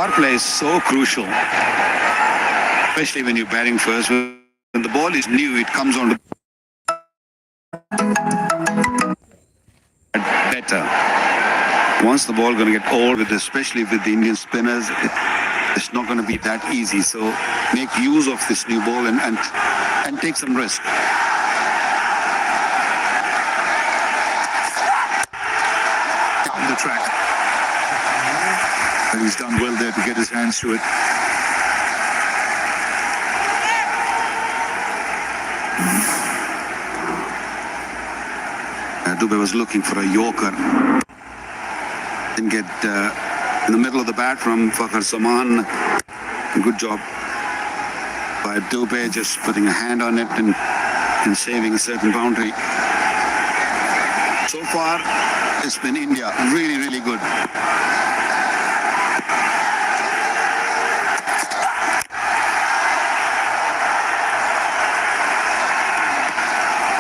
Power play is so crucial, especially when you're batting first. When the ball is new, it comes on better. Once the ball going to get old, especially with the Indian spinners, it's not going to be that easy. So make use of this new ball and take some risk. Down the track. And he's done well there to get his hands to it. Dubey was looking for a yorker. Didn't get in the middle of the bat from Farhan. Good job by Dubey, just putting a hand on it and saving a certain boundary. So far, it's been India. Really, really good.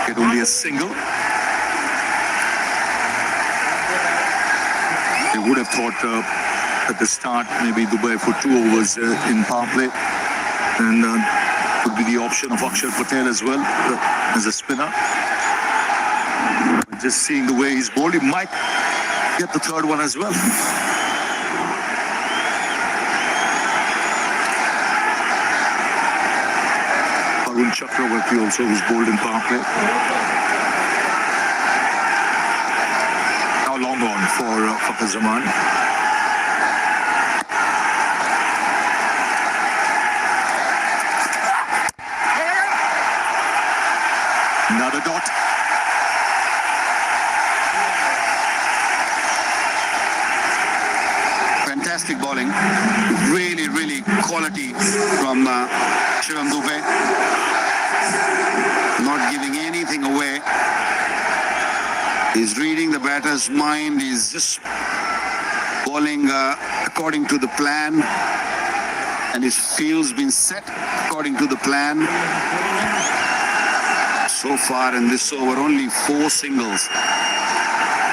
Get only a single. They would have thought at the start maybe Dubai for 2 overs in power play, and would be the option of Akshar Patel as well as a spinner. Just seeing the way he's bowled, he might get the third one as well. Arun Chakravarti also, who's bowled in power play. Now long on for Farhan. Another dot. Fantastic bowling. Really, really quality from Shivam Dubey. Not giving anything away. He's reading the batter's mind. He's just bowling according to the plan. And his field's been set according to the plan. So far in this over, only 4 singles.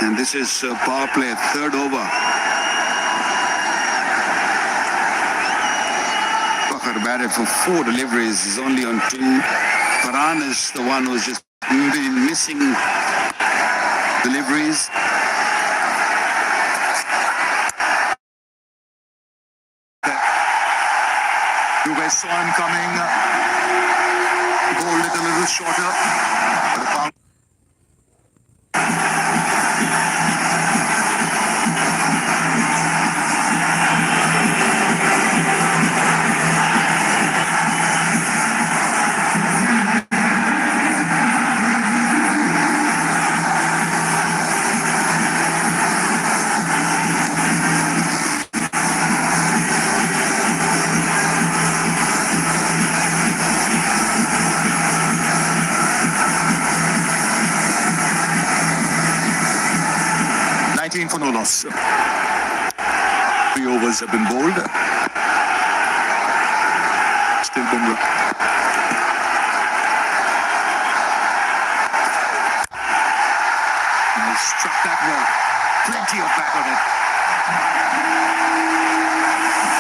And this is power play, 3rd over. Bakar batted for 4 deliveries. He's only on 2. Farhan is the one who's just been missing deliveries. Dubey saw him coming. Bowled it a little shorter. But 19 for no loss. 3 overs have been bowled. Still Bumrah. And he struck that well. Plenty of back on it.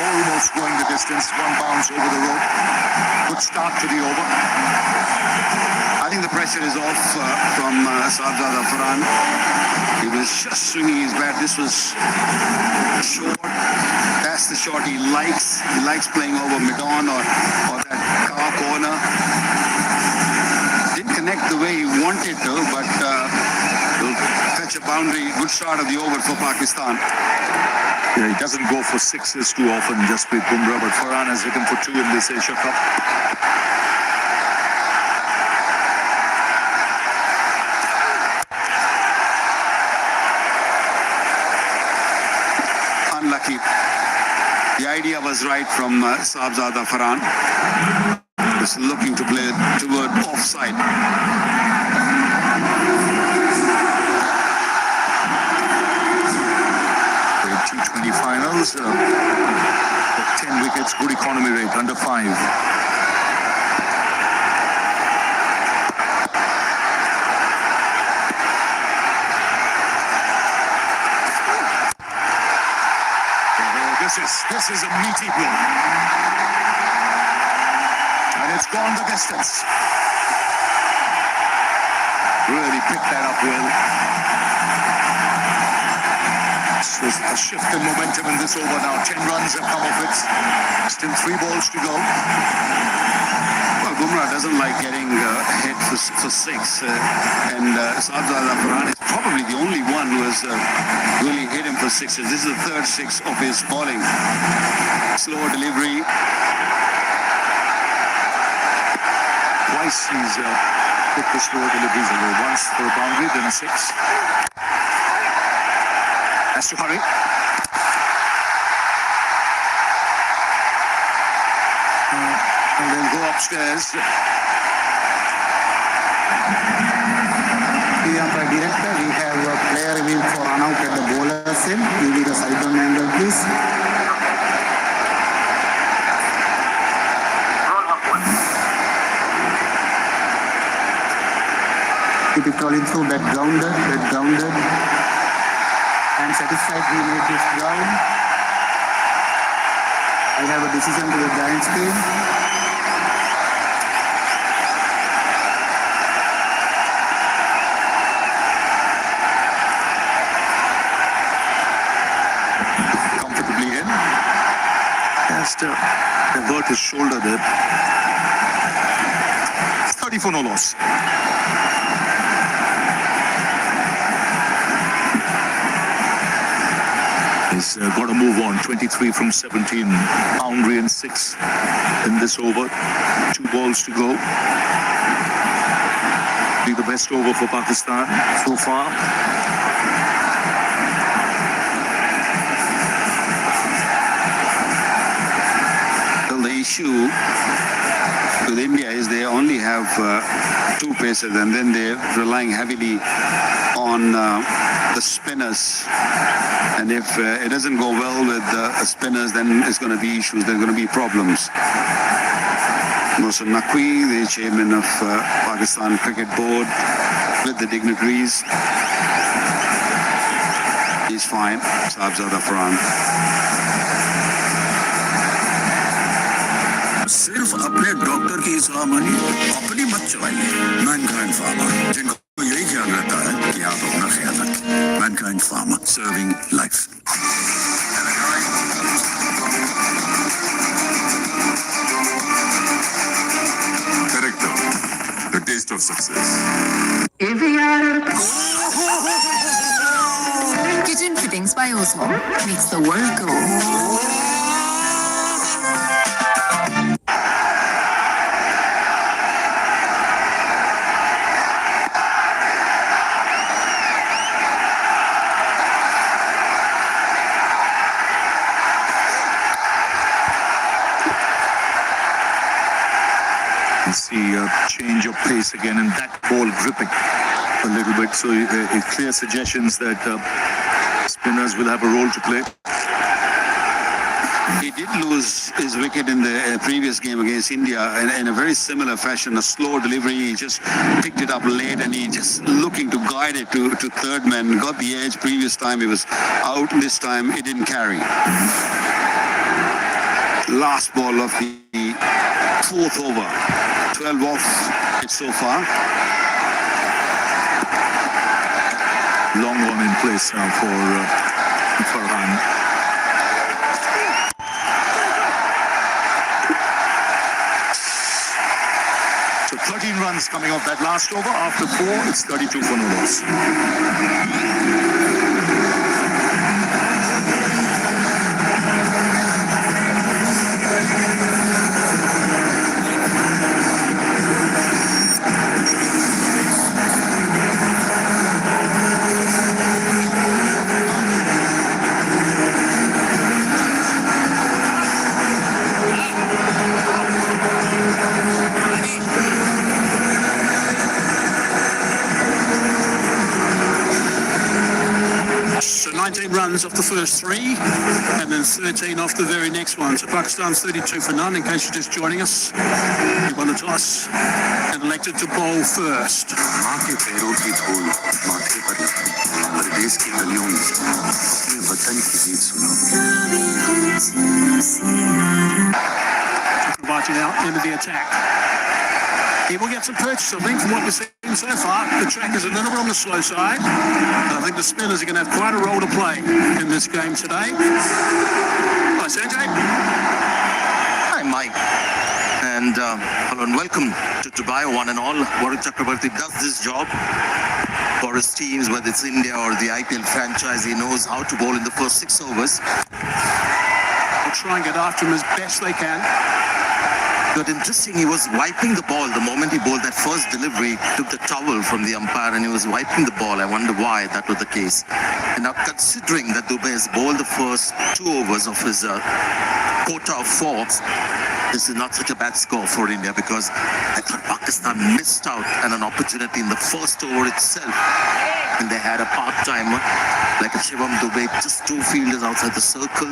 Almost going the distance. 1 bounce over the rope. Good start to the over. I think the pressure is off from Farhan. He was just swinging his bat. This was short. That's the shot he likes. He likes playing over mid-on or that car corner. Didn't connect the way he wanted to, but will fetch a boundary. Good start of the over for Pakistan. Yeah, he doesn't go for 6s too often, just with Bumrah, but Farhan has hit him for 2 in this Asia Cup. Unlucky. The idea was right from Sahibzada Farhan. Just looking to play toward offside. T20 finals, 10 wickets, good economy rate, under 5. This is a meaty blow. And it's gone the distance. Really picked that up well. So a shift in momentum in this over now. 10 runs have come off it. Still 3 balls to go. Well, Bumrah doesn't like getting hit for 6. And Farhan is probably the only one who has really hit him for 6s. This is the third 6 of his bowling. Slower delivery. Twice he's put the slower deliveries away. Once for a boundary, then a 6. Has to hurry. And then go upstairs. Umpire director, we have a player review for run out at the bowler's end. Give me the side on angle, please. Keep it rolling through, that grounded. And satisfied we made this ground. I have a decision to the Giants team. Comfortably in. Just hurt his shoulder there. 30 for no loss. He's got to move on. 23 from 17. Boundary and 6 in this over. 2 balls to go. Be the best over for Pakistan so far. Well, the issue with India is they only have 2 pacers, and then they're relying heavily on the spinners. And if it doesn't go well with the spinners, then it's going to be issues. There are going to be problems. Mohsin Naqvi, the chairman of Pakistan Cricket Board, with the dignitaries. He's fine. Sahibzada Farhan. सिर्फ अपने doctor की सलाह मानिए, अपनी मत चलाइए। Mankind pharma, जिनको यही ख्याल रहता है कि आप अपना ख्याल रखें। Mankind pharma, serving life. Correcto, the taste of success. Kitchen fittings by Osmo makes the world go. See a change of pace again, and that ball gripping a little bit. So clear suggestions that spinners will have a role to play. He did lose his wicket in the previous game against India in a very similar fashion. A slow delivery. He just picked it up late, and he just looking to guide it to third man. Got the edge. Previous time he was out. This time it didn't carry. Last ball of the 4th over. 12 off it so far. Long one in place now for Farhan. So 13 runs coming off that last over. After 4, it's 32 for no loss. So 19 runs off the first 3, and then 13 off the very next one. So Pakistan's 32 for none, in case you're just joining us. He won the toss and elected to bowl first. देश की गलियों में अपने वतन की गीत सुनो। Marching out into the attack. He will get some purchase, I think, from what we've seen so far. The track is a little bit on the slow side. I think the spinners are going to have quite a role to play in this game today. Hi, Sanjit. Hi, Mike. And hello and welcome to Dubai, one and all. Varun Chakrabarti does this job for his teams, whether it's India or the IPL franchise. He knows how to bowl in the first 6 overs. They'll try and get after him as best they can. But interesting, he was wiping the ball the moment he bowled that first delivery. He took the towel from the umpire and he was wiping the ball. I wonder why that was the case. And now considering that Dubey has bowled the first 2 overs of his quota of 4, this is not such a bad score for India, because I thought Pakistan missed out on an opportunity in the first over itself. And they had a part-timer like a Shivam Dubey, just 2 fielders outside the circle.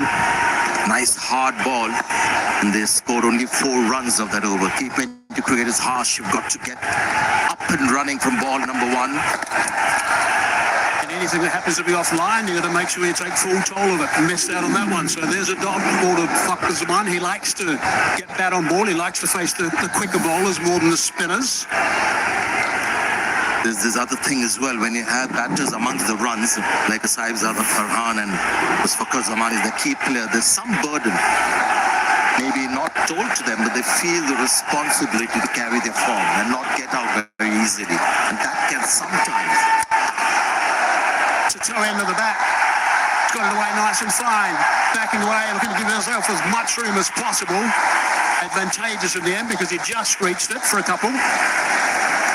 Nice hard ball. And they scored only 4 runs of that over. T20 cricket is harsh. You've got to get up and running from ball number 1. And anything that happens to be offline, you've got to make sure you take full toll of it. Missed out on that one. So there's a dot ball to Fakhr Zaman. He likes to get bat on ball. He likes to face the quicker bowlers more than the spinners. There's this other thing as well, when you have batters amongst the runs, like a Sahibzada Farhan and Fakhr Zaman is the key player, there's some burden. Maybe not told to them, but they feel the responsibility to carry their form and not get out very easily. And that can sometimes. It's a toe end of the bat. It's got it away nice and fine. Backing away, looking to give himself as much room as possible. Advantageous in the end because he just reached it for a couple.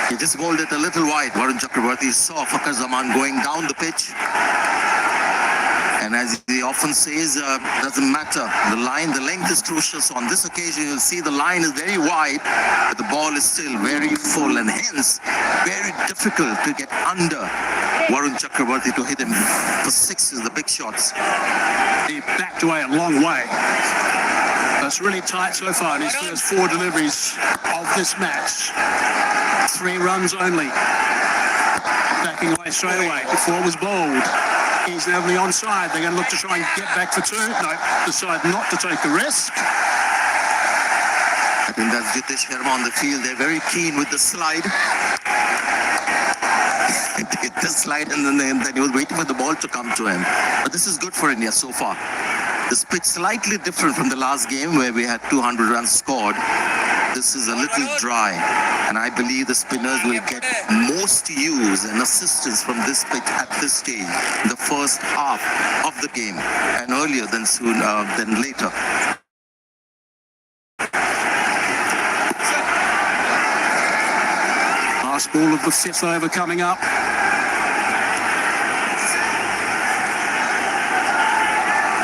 He just bowled it a little wide. Varun Chakrabarti saw Fakhr Zaman going down the pitch. And as he often says, doesn't matter. The line, the length is crucial. So on this occasion, you'll see the line is very wide, but the ball is still very full, and hence very difficult to get under Varun Chakrabarti to hit him for 6s, the big shots. He backed away a long way. That's really tight so far in his first 4 deliveries of this match. 3 runs only. Backing away straight away before it was bowled. He's now on the onside. They're going to look to try and get back for 2. No, decide not to take the risk. I think that's Jitesh Sharma on the field. They're very keen with the slide. He did the slide and then he was waiting for the ball to come to him. But this is good for India so far. This pitch slightly different from the last game where we had 200 runs scored. This is a little dry, and I believe the spinners will get most use and assistance from this pitch at this stage, in the first half of the game, and earlier than later. Last ball of the 5th over coming up.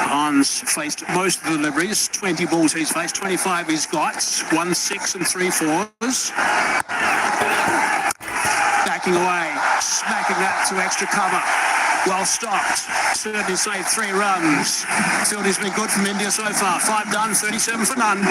Hans faced most of the deliveries, 20 balls he's faced, 25 he's got, 1 6 and 3 4s. Backing away, smacking that to extra cover. Well stopped, certainly saved 3 runs. Fielding's been good from India so far, 5 done, 37 for none.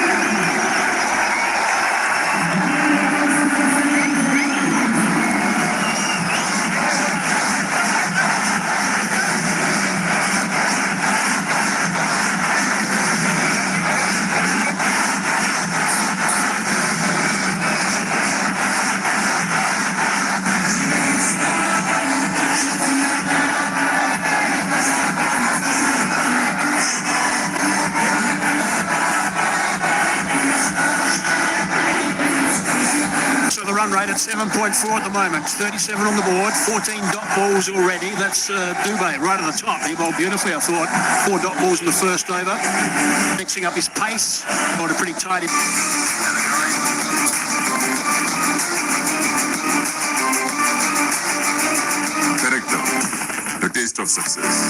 Rate at 7.4 at the moment, 37 on the board, 14 dot balls already. That's Dubey right at the top. He bowled beautifully, I thought. 4 dot balls in the first over. Mixing up his pace, bowled a pretty tidy. Character, the taste of success.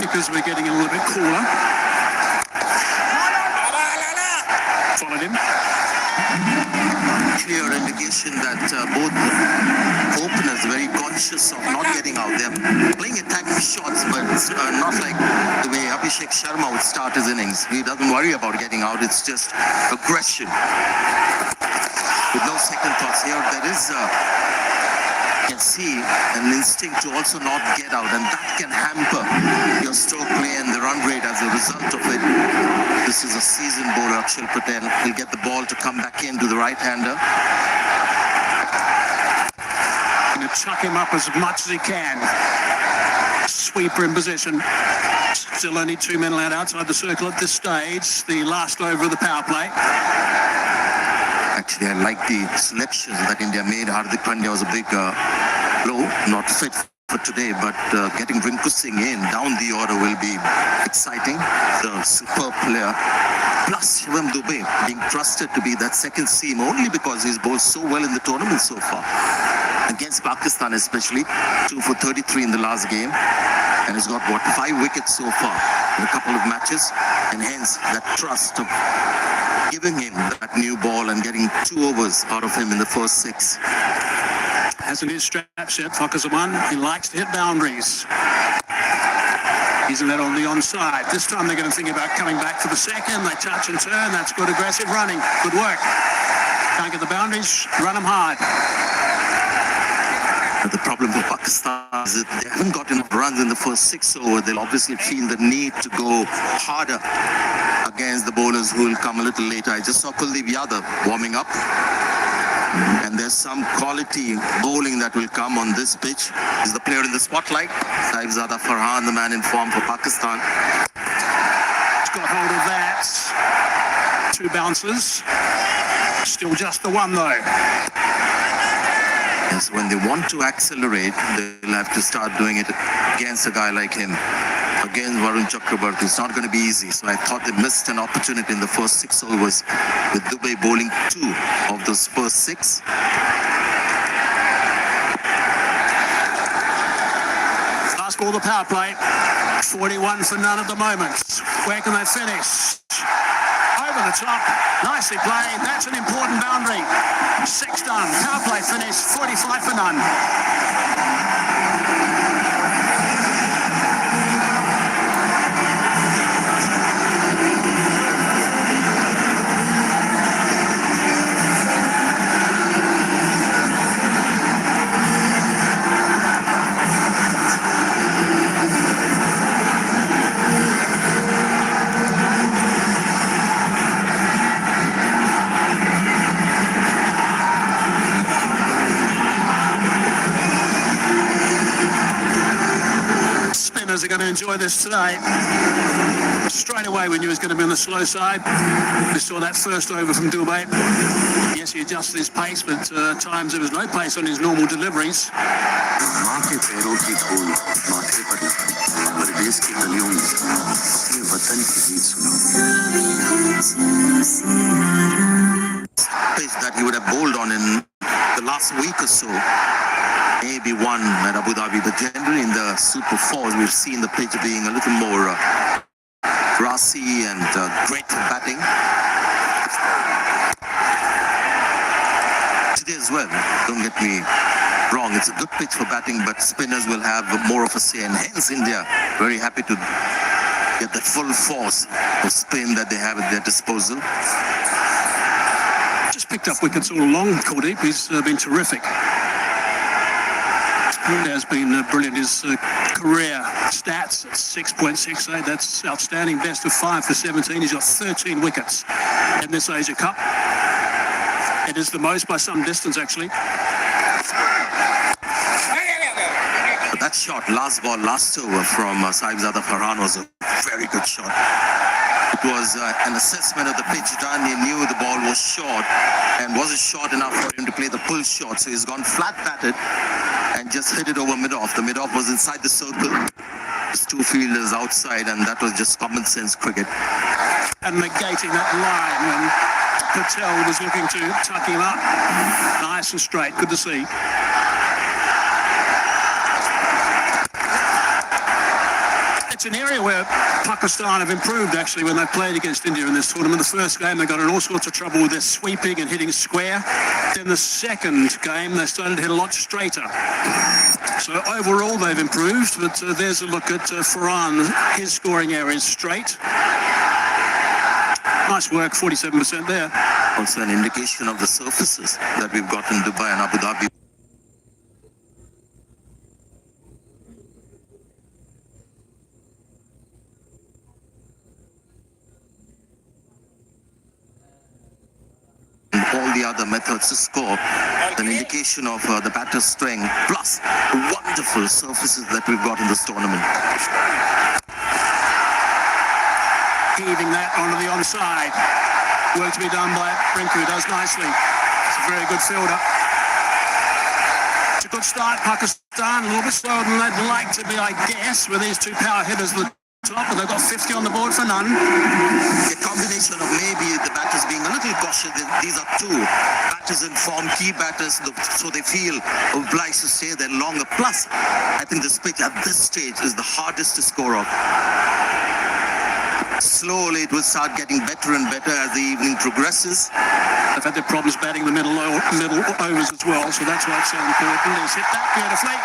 Because we're getting a little bit cooler. Followed him. Clear indication that both openers are very conscious of not getting out. They're playing attacking shots, but not like the way Abhishek Sharma would start his innings. He doesn't worry about getting out. It's just aggression. with no second thoughts here. There is can see an instinct to also not get out, and that can hamper your stroke play and the run rate as a result of it. This is a seasoned bowler, Akshar Patel. He'll get the ball to come back into the right-hander. Going to chuck him up as much as he can. Sweeper in position. Still only 2 men allowed outside the circle at this stage. The last over of the power play. Actually, I like the selections that India made. Hardik Pandya was a big blow, not fit for today, but getting Rinku Singh in down the order will be exciting. The superb player. Plus Shivam Dubey being trusted to be that second seam only because he's bowled so well in the tournament so far. Against Pakistan especially, 2 for 33 in the last game. And he's got, 5 wickets so far in a couple of matches. And hence that trust of giving him that new ball and getting 2 overs out of him in the first 6. Hasn't his strap set, Fokker one. He likes to hit boundaries. He's in that on the onside. This time they're going to think about coming back for the second. They touch and turn. That's good aggressive running. Good work. Can't get the boundaries. Run them hard. But the problem for Pakistan is that they haven't got enough runs in the first 6 over. They'll obviously feel the need to go harder against the bowlers who will come a little later. I just saw Kuldeep Yadav warming up. And there's some quality bowling that will come on this pitch. He's the player in the spotlight. Sahibzada Farhan, the man in form for Pakistan. He's got hold of that. 2 bounces. Still just the one though. Yes, when they want to accelerate, they'll have to start doing it against a guy like him. Against Varun Chakrabarti, it's not going to be easy. So I thought they missed an opportunity in the first 6 overs with Dubey bowling 2 of those first 6. Last ball of the power play. 41 for none at the moment. Where can they finish? Over the top. Nicely played. That's an important boundary. 6 done. Power play finish. 45 for none. Are going to enjoy this today. Straight away we knew he was going to be on the slow side. We saw that first over from Dubey. Yes, he adjusted his pace, but at times there was no pace on his normal deliveries. Pace that he would have bowled on in the last week or so. Maybe one at Abu Dhabi, but generally in the Super 4s, we've seen the pitch being a little more grassy and great for batting. Today as well, don't get me wrong, it's a good pitch for batting, but spinners will have more of a say, and hence India very happy to get the full force of spin that they have at their disposal. Just picked up wickets all along, Kuldeep. He's been terrific. Has been brilliant. His career stats, 6.68. That's outstanding. Best of 5 for 17. He's got 13 wickets in this Asia Cup. It is the most by some distance, actually. But that shot, last ball, last over from Sahibzada Farhan was a very good shot. It was an assessment of the pitch done. He knew the ball was short and wasn't short enough for him to play the pull shot. So he's gone flat batted and just hit it over mid-off. The mid-off was inside the circle. There's 2 fielders outside, and that was just common sense cricket. And negating that line when Patel was looking to tuck him up. Nice and straight. Good to see. It's an area where Pakistan have improved actually when they've played against India in this tournament. The first game they got in all sorts of trouble with their sweeping and hitting square. Then the second game they started to hit a lot straighter. So overall they've improved, but there's a look at Farhan. His scoring area is straight. Nice work, 47% there. Also an indication of the surfaces that we've got in Dubai and Abu Dhabi. And all the other methods to score, an indication of the batter's strength, plus wonderful surfaces that we've got in this tournament. Heaving that onto the onside. Work to be done by Rinku, who does nicely. It's a very good fielder. It's a good start, Pakistan. A little bit slower than they'd like to be, I guess, with these two power hitters at the top, but they've got 50 on the board for none. A combination of maybe the batters being a little cautious. These are two batters in form, key batters, so they feel obliged to stay there longer. Plus, I think this pitch at this stage is the hardest to score off. Slowly it will start getting better and better as the evening progresses. They've had their problems batting the middle overs as well, so that's why it's so important. He's hit that beautifully.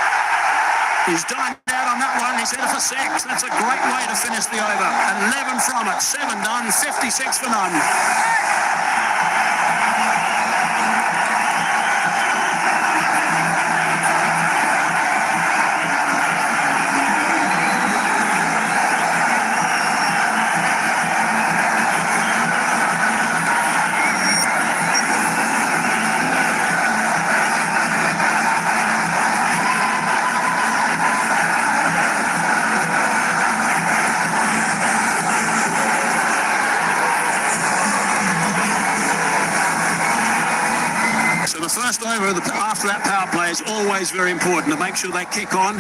He's dined out on that one. He's hit it for 6. That's a great way to finish the over. 11 from it, 7 done, 56 for none. First over after that power play is always very important to make sure they kick on,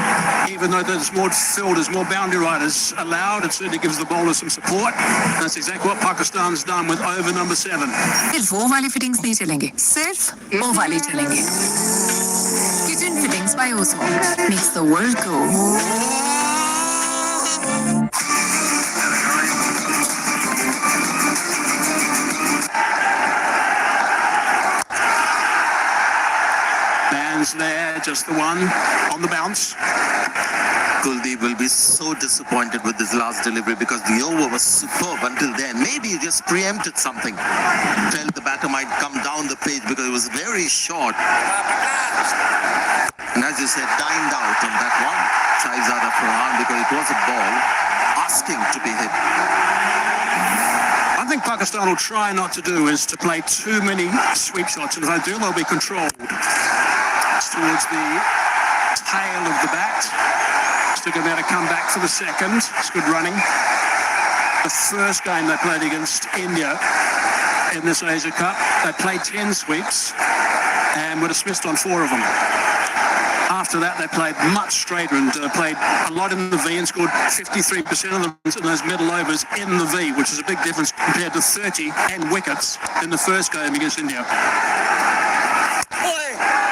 even though there's more fielders, more boundary riders allowed. It certainly gives the bowler some support. That's exactly what Pakistan's done with over number 7. सिर्फ वो वाली fittings नहीं चलेंगे, सिर्फ वो वाली चलेंगे. Kitchen fittings by Osmo makes the world go. There, just the one on the bounce. Kuldeep will be so disappointed with this last delivery because the over was superb until then. Maybe he just preempted something. Felt the batter might come down the page because it was very short. And as you said, dined out on that one. Shahzada Farhan, because it was a ball asking to be hit. I think Pakistan will try not to do is to play too many sweep shots, and if they do, they'll be controlled towards the tail of the bat. Still going to be able to come back for the second. It's good running. The first game they played against India in this Asia Cup, they played 10 sweeps and were dismissed on 4 of them. After that, they played much straighter and played a lot in the V and scored 53% of them in those middle overs in the V, which is a big difference compared to 30 and wickets in the first game against India.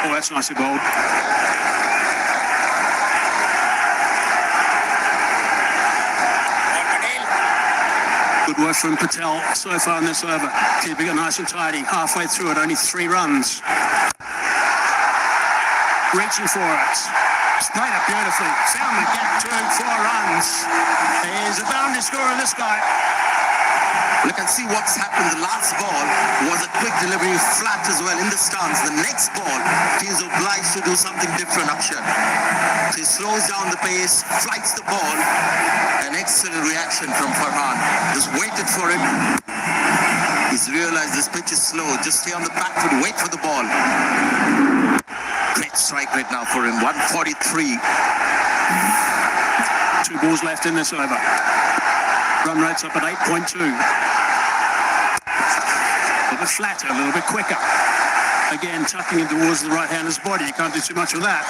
Oh, that's nicely bowled. Good work from Patel so far in this over. Keeping it nice and tidy. Halfway through it, only 3 runs. Reaching for it. He's played it beautifully. Found the gap to 4 runs. He's a boundary scorer, this guy. You can see what's happened. The last ball was a quick delivery, flat as well in the stance. The next ball, he's obliged to do something different, Akshay. So he slows down the pace, flights the ball. An excellent reaction from Farhan. Just waited for it. He's realized this pitch is slow. Just stay on the back foot, wait for the ball. Great strike right now for him. 143. 2 balls left in this over. Run rate's up at 8.2. A little bit flatter, a little bit quicker. Again, tucking it towards the right-hander's body. You can't do too much with that.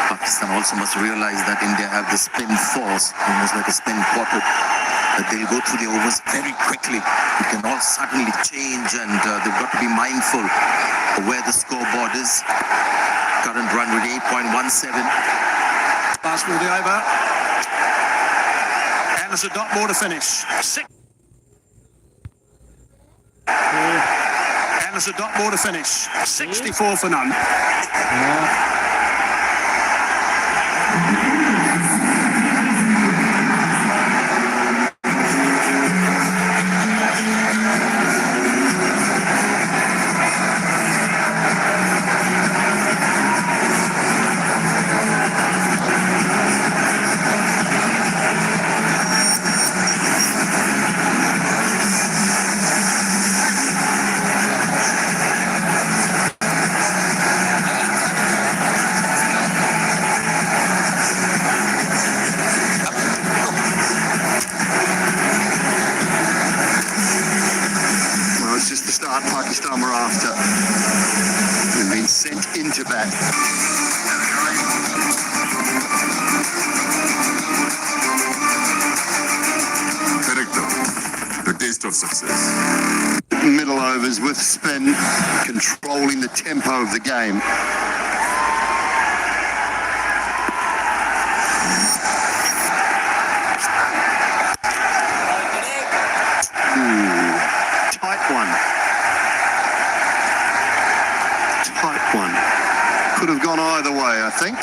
Pakistan also must realize that India have the spin force, almost like a spin quarter. That they'll go through the overs very quickly. It can all suddenly change, and they've got to be mindful of where the scoreboard is. Current run rate 8.17. Pass through the over. And there's a dot more to finish. 6. And there's a dot more to finish. 64 for none. after and been sent into bat. Correct. The taste of success. Middle overs with spin, controlling the tempo of the game. Tight one. Tight one. Could have gone either way, I think.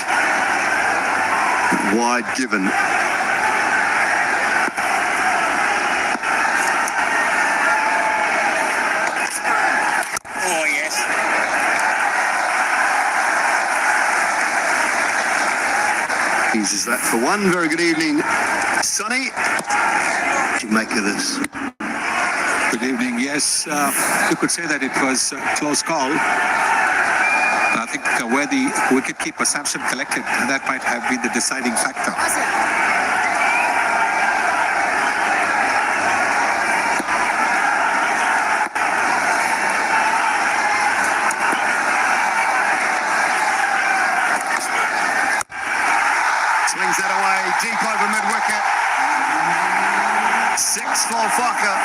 Wide given. Oh, yes. Eases that for one. Very good evening, Sonny. What do you make of this? Good evening. Yes, you could say that it was a close call. I think where the wicketkeeper Samson collected, that might have been the deciding factor. Swings that away, deep over mid-wicket. 6 for Fokker.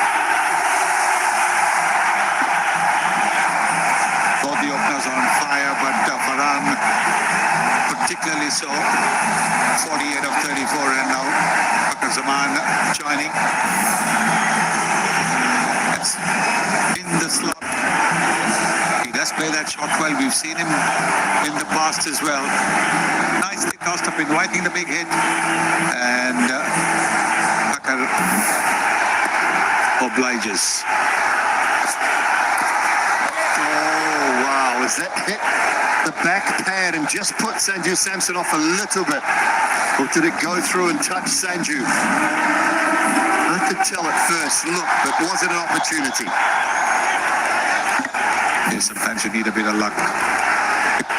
Both the openers are on fire, but Farhan particularly so. 48 of 34 and now Zaman joining. It's in the slot. He does play that shot well. We've seen him in the past as well. Nicely tossed up, inviting the big hit. And Tucker obliges. As that hit the back pad and just put Sanju Samson off a little bit. Or did it go through and touch Sanju? I could tell at first look, but was it an opportunity? Yeah, sometimes you need a bit of luck.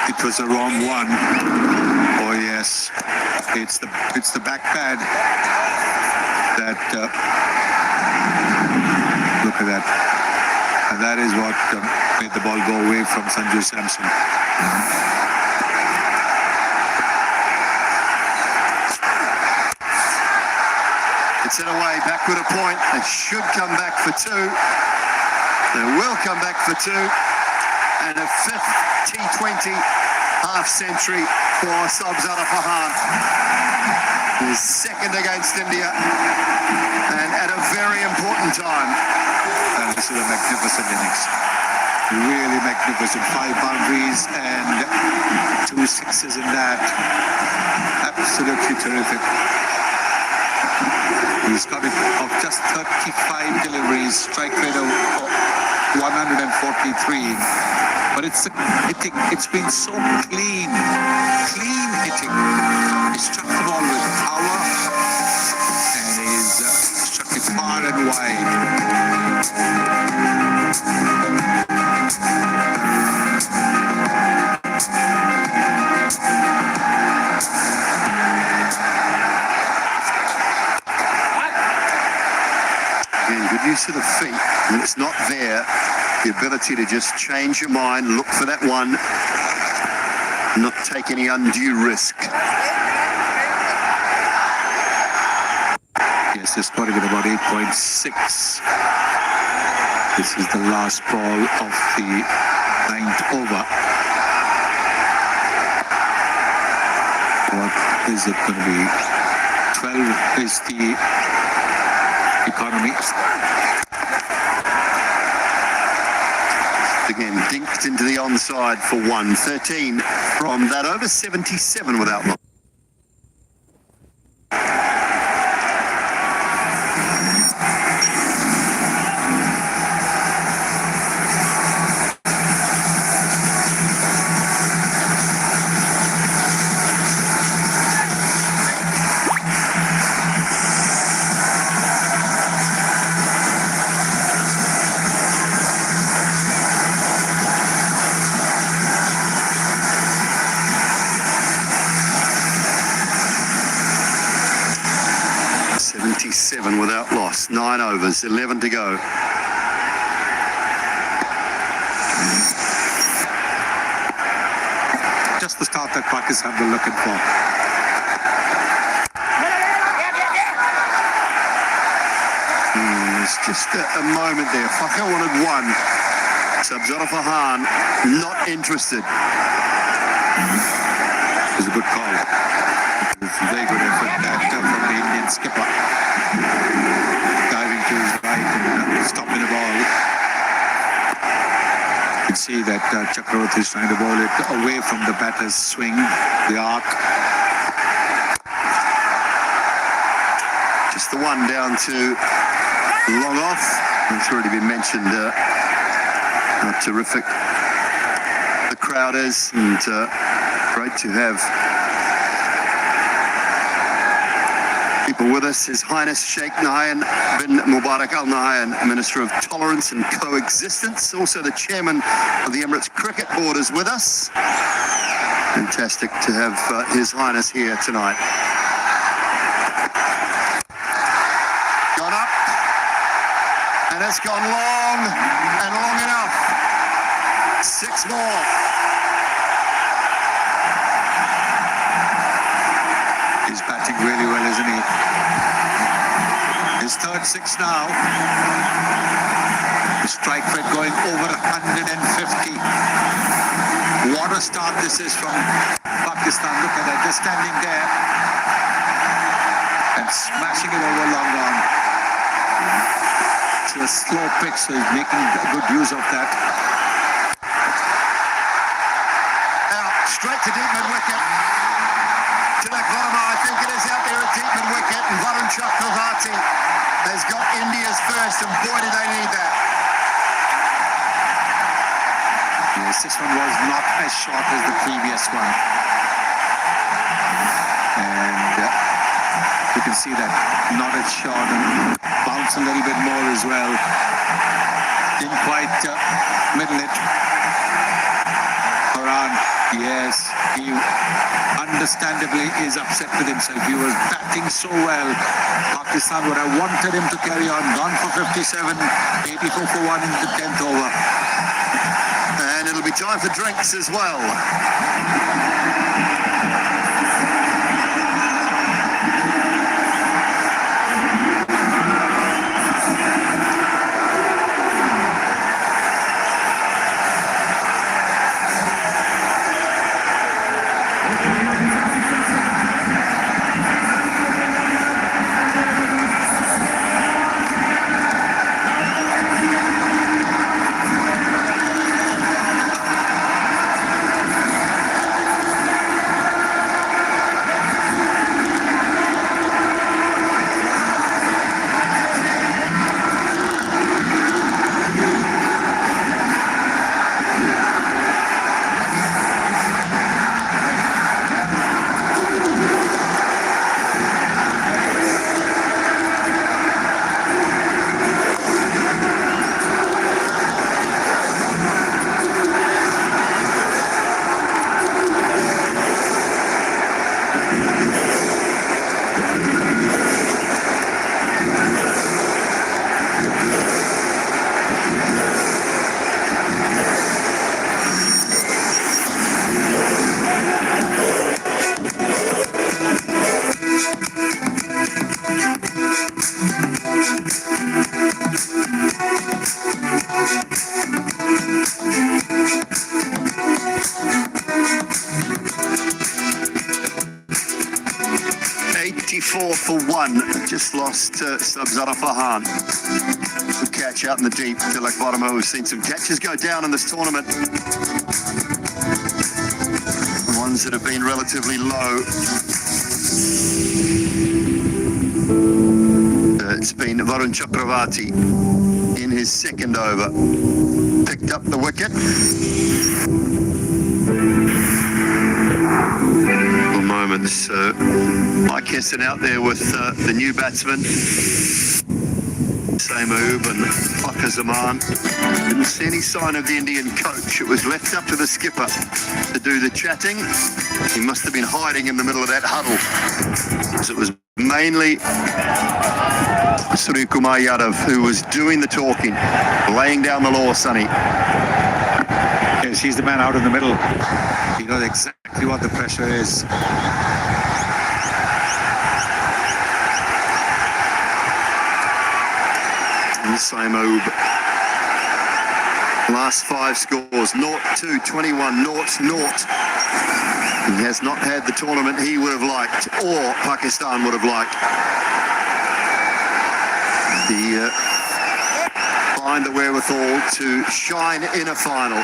It was the wrong one. Oh yes, it's the back pad that look at that. And that is what made the ball go away from Sanju Samson. It's in a way, backward a point. They should come back for 2. They will come back for 2. And a 5th T20 half century for Sabzada Farhan. His 2nd against India. And at a very important time. And this is a magnificent innings. Really magnificent. 5 boundaries and 2 sixes in that. Absolutely terrific. He's got it of just 35 deliveries, strike rate of 143. But it's been so clean hitting. He struck the ball with power and he's struck it far and wide. Again, good use of the feet. When it's not there, the ability to just change your mind, look for that one, not take any undue risk. Yes, they're scoring at about 8.6. This is the last ball of the 9th over. What is it going to be? 12 is the economy. Again, dinked into the onside for 1. 13 from that over, 77 without loss. Without loss, 9 overs, 11 to go. shot that Pakistan were looking for. It's just a moment there. Fakir wanted one. Sabzara Farhan not interested. It was a good call. It was a very good effort from the Indian skipper. Diving to his right and stopping the ball. You can see that Chakravarti is trying to bowl it away from the batter's swing, the arc. Just the one down to long off. It's already been mentioned how terrific the crowd is, and great to have people with us. His Highness Sheikh Nahyan bin Mubarak Al Nahyan, Minister of Tolerance and Coexistence. Also the Chairman of the Emirates Cricket Board is with us. Fantastic to have His Highness here tonight. Gone up, and it's gone long and long enough. 6 more. He's batting really well, isn't he? His third 6 now. The strike rate going over 150. What a start this is from Pakistan. Look at that, just standing there and smashing it over long on. It's a slow pitch, so he's making good use of that. Out, straight to deep mid-wicket. Tilak Verma, I think it is out there at deep mid-wicket, and Varun Chakravarti has got India's first, and boy do they need that. Yes, this one was not as short as the previous one. And you can see that not as short and bounce a little bit more as well. Didn't quite middle it. Farhan, yes, he understandably is upset with himself. He was batting so well. Pakistan would have wanted him to carry on. Gone for 57, 84 for 1 in the 10th over. And it'll be time for drinks as well. For 1, just lost Sabzara Farhan. Good catch out in the deep. Tilak Verma, we've seen some catches go down in this tournament. The ones that have been relatively low. It's been Varun Chakravarti in his second over. Picked up the wicket. Moments. Mike Hesson out there with the new batsman, Samoub and Fakir Zaman. Didn't see any sign of the Indian coach. It was left up to the skipper to do the chatting. He must have been hiding in the middle of that huddle. So it was mainly Surya Kumar Yadav who was doing the talking, laying down the law, Sonny. Yes, he's the man out in the middle. He knows exactly what the pressure is. Saimob. Last 5 scores, 0-2, 21, 0-0. He has not had the tournament he would have liked, or Pakistan would have liked. He find the wherewithal to shine in a final.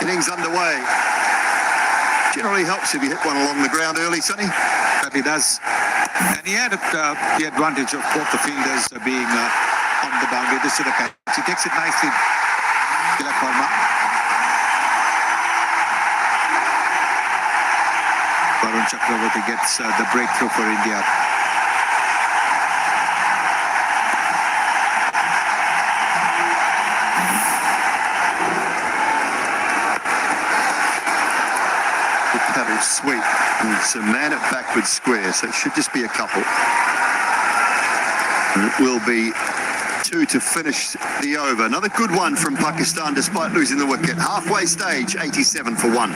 Innings underway. Generally helps if you hit one along the ground early, Sonny. That he does. And he had the advantage of both the fielders being on the boundary. This is the catch. He takes it nicely. Tilak Verma. Varun Chakravarti gets the breakthrough for India. Paddle sweep. It's a man at backward square, so it should just be a couple. And it will be 2 to finish the over. Another good one from Pakistan despite losing the wicket. Halfway stage, 87 for 1.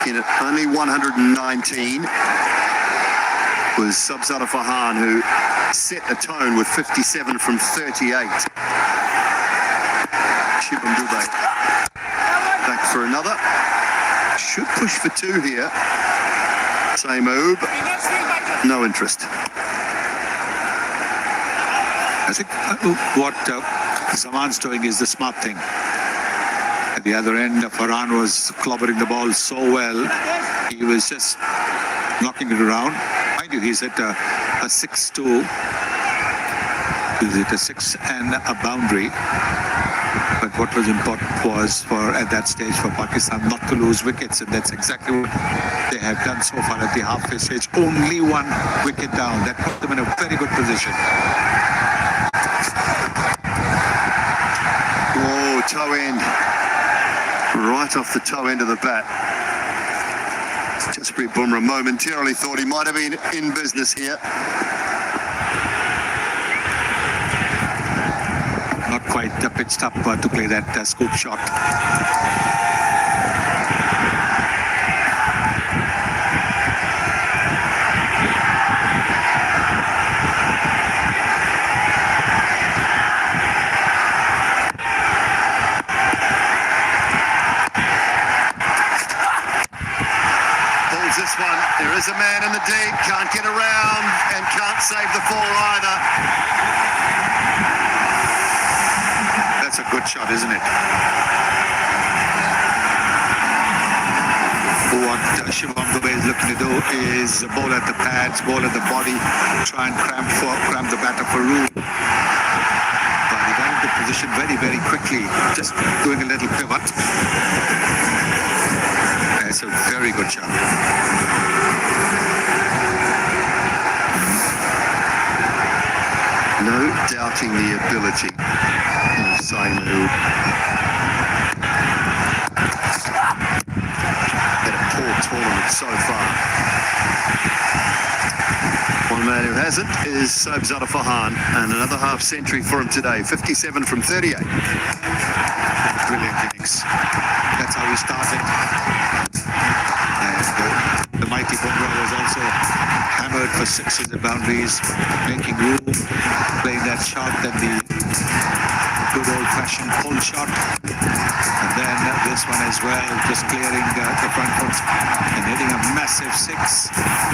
In at only 119 was Sabzada Farhan, who set a tone with 57 from 38. Shivam Dube back for another. Should push for 2 here. Saimob, no interest. I think what Zaman's doing is the smart thing. At the other end, Farhan was clobbering the ball so well. He was just knocking it around. Mind you, he's at a 6-2. He's at a 6 and a boundary. But what was important was for at that stage for Pakistan not to lose wickets, and that's exactly what they have done so far at the halfway stage. Only 1 wicket down. That put them in a very good position. Oh, toe end. Right off the toe end of the bat. Jasprit Bumrah momentarily thought he might have been in business here. Not quite pitched up to play that scoop shot. This one, there is a man in the deep, can't get around and can't save the four either. That's a good shot, isn't it? What Shivam Dube is looking to do is bowl at the pads, bowl at the body, try and cramp the batter for room. But he got into position very, very quickly, just doing a little pivot. That's a very good shot. No doubting the ability of Saimob. Had a poor tournament so far. One man who hasn't is Sabzada Farhan, and another half century for him today. 57 from 38. Brilliant innings. That's how we started. And the mighty Bumrah was also hammered for 6s and boundaries, making room, playing that shot, then the good old-fashioned pull shot. And then this one as well, just clearing the front foot and hitting a massive six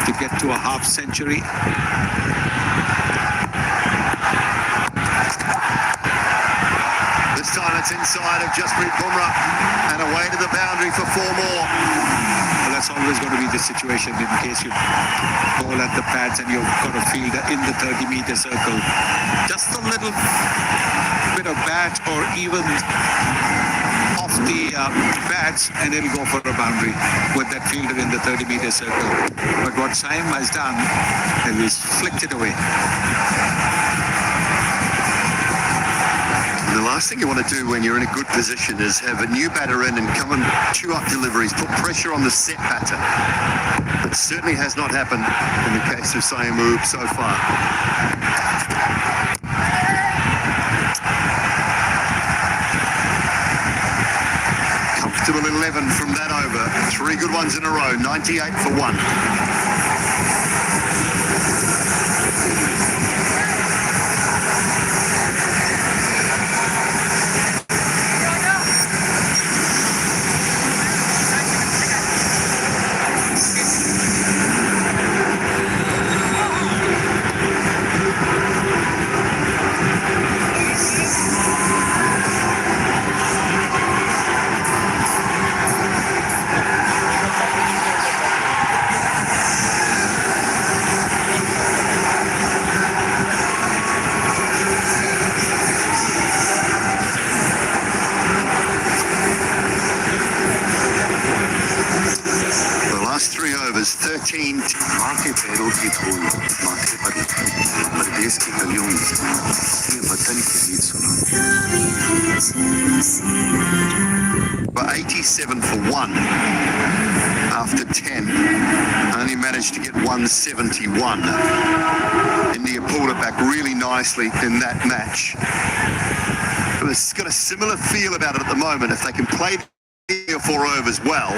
to get to a half century. This time it's inside of Jasprit Bumrah and away to the boundary for 4 more. Well, that's always going to be the situation in case you bowl at the pads and you've got a fielder in the 30-meter circle. Just a little bit of bat or even off the pads and it'll go for a boundary with that fielder in the 30-meter circle. But what Saim has done is he's flicked it away. The last thing you want to do when you're in a good position is have a new batter in and come and chew up deliveries, put pressure on the set batter. It certainly has not happened in the case of Saim so far. Comfortable 11 from that over. 3 good ones in a row, 98 for 1. Last 3 overs, 13. माँ के पैरों की धूल माथे पर परदेश की गलियों में ये वतन की गीत सुना. But 87 for 1 after 10. Only managed to get 171. India pulled it back really nicely in that match. But it's got a similar feel about it at the moment. If they can play 3 or 4 overs well,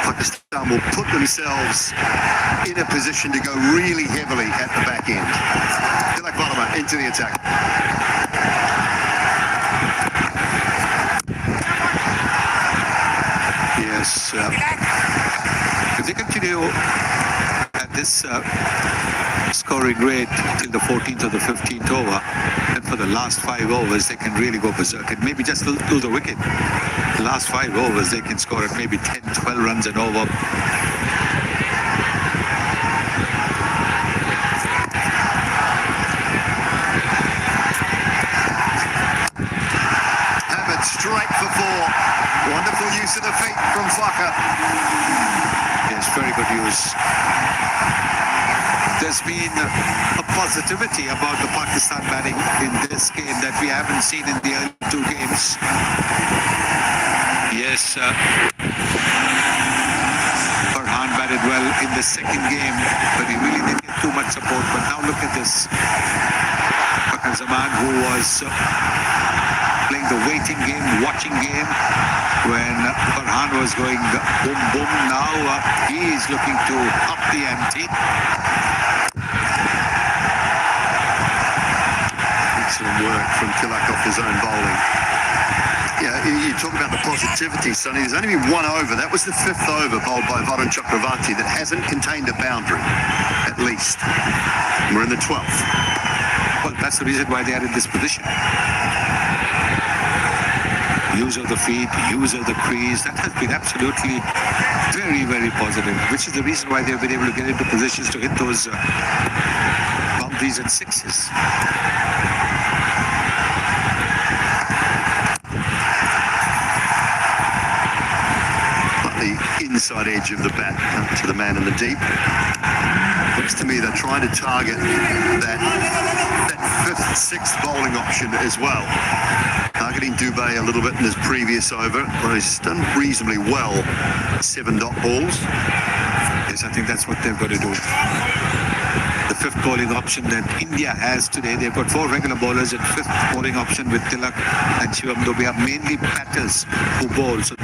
Pakistan will put themselves in a position to go really heavily at the back end. Tilak Varma into the attack. Yes, if they continue at this scoring rate till the 14th or the 15th over, then for the last 5 overs they can really go berserk and maybe just lose the wicket. The last 5 overs they can score at maybe 10, 12 runs an over. Hamid straight for 4. Wonderful use of the feet from Farhan. Yes, very good use. There's been a positivity about the Pakistan batting in this game that we haven't seen in the early 2 games. Yes, Farhan batted well in the second game, but he really didn't get too much support. But now look at this. Farhan Zaman, who was playing the waiting game, watching game, when Farhan was going boom, boom. Now he is looking to up the ante. Excellent work from Tilak off his own bowling. Yeah, you talk about the positivity, Sonny. There's only been 1 over. That was the 5th over bowled by Varun Chakravarti that hasn't contained a boundary, at least. We're in the 12th. Well, that's the reason why they are in this position. Use of the feet, use of the crease, that has been absolutely very, very positive, which is the reason why they've been able to get into positions to hit those boundaries and sixes. The inside edge of the bat to the man in the deep. Looks to me they're trying to target that 5th, 6th bowling option as well. Targeting Dubey a little bit in his previous over. Well, he's done reasonably well. 7 dot balls. Yes, I think that's what they've got to do. The 5th bowling option that India has today, they've got 4 regular bowlers and 5th bowling option with Tilak and Shivam Dubey are mainly batters who bowl. So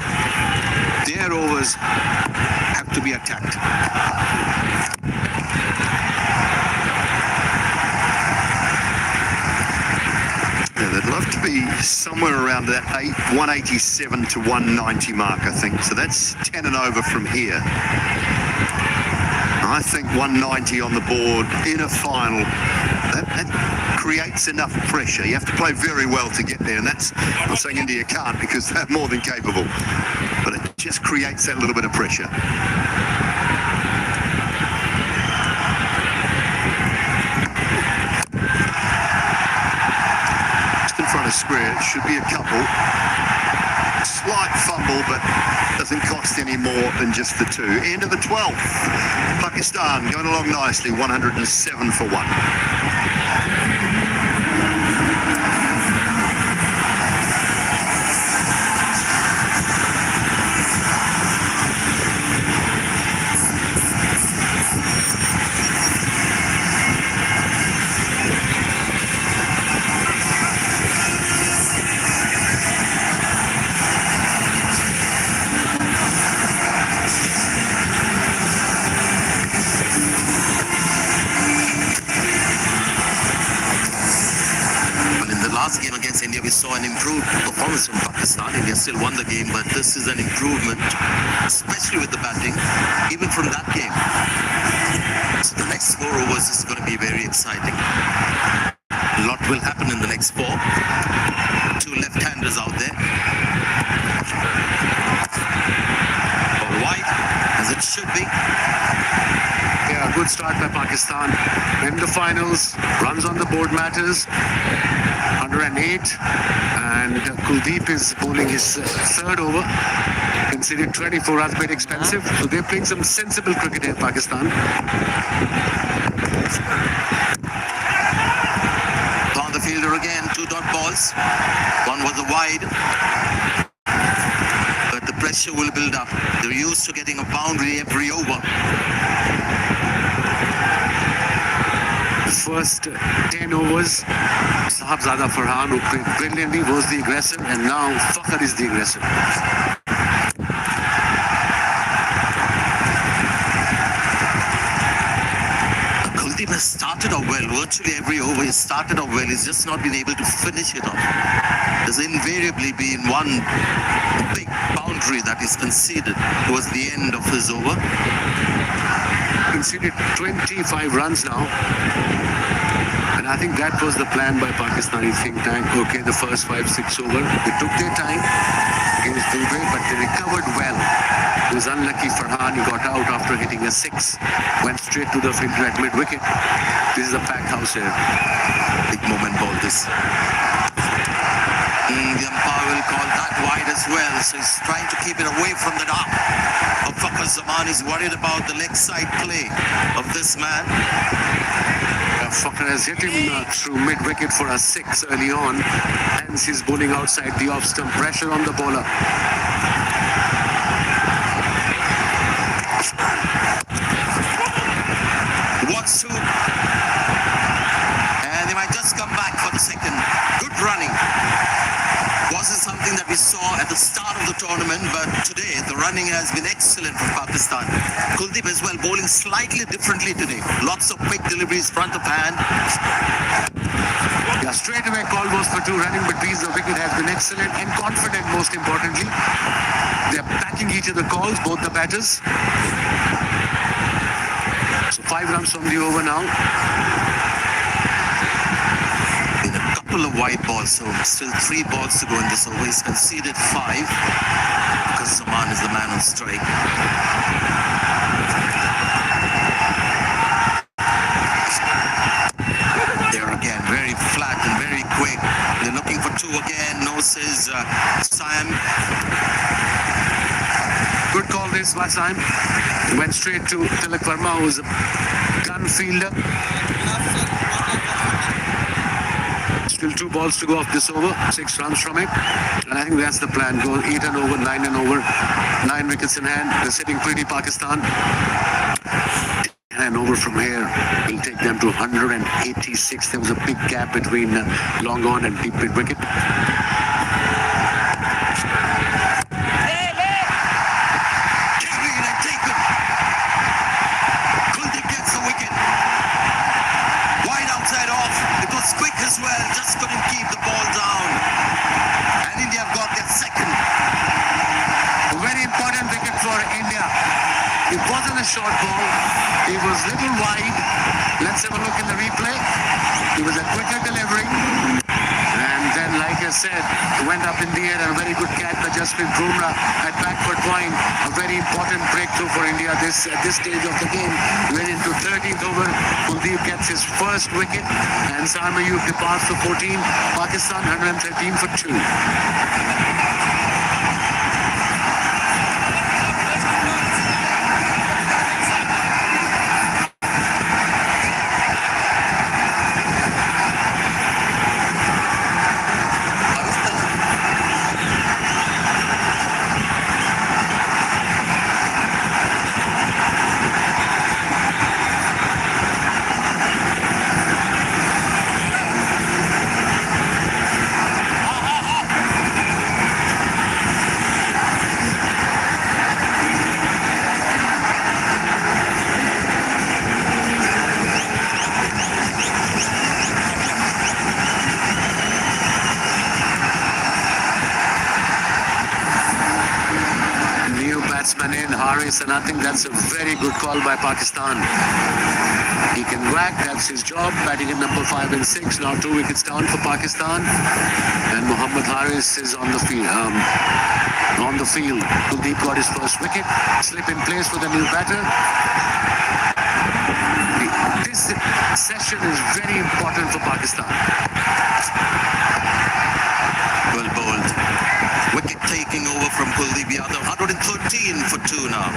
their overs have to be attacked. probably somewhere around that 187 to 190 mark, I think. So that's 10 and over from here. I think 190 on the board in a final, that creates enough pressure. You have to play very well to get there, and that's, I'm not saying India can't because they're more than capable, but it just creates that little bit of pressure. Just in front of square, it should be a couple. Slight fumble, but doesn't cost any more than just the two. End of the 12th. Pakistan going along nicely, 107 for 1. Last game against India, we saw an improved performance from Pakistan. India still won the game, but this is an improvement, especially with the batting, even from that game. So the next 4 overs is going to be very exciting. A lot will happen in the next 4. 2 left-handers out there. Wide, as it should be. Yeah, good start by Pakistan. In the finals, runs on the board matters. 108, and Kuldeep is bowling his third over. Considered 24 runs, bit expensive. So they're playing some sensible cricket in Pakistan. On the fielder again, 2 dot balls. One was a wide. But the pressure will build up. They're used to getting a boundary every over. First 10 overs, Sahibzada Farhan, who played brilliantly, was the aggressor, and now Fakhr is the aggressor. Kuldeep has started off well. Virtually every over he started off well. He's just not been able to finish it off. There's invariably been one big boundary that is conceded towards the end of his over. Conceded 25 runs now. And I think that was the plan by Pakistani think tank. Okay, the first 5-6 over. They took their time against Dubey, but they recovered well. It was unlucky Farhan. He got out after hitting a 6. Went straight to the fielder at mid-wicket. This is a packed house here. Big moment ball this. The umpire will call that wide as well. So he's trying to keep it away from the arm of Fakhr Zaman. He's worried about the leg side play of this man. Fakhr has hit him through mid-wicket for a 6 early on. Hence he's bowling outside the off-stump. Pressure on the bowler. Wants to. And they might just come back for the second. Good running. Wasn't something that we saw at the start of the tournament, but today the running has been excellent from Pakistan. Kuldeep as well, bowling slightly differently today. Lots of quick deliveries, front of hand. Yeah, straight away call was for 2 running between the wicket has been excellent and confident, most importantly. They're backing each of the calls, both the batters. So 5 runs from the over now. Couple of wide balls, so still 3 balls to go in this over. He's conceded 5 because Zaman is the man on strike. There again, very flat and very quick. They're looking for 2 again. No, says Sam. Good call this by Sam. Went straight to Tilak Verma, who's a gun fielder. Still 2 balls to go off this over, 6 runs from it. And I think that's the plan. Go 8 and over, 9 and over, 9 wickets in hand. They're sitting pretty, Pakistan. 10 and over from here will take them to 186. There was a big gap between long on and deep mid wicket. Quick as well, just couldn't keep the ball down. short ball. He was little wide. Let's have a look in the replay. It was a quicker delivery. And then, like I said, it went up in the air and a very good catch by Jasprit Bumrah at backward point. A very important breakthrough for India at this stage of the game. We're into 13th over. Kuldeep gets his first wicket and Mera YouTube departs for 14. Pakistan 113 for 2. Batsman in Haris, and I think that's a very good call by Pakistan. He can whack, that's his job, batting at number 5 and 6. Now 2 wickets down for Pakistan, and Mohammad Haris is on the field. Kuldeep got his first wicket, slip in place for the new batter. This session is very important for Pakistan. Well bowled. Wicket taking over from Kuldeep Yadav. 113 for 2 now.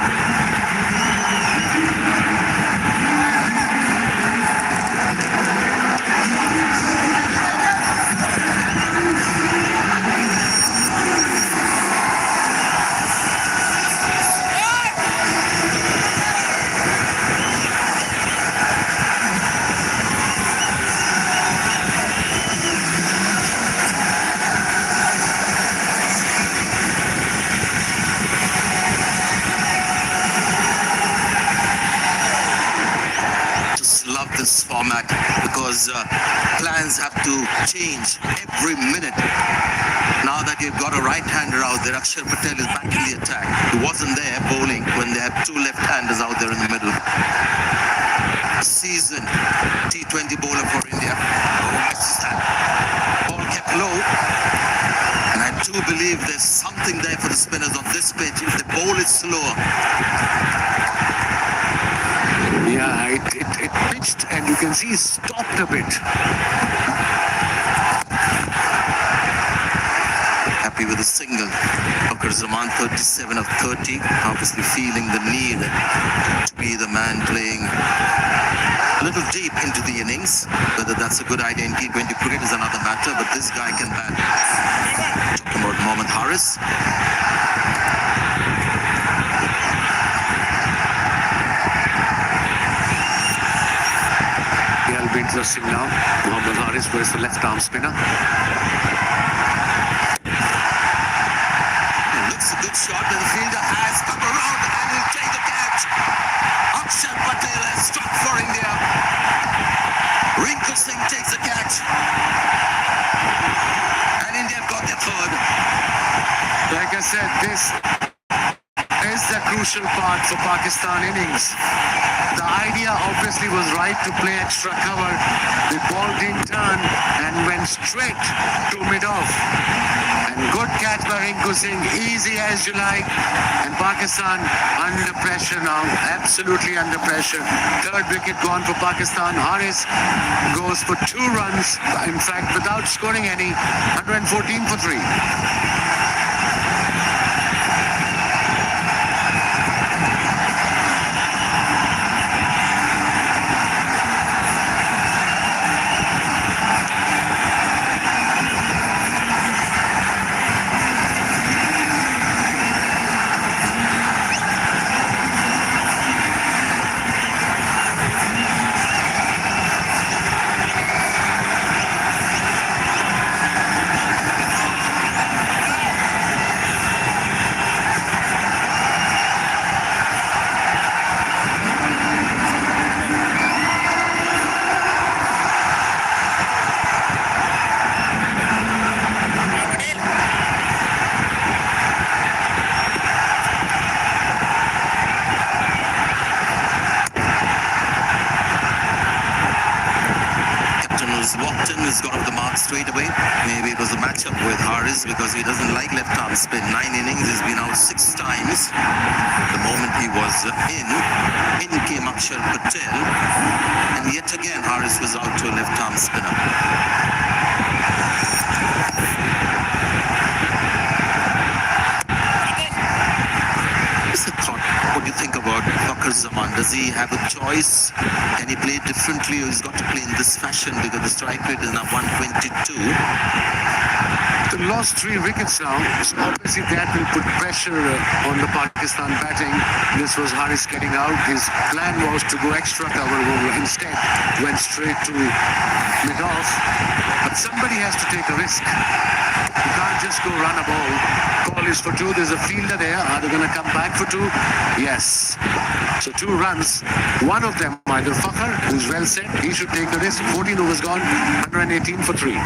This format because plans have to change every minute. Now that you've got a right-hander out there, Akshar Patel is back in the attack. He wasn't there bowling when they had 2 left-handers out there in the middle. Seasoned T20 bowler for India. Ball kept low. And I do believe there's something there for the spinners on this pitch. If the ball is slower, yeah, it pitched and you can see he stopped a bit. Happy with a single. Bakr Zaman 37 of 30. Obviously feeling the need to be the man playing a little deep into the innings. Whether that's a good idea in T20 cricket is another matter, but this guy can bat. Talking about Mohammad Haris. It'll be interesting now. Mohammad Haris was the left arm spinner. Looks a good shot, but the fielder has come around and will take the catch. Akshar Patel has struck for India. Rinku Singh takes the catch. And India got their third. Like I said, this is the crucial part for Pakistan innings. The idea obviously was right to play extra cover. The ball didn't turn and went straight to mid-off. And good catch by Rinku Singh, easy as you like. And Pakistan under pressure now, absolutely under pressure. Third wicket gone for Pakistan. Haris goes for 2 runs, in fact without scoring any, 114 for 3. one of the marks straight away. Maybe it was a matchup with Haris because he doesn't like left arm spin. 9 innings, he's been out 6 times. The moment he was in came Akshar Patel, and yet again Haris was out to a left arm spinner. What's the thought? What do you think about Fakhar Zaman? Does he have a choice? Can he play differently, or he's got to play in this fashion because the strike rate is now 122? They lost 3 wickets now, so obviously that will put pressure on the Pakistan batting. This was Haris getting out. His plan was to go extra cover over. Instead, went straight to mid-off. But somebody has to take a risk. You can't just go run a ball. Call is for 2. There's a fielder there. Are they going to come back for 2? Yes. So 2 runs. One of them, either Fakhar, who's well set, he should take a risk. 14 overs gone, 118 for 3.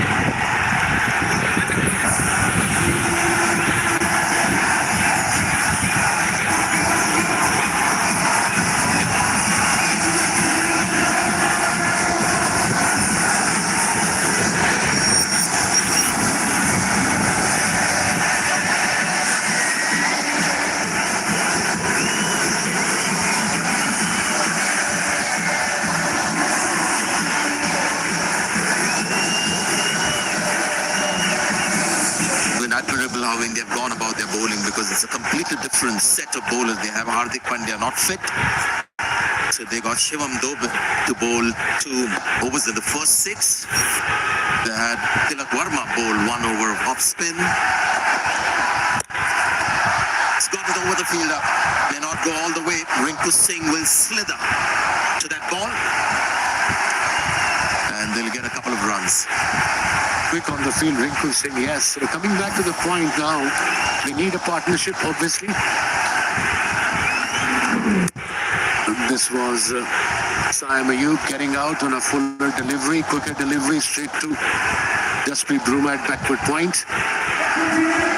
Admirable how India have gone about their bowling, because it's a completely different set of bowlers. They have Hardik Pandya not fit, so they got Shivam Dube to bowl 2 overs in the first 6. They had Tilak Verma bowl 1 over of off spin. It's got it over the fielder. May not go all the way. Rinku Singh will slither to that ball, and they'll get a couple of runs. Quick on the field, Rinku Singh, yes. So coming back to the point now, they need a partnership, obviously. This was Saim Ayub getting out on a fuller delivery, quicker delivery, straight to Jasprit Bruma at backward point.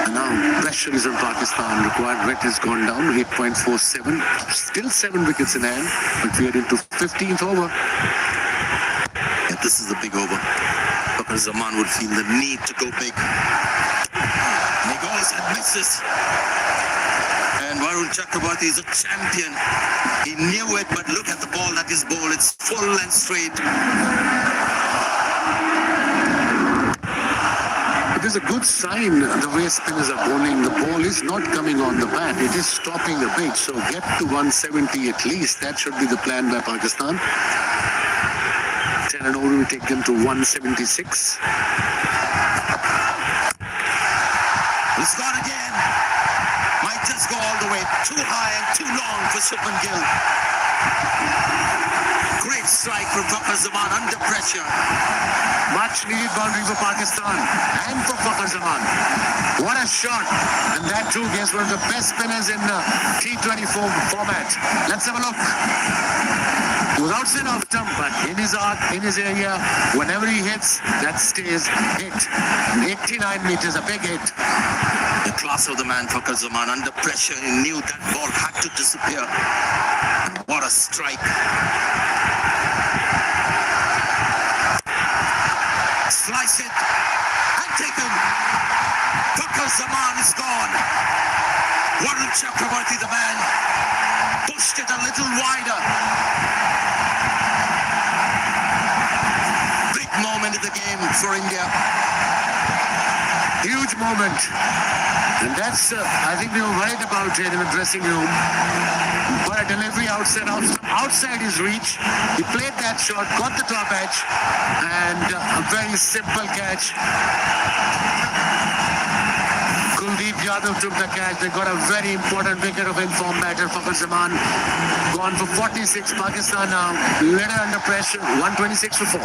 And now pressure is on Pakistan. Required rate has gone down, 8.47. Still 7 wickets in hand, but we are into 15th over. Yeah, this is a big over. Fakhar Zaman would feel the need to go big. And he goes and misses. And Varun Chakrabarti is a champion. He knew it, but look at the ball that is bowled. It's full and straight. It is a good sign the way spinners are bowling. The ball is not coming on the bat. It is stopping a bit. So get to 170 at least. That should be the plan by Pakistan. 10 and over will take them to 176. He's gone again. Might just go all the way. Too high and too long for Shubman Gill. Great strike from Fakhar Zaman under pressure. Much needed boundary for Pakistan and for Fakhar Zaman. What a shot. And that too against one of the best spinners in T20 format. Let's have a look. He was outside off stump, but in his area, whenever he hits, that stays hit. 89 meters, a big hit. The class of the man, Fakhar Zaman, under pressure. He knew that ball had to disappear. And what a strike. Slice it and take him. Fakhar Zaman is gone. Varun Chakrabarti, the man, pushed it a little wider. Big moment in the game for India. Huge moment. And that's, I think they were worried about it in the dressing room. But a delivery outside his reach. He played that shot, got the top edge, and a very simple catch. Kuldeep Yadav took the catch. They got a very important wicket of informed batter. Fakhar Zaman gone for 46. Pakistan now little under pressure. 126 for 4.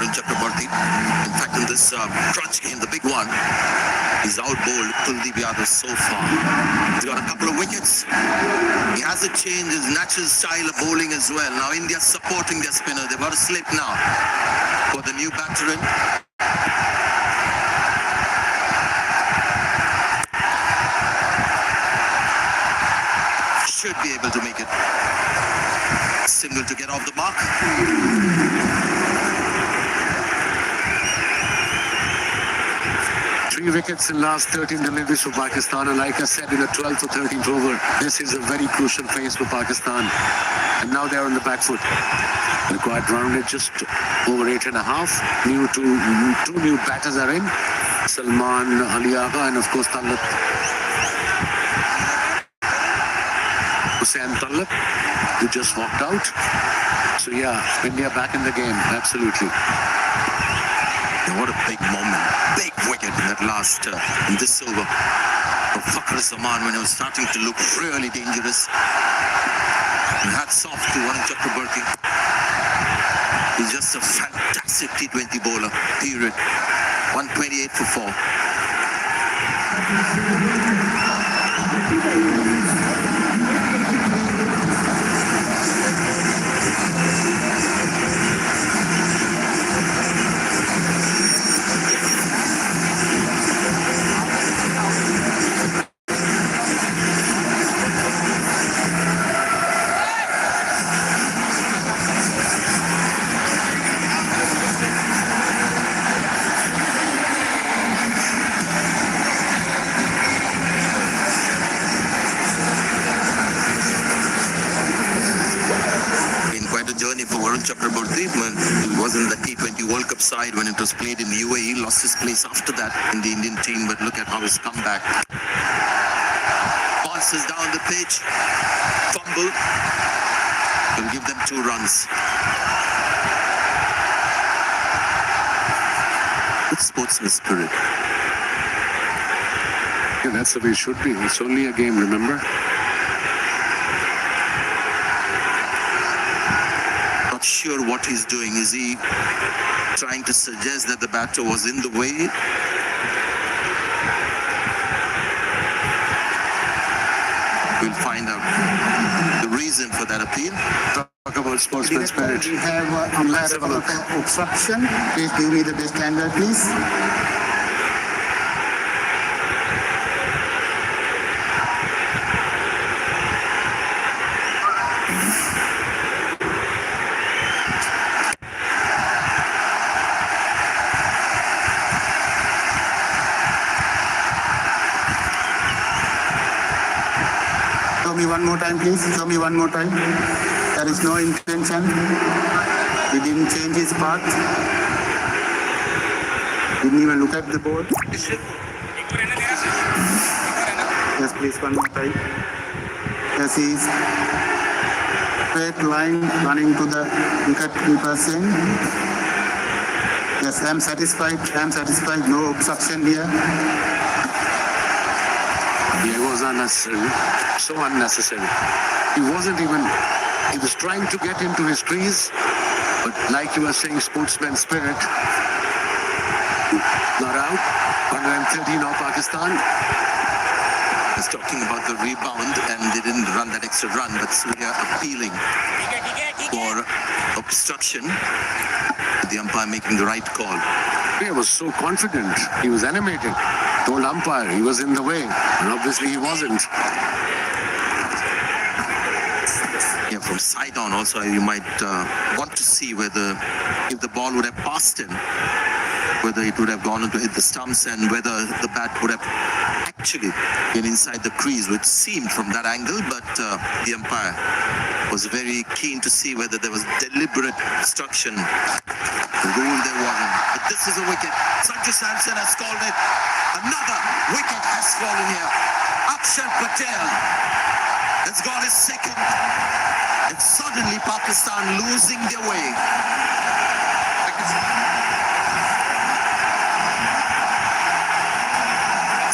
Varun Chakraborty. In fact, in this crunch game, the big one, he's out-bowled Kuldeep Yadav so far. He's got a couple of wickets. He has to change his natural style of bowling as well. Now India's supporting their spinner. They've got a slip now for the new batter in. Should be able to make it. Single to get off the mark. 3 wickets in last 13 deliveries for Pakistan, and like I said, in the 12th or 13th over, this is a very crucial phase for Pakistan. And now they're on the back foot. Required run rate just over 8.5. Two new batters are in. Salman Ali Agha and of course Talib Hussain Talib, who just walked out. So yeah, India back in the game, absolutely. And what a big moment, big wicket in that last, in this over of Fakhar Zaman when it was starting to look really dangerous. And hats off to Varun Chakraborty. He's just a fantastic T20 bowler, period. 128 for 4. Journey for Varun Chakraborty. He was in the T20 World Cup side when it was played in UAE. Lost his place after that in the Indian team, but look at how he's come back. Bounces down the pitch. Fumble. Will give them 2 runs. Good sportsman spirit. Yeah, that's the way it should be. It's only a game, remember? Sure what he's doing. Is he trying to suggest that the batter was in the way? We'll find out the reason for that appeal. Talk about sportsman spirit. We have umpire obstruction. Please give me the best angle, please. Show me one more time, please. Show me one more time. There is no intention. He didn't change his path. Didn't even look at the board. Yes, please, one more time. Yes, he is. Straight line running to the wicket keeper's end. Yes, I am satisfied. I am satisfied. No obstruction here. It was unnecessary, so unnecessary. He was trying to get into his crease, but like you were saying, sportsman spirit, not out. 130 now Pakistan. He's talking about the rebound and they didn't run that extra run, but Surya appealing for obstruction. The umpire making the right call. He was so confident. He was animated. Told umpire he was in the way, and obviously he wasn't. Yeah, from side on also you might want to see whether if the ball would have passed him, whether it would have gone on to hit the stumps and whether the bat would have actually been inside the crease, which seemed from that angle, but the umpire was very keen to see whether there was deliberate obstruction. The rule there wasn't. But this is a wicket. Sanjit Samson has called it. Another wicket has fallen here. Akshar Patel has got his second. And suddenly Pakistan losing their way.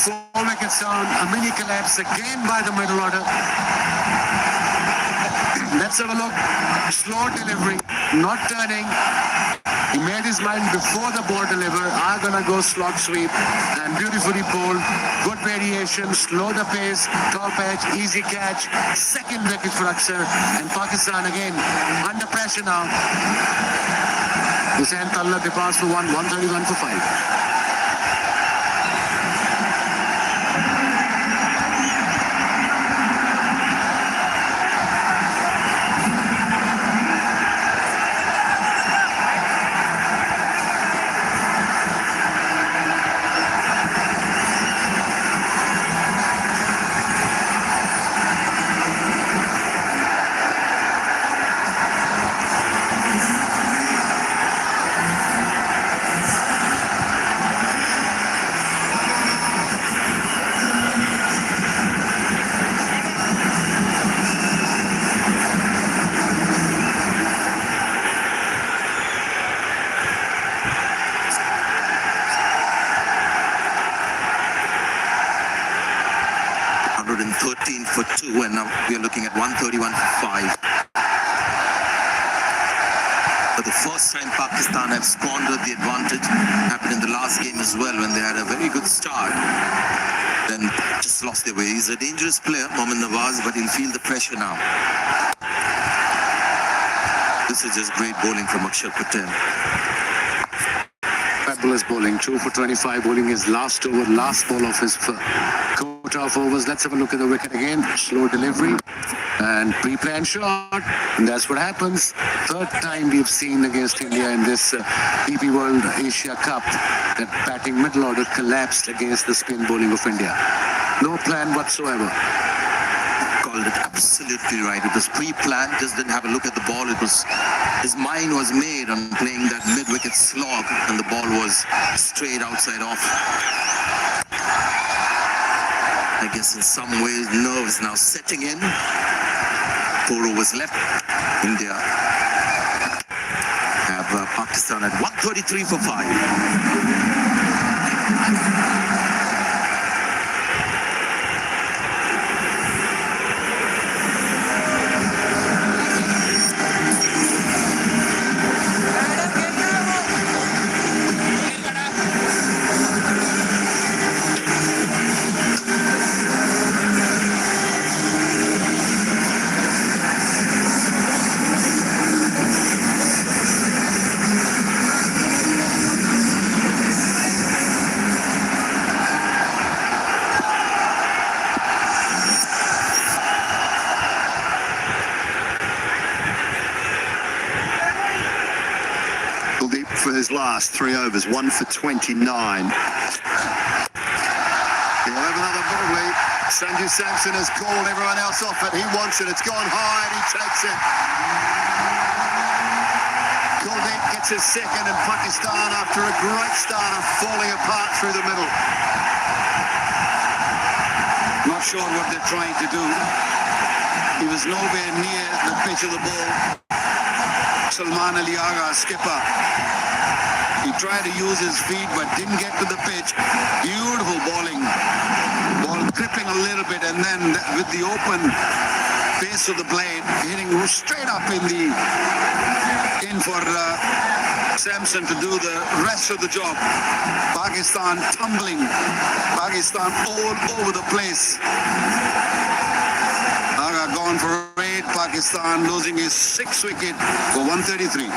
Four wickets down, a mini collapse again by the middle order. Let's have a look. Slow delivery, not turning. He made his mind before the ball delivered. I'm gonna go slot sweep and beautifully bowled. Good variation, slow the pace, top edge, easy catch. Second wicket for Akshar, and Pakistan again under pressure now. Hussain Talla they pass for 131 for 5. 113 for 2, and now we are looking at 131 for 5. For the first time, Pakistan have squandered the advantage. Happened in the last game as well when they had a very good start. Then just lost their way. He's a dangerous player, Mohammad Nawaz, but he'll feel the pressure now. This is just great bowling from Akshar Patel. Fabulous bowling, 2 for 25, bowling his last over, last ball of his quota of overs. Let's have a look at the wicket again. Slow delivery and pre-planned shot. And that's what happens. Third time we've seen against India in this PP World Asia Cup that batting middle order collapsed against the spin bowling of India. No plan whatsoever. Called it absolutely right. It was pre-planned, just didn't have a look at the ball. It was, his mind was made on playing that mid-wicket slog, and the ball was straight outside off. I guess in some ways nerves now setting in. 4 overs left. India have Pakistan at 133 for 5. For his last 3 overs, 1 for 29. He'll have another volley. Sanjit Samson has called everyone else off it. He wants it. It's gone high and he takes it. Kuldeep gets his second, and Pakistan, after a great start, are falling apart through the middle. Not sure what they're trying to do. He was nowhere near the pitch of the ball. Salman Ali Agha, skipper. He tried to use his feet but didn't get to the pitch. Beautiful bowling. Ball gripping a little bit, and then with the open face of the blade, hitting straight up in for Samson to do the rest of the job. Pakistan tumbling. Pakistan all over the place. Agha gone for 8. Pakistan losing his 6th wicket for 133.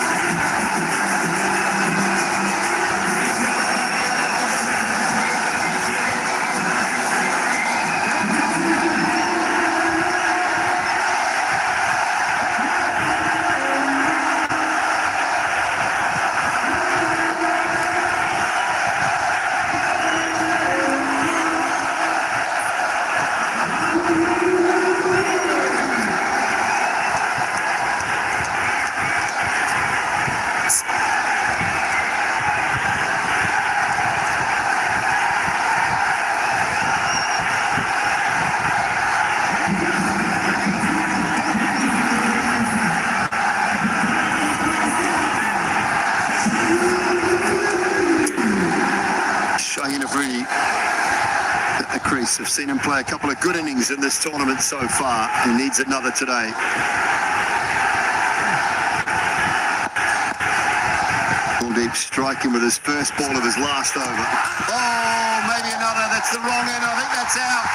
I've seen him play a couple of good innings in this tournament so far. He needs another today. Keeps striking with his first ball of his last over. Oh, maybe another. That's the wrong end. I think that's out.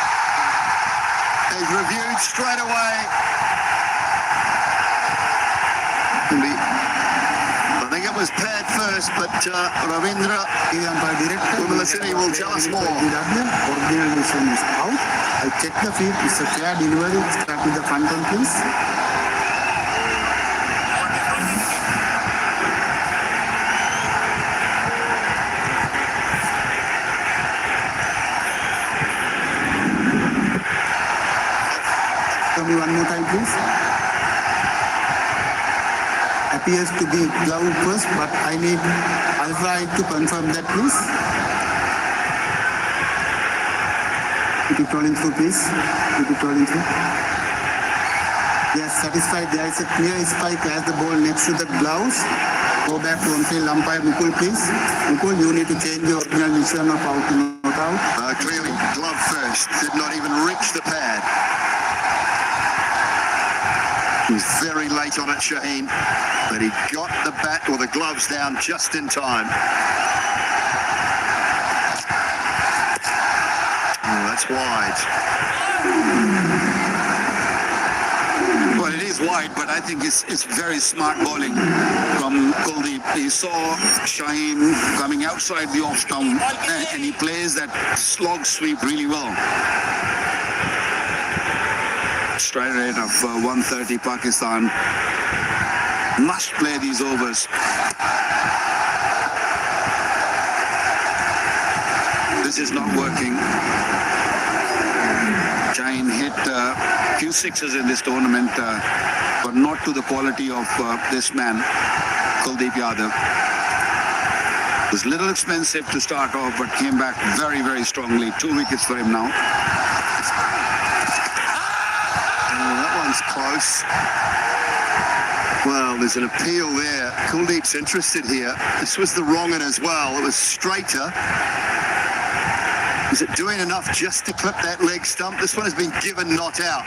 He's reviewed straight away. I think it was pad first, but Ravindra City will tell us more. Original decision is out. I checked the field. It's a fair delivery. Start with the front one, please. Tell me one more time, please. Appears to be glove first, but I need Alpha to confirm that, please. Keep it rolling through, please. Keep it rolling through. Yes, satisfied. There is a clear spike as the ball next to the gloves. Go back to on-field umpire Mukul, please. Mukul, you need to change your original decision of out to not out. Clearly, glove first. Did not even reach the pad. He was very late on it, Shaheen, but he got the bat or the gloves down just in time. Oh, that's wide. Well, it is wide, but I think it's very smart bowling from Kuldeep. He saw Shaheen coming outside the off stump, and he plays that slog sweep really well. Strike rate of 130. Pakistan must play these overs. This is not working. Shaheen hit a few sixes in this tournament, but not to the quality of this man, Kuldeep Yadav. It was a little expensive to start off, but came back very, very strongly. 2 wickets for him now. Close. Well, there's an appeal there. Kuldeep's interested here. This was the wrong one as well. It was straighter. Is it doing enough just to clip that leg stump? This one has been given not out.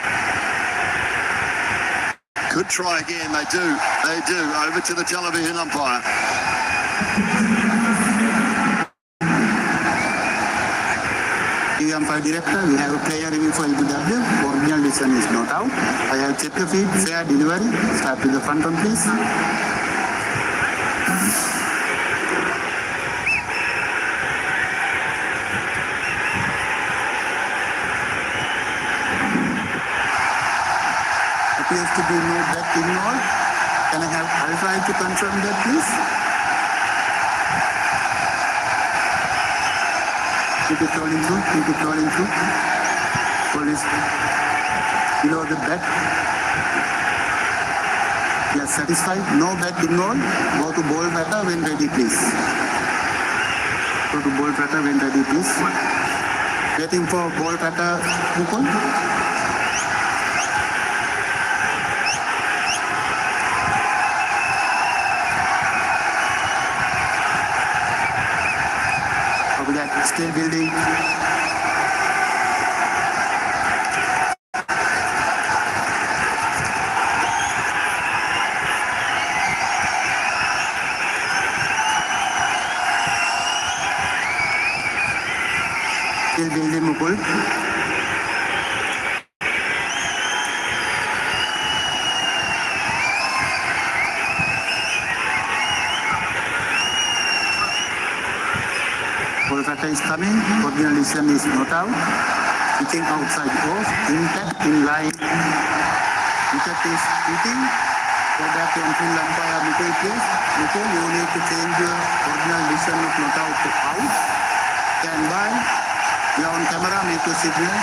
Could try again. They do. They do. Over to the television umpire. Umpire director, we have a player review for EBW. Original decision is not out. I have checked the feed, fair delivery. Start with the front one, please. Appears to be no back involved. Can I have Alpha to confirm that, please? Keep it rolling through, keep it rolling through. Police below the bat. Yes, satisfied. No bat involved. Go to ball batter when ready, please. Go to ball batter when ready, please. Waiting for ball batter, Mukul. Still building. Still building, Mukul. Kolkata is coming. Original decision is not out. Hitting outside off. Intact in line. Wicket is hitting. Go back to on-field umpire Mukul, please. Mukul, you need to change your original decision of not out to out. Stand by. You are on camera. Make your signal.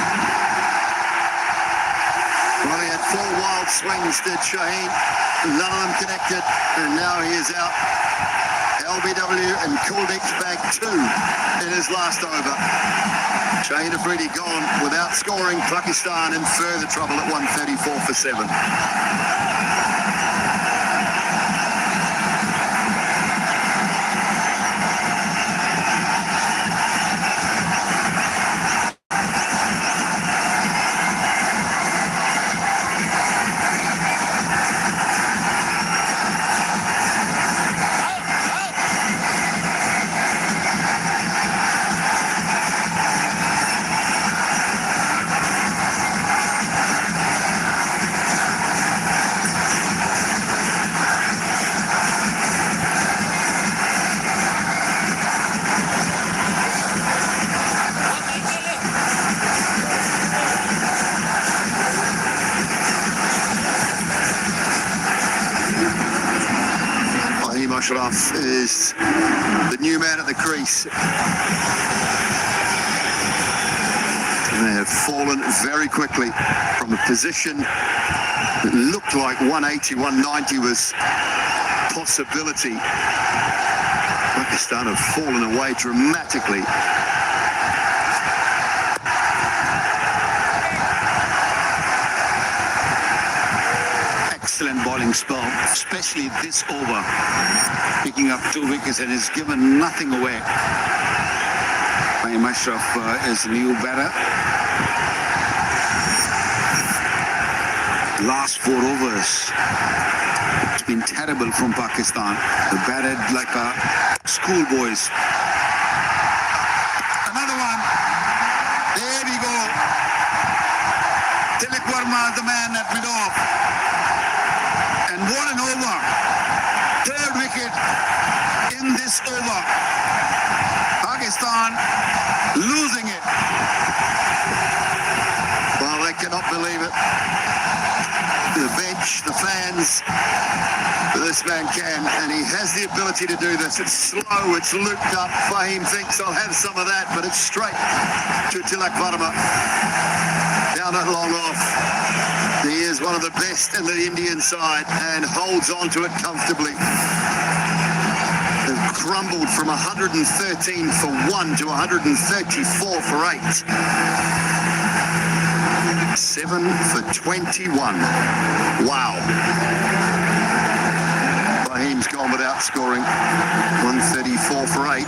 Well, he had 4 wild swings, did Shaheen. None of them connected, and now he is out. LBW and Kuldeep's bag 2 in his last over. Shaheen Afridi gone without scoring. Pakistan in further trouble at 134 for 7. Ashraf is the new man at the crease. They have fallen very quickly from a position that looked like 180, 190 was possibility. Pakistan have fallen away dramatically. Excellent bowling spell, especially this over, picking up 2 wickets and has given nothing away. Ashraf is the new batter. Last 4 overs, it's been terrible from Pakistan. They batted like a schoolboys. Another one. There we go. Tilak Verma, the man at mid-off. And what an over. 3rd wicket in this over. Pakistan losing it. Well, they cannot believe it. The bench, the fans, this man can, and he has the ability to do this. It's slow, it's looped up. Fahim thinks I'll have some of that, but it's straight to Tilak Verma. Down not long off. He is one of the best in the Indian side and holds on to it comfortably. They've crumbled from 113 for 1 to 134 for 8. 7 for 21. Wow. Fahim's gone without scoring. 134 for 8.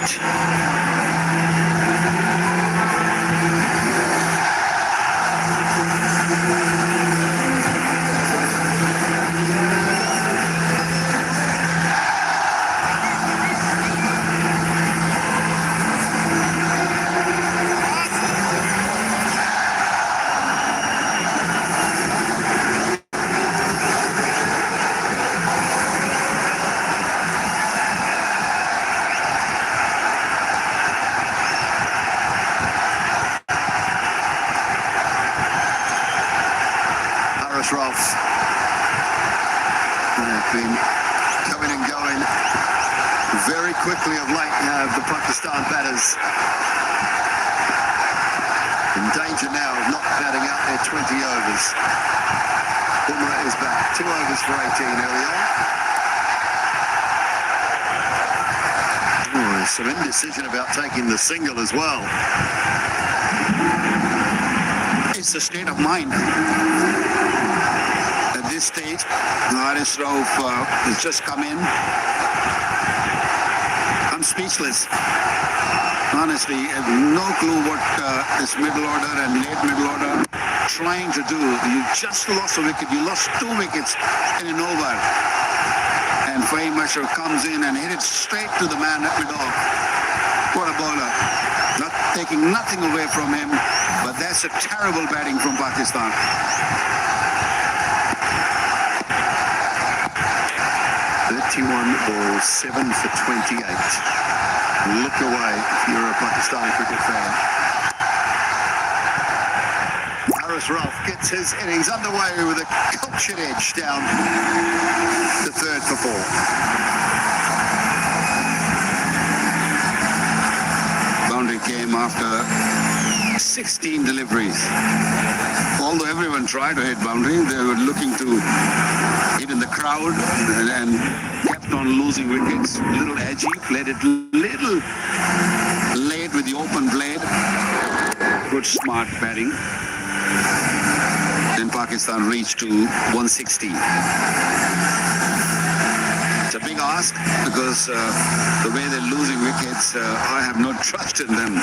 Ralph. They've been coming and going very quickly of late now, the Pakistan batters. In danger now of not batting out their 20 overs. Bumrah is back, 2 overs for 18 early on. Oh, there's some indecision about taking the single as well. It's a state of mind. At this stage, Haris Rauf has just come in. I'm speechless. Honestly, I have no clue what this middle order and late middle order trying to do. You just lost a wicket. You lost 2 wickets in an over. And Fahim Ashraf comes in and hit it straight to the man at mid-off. What a bowler. Not taking nothing away from him, but that's a terrible batting from Pakistan. 31 balls, 7 for 28. Look away if you're a Pakistani cricket fan. Haris Rauf gets his innings underway with a cultured edge down to 3rd for 4. Boundary came after 16 deliveries. Although everyone tried to hit boundary, they were looking to hit in the crowd and kept on losing wickets. Little edgy, played it little late with the open blade. Good smart batting. Then Pakistan reached to 160. It's a big ask because the way they're losing wickets, I have no trust in them.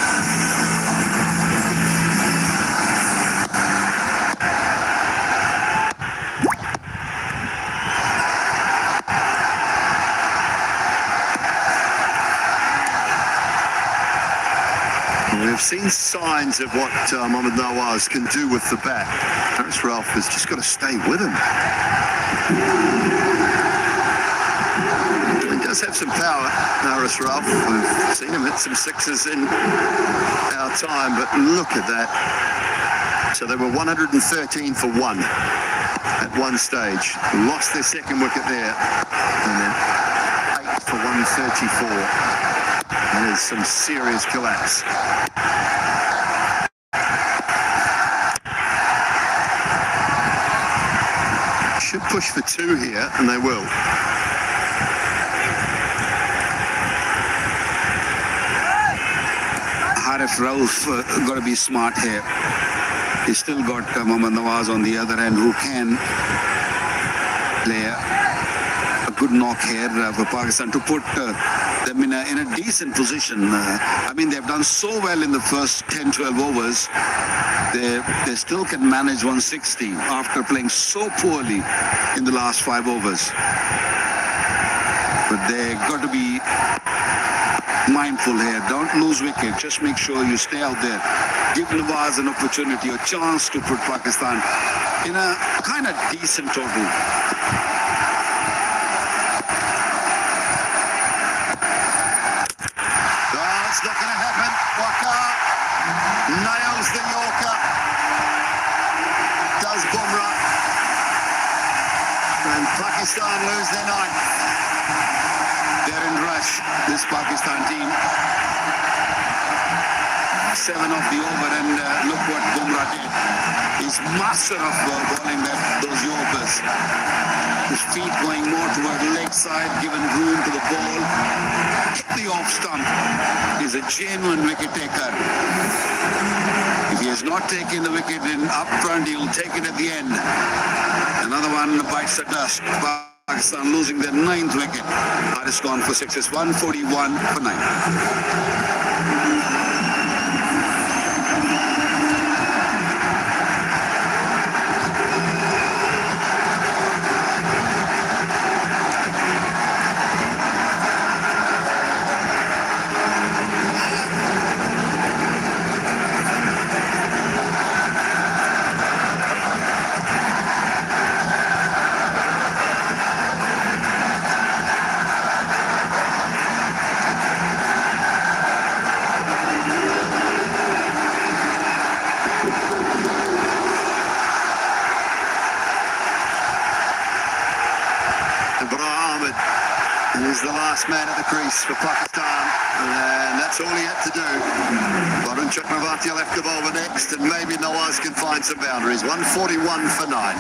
We've seen signs of what Mohammad Nawaz can do with the bat. Haris Rauf has just got to stay with him. He does have some power, Haris Rauf. We've seen him hit some sixes in our time, but look at that. So they were 113 for 1 at one stage. Lost their 2nd wicket there. And then 8 for 134. That is some serious collapse. Should push for 2 here, and they will. Harif Rauf got to be smart here. He's still got Mohammad Nawaz on the other end, who can play a good knock here for Pakistan to put them in a decent position. I mean, they've done so well in the first 10-12 overs. They still can manage 160 after playing so poorly in the last 5 overs. But they've got to be mindful here. Don't lose wicket. Just make sure you stay out there. Give Nawaz an opportunity, a chance to put Pakistan in a kind of decent total. That's not going to happen. Waqar nails the Yorker. Does Bumrah. And Pakistan lose their 9th. They're in rush, this Pakistan team. 7 off the over, and look what Bumrah did. He's master of bowling those Yorkers. His feet going more toward the leg side, given room to the ball. Hit the off stump. He's a genuine wicket taker. If he has not taken the wicket in up front, he will take it at the end. Another one bites the dust. Pakistan losing their 9th wicket. Haris gone for 6. 141 for 9. He's the last man at the crease for Pakistan, and that's all he had to do. Varun Chakravarti will have to bowl the next, and maybe Nawaz can find some boundaries. 141 for 9.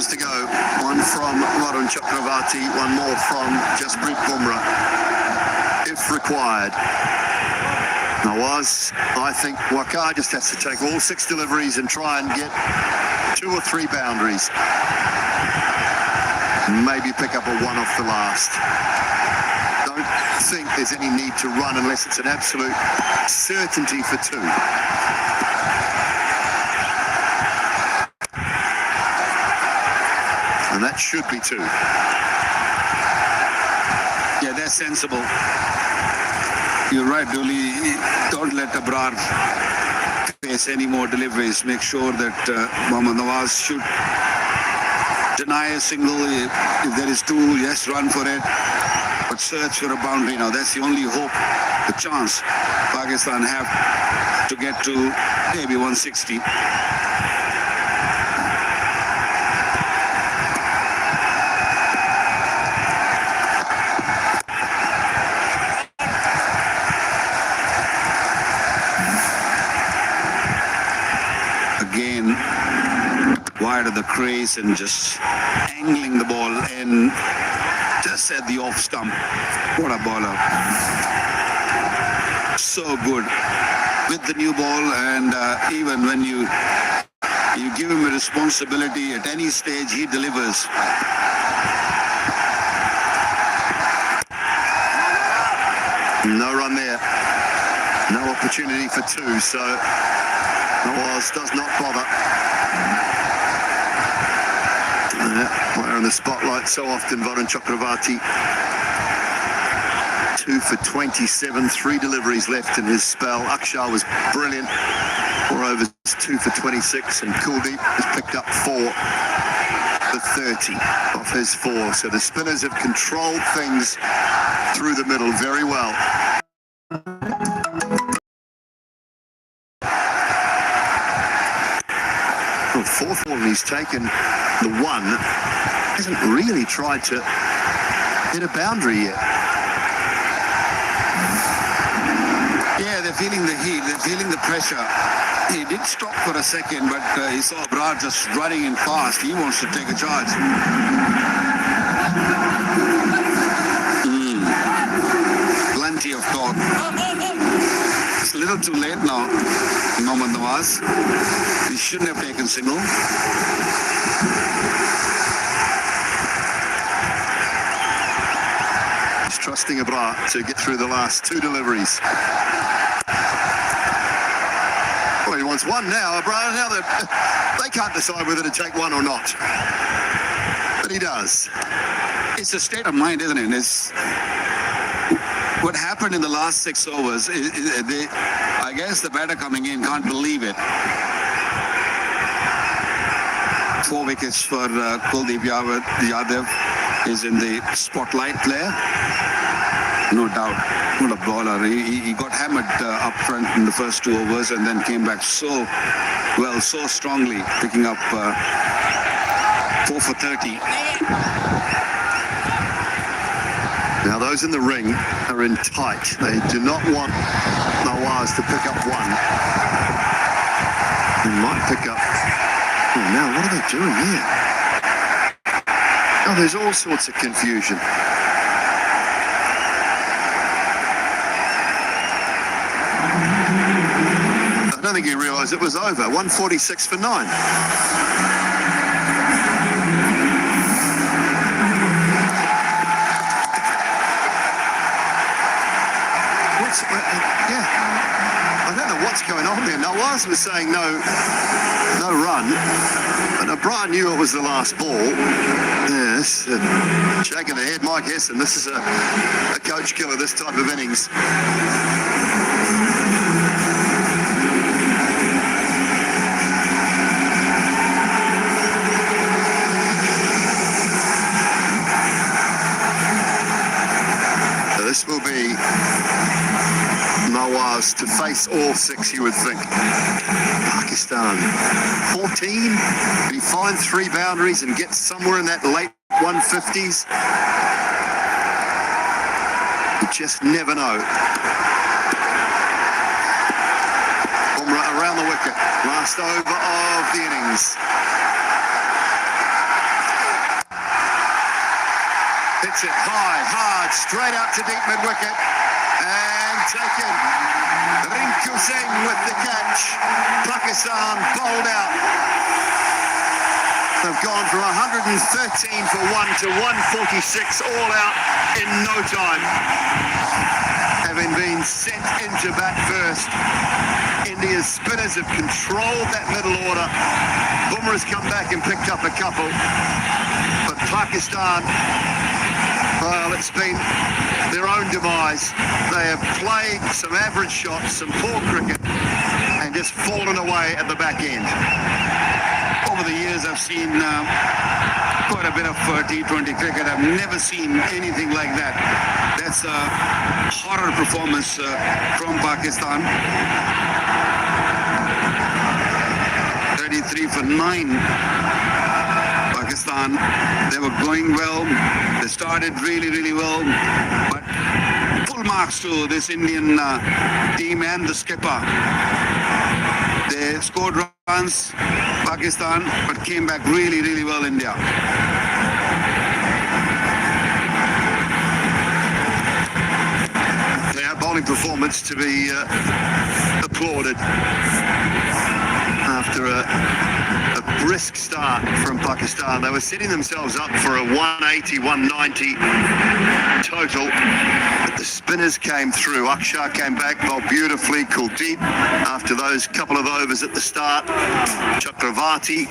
To go. One from Varun Chakravarti, one more from Jasprit Bumrah, if required. Nawaz, I think Waqar just has to take all 6 deliveries and try and get 2 or 3 boundaries. Maybe pick up a 1 off the last. Don't think there's any need to run unless it's an absolute certainty for 2. And that should be 2. Yeah, they're sensible. You're right, Dooley. Don't let Abrar face any more deliveries. Make sure that Mohammad Nawaz should deny a single. If there is 2, yes, run for it. But search for a boundary now. That's the only hope, the chance Pakistan have to get to maybe 160. Again, wide of the crease and just angling the ball in just at the off stump. What a bowler. So good with the new ball, and even when you give him a responsibility at any stage, he delivers. No run there. No opportunity for 2, so Nawaz does not bother. in the spotlight so often, Varun Chakravarti. 2 for 27, 3 deliveries left in his spell. Akshar was brilliant. 4 overs, 2 for 26, and Kuldeep has picked up 4 for 30 off his 4. So the spinners have controlled things through the middle very well. Well, 4th ball he's taken, the 1, hasn't really tried to hit a boundary yet. Yeah, they're feeling the heat, they're feeling the pressure. He did stop for a second, but he saw Brad just running in fast. He wants to take a charge. Plenty of talk. It's a little too late now, Mohammad Nawaz. He shouldn't have taken single. He's trusting Abra to get through the last 2 deliveries. Well, he wants 1 now. Abra, now they can't decide whether to take 1 or not. But he does. It's a state of mind, isn't it? It's what happened in the last 6 overs. I guess the batter coming in can't believe it. 4 wickets for Kuldeep Yadav is in the spotlight player. No doubt. What a bowler. He got hammered up front in the first 2 overs and then came back so well, so strongly, picking up 4 for 30. Now those in the ring are in tight. They do not want Nawaz to pick up 1. They might pick up... Oh, now what are they doing here? Oh, there's all sorts of confusion. I don't think he realised it was over. 146 for 9. I don't know what's going on there. Nawaz was saying no run, and Brian knew it was the last ball. Yes, shaking the head, Mike Hesson. This is a coach killer, this type of innings. So this will be Nawaz to face all 6, you would think. Pakistan 14. Can he find 3 boundaries and get somewhere in that late 150s? You just never know. Bumrah around the wicket. Last over of the innings. Hits it high, hard, straight out to deep mid-wicket. And taken. Rinku Singh with the catch. Pakistan bowled out. They've gone from 113 for 1 to 146 all out in no time. Having been sent into bat first, India's spinners have controlled that middle order. Bumrah's come back and picked up a couple. But Pakistan, well, it's been their own demise. They have played some average shots, some poor cricket, and just fallen away at the back end. Over the years, I've seen quite a bit of T20 cricket. I've never seen anything like that. That's a horror performance from Pakistan. 33 for 9. Pakistan, they were going well. They started really, really well. But full marks to this Indian team and the skipper. They scored runs, Pakistan, but came back really, really well, India. Their bowling performance to be applauded after a brisk start from Pakistan. They were setting themselves up for a 180, 190 total. But the spinners came through. Akshar came back, bowled beautifully. Kuldeep, after those couple of overs at the start. Chakravarti.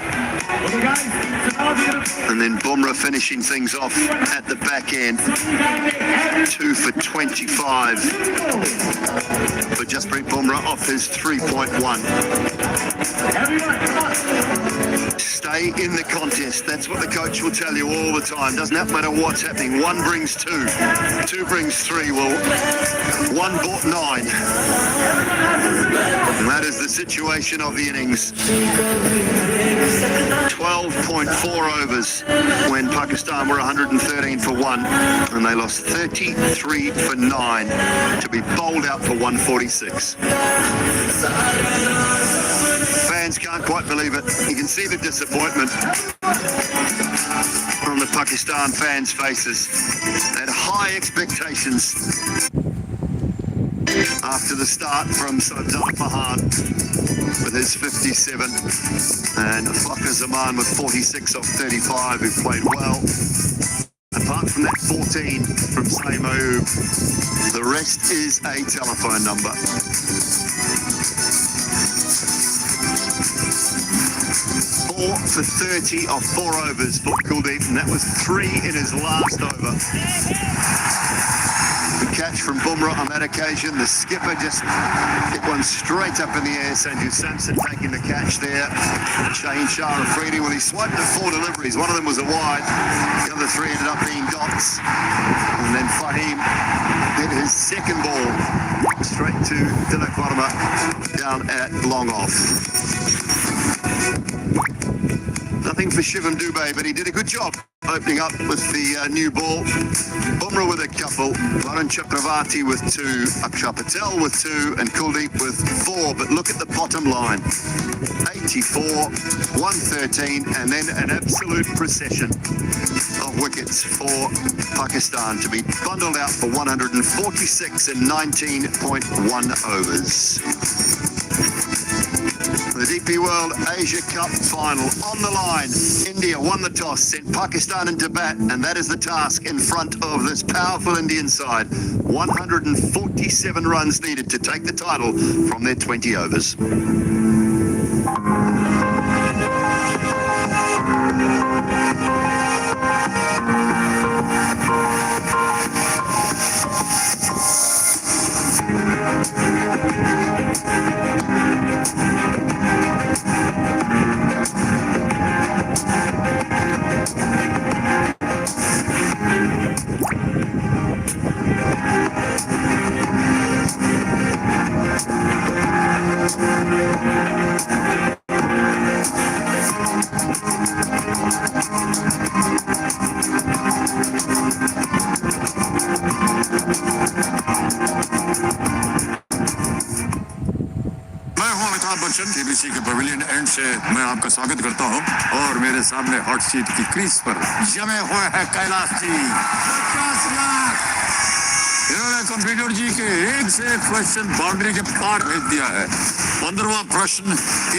And then Bumrah finishing things off at the back end. 2 for 25 for Jasprit Bumrah off his 3.1. Stay in the contest. That's what the coach will tell you all the time. Doesn't matter what's happening. 1 brings 2. 2 brings 3. Well, 1 brought 9. And that is the situation of the innings. 12.4 overs when Pakistan were 113 for 1. And they lost 33 for 9 to be bowled out for 146. Fans can't quite believe it. You can see the disappointment from the Pakistan fans' faces. They had high expectations after the start from Farhan with his 57 and Fakhar Zaman with 46 off 35, who played well. Apart from that 14 from Saeed Mayoub, the rest is a telephone number. 4 for 30 off 4 overs for Kuldeep, and that was 3 in his last over. The catch from Bumrah on that occasion. The skipper just hit one straight up in the air. Sanjit taking the catch there. Shaheen Shah Afridi, well, he swiped at 4 deliveries. One of them was a wide. The other 3 ended up being dots. And then Fahim hit his second ball straight to Tilak Verma down at long off. Nothing for Shivam Dubey, but he did a good job opening up with the new ball. Bumrah with a couple, Varun Chakravarti with 2, Akshar Patel with 2, and Kuldeep with 4. But look at the bottom line. 84, 113, and then an absolute procession of wickets for Pakistan to be bundled out for 146 in 19.1 overs. The DP World Asia Cup final on the line. India won the toss, sent Pakistan into bat, and that is the task in front of this powerful Indian side. 147 runs needed to take the title from their 20 overs. KBC के pavilion and से मैं आपका स्वागत करता हूं और मेरे सामने हॉट सीट की क्रीज पर जमे हुए हैं कैलाश जी 50 लाख। इन्होंने कंप्यूटर जी के एक से एक क्वेश्चन बाउंड्री के पार भेज दिया है। 15वां प्रश्न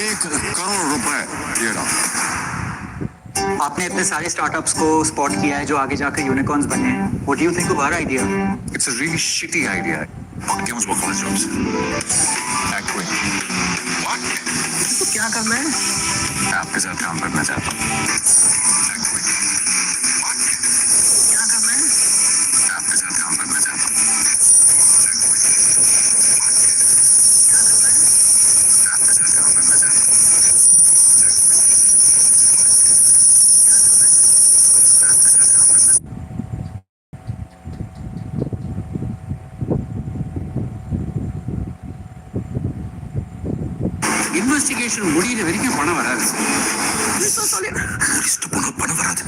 1 करोड़ रुपए। ये रहा। आपने इतने सारे स्टार्टअप्स को स्पॉट किया है जो आगे जाकर यूनिकॉर्न्स बने हैं। What do you think of our idea? It's a really shitty idea. क्या मुझे कॉलेज जॉब्स एक्टिंग तो क्या करना है? आपके साथ काम करना चाहता हूँ। क्या करना है? आपके साथ काम करना चाहता हूँ। आपके साथ काम करना चाहता हूँ। ഇൻവെസ്റ്റിഗേഷൻ മുടിയിൽ വരിക്കാൻ പണം വരാതെ പണം വരാതെ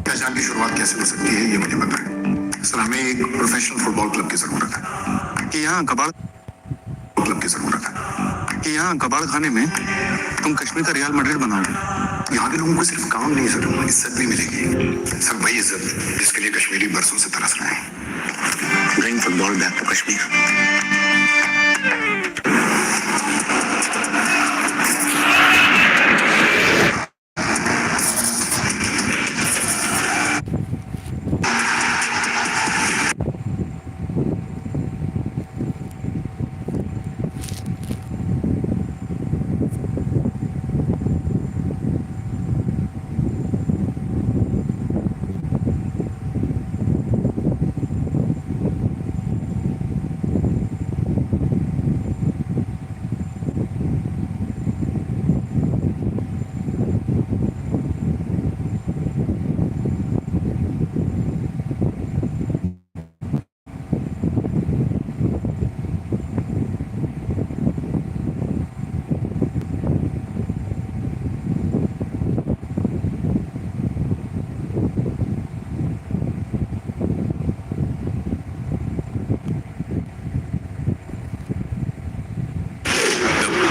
पहचान की शुरुआत कैसे हो सकती है ये मुझे बताएं। सर हमें एक प्रोफेशनल फुटबॉल क्लब की जरूरत है कि यहाँ कबाड़ क्लब की जरूरत है कि यहाँ कबाड़ खाने में तुम कश्मीर का रियल मैड्रिड बनाओगे। यहाँ के लोगों को सिर्फ काम नहीं सर, इज्जत भी मिलेगी सर, वही इज्जत जिसके लिए कश्मीरी बरसों से तरस रहे हैं। Bring football back to Kashmir.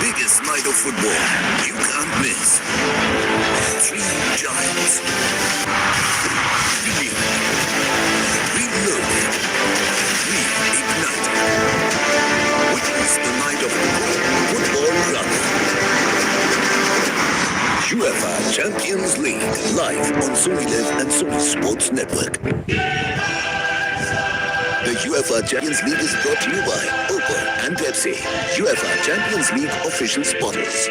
Biggest night of football you can't miss. Three giants. Renewed. Reloaded. Reignited. Witness the night of football run. UEFA Champions League live on Sony Live and Sony Sports Network. The UEFA Champions League is brought to you by Opel and Pepsi, UEFA Champions League official sponsors.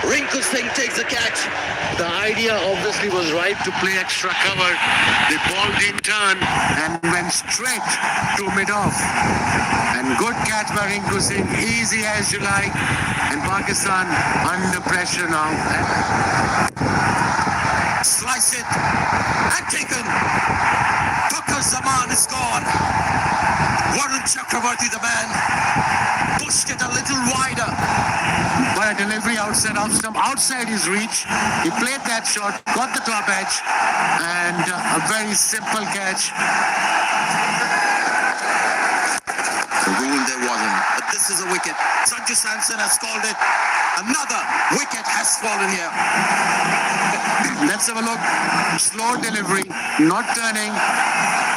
Rinku Singh takes the catch. The idea obviously was right to play extra cover. The ball didn't turn and went straight to mid-off. And good catch by Rinku Singh, easy as you like. And Pakistan under pressure now. Slice it and taken. Tucker Zaman is gone. Warren Chakravarti, the man, pushed it a little wider. But a delivery outside his reach. He played that shot, got the top edge, and a very simple catch. The rule there wasn't, but this is a wicket. Sanjit Samson has called it. Another wicket has fallen here. Let's have a look. Slow delivery, not turning.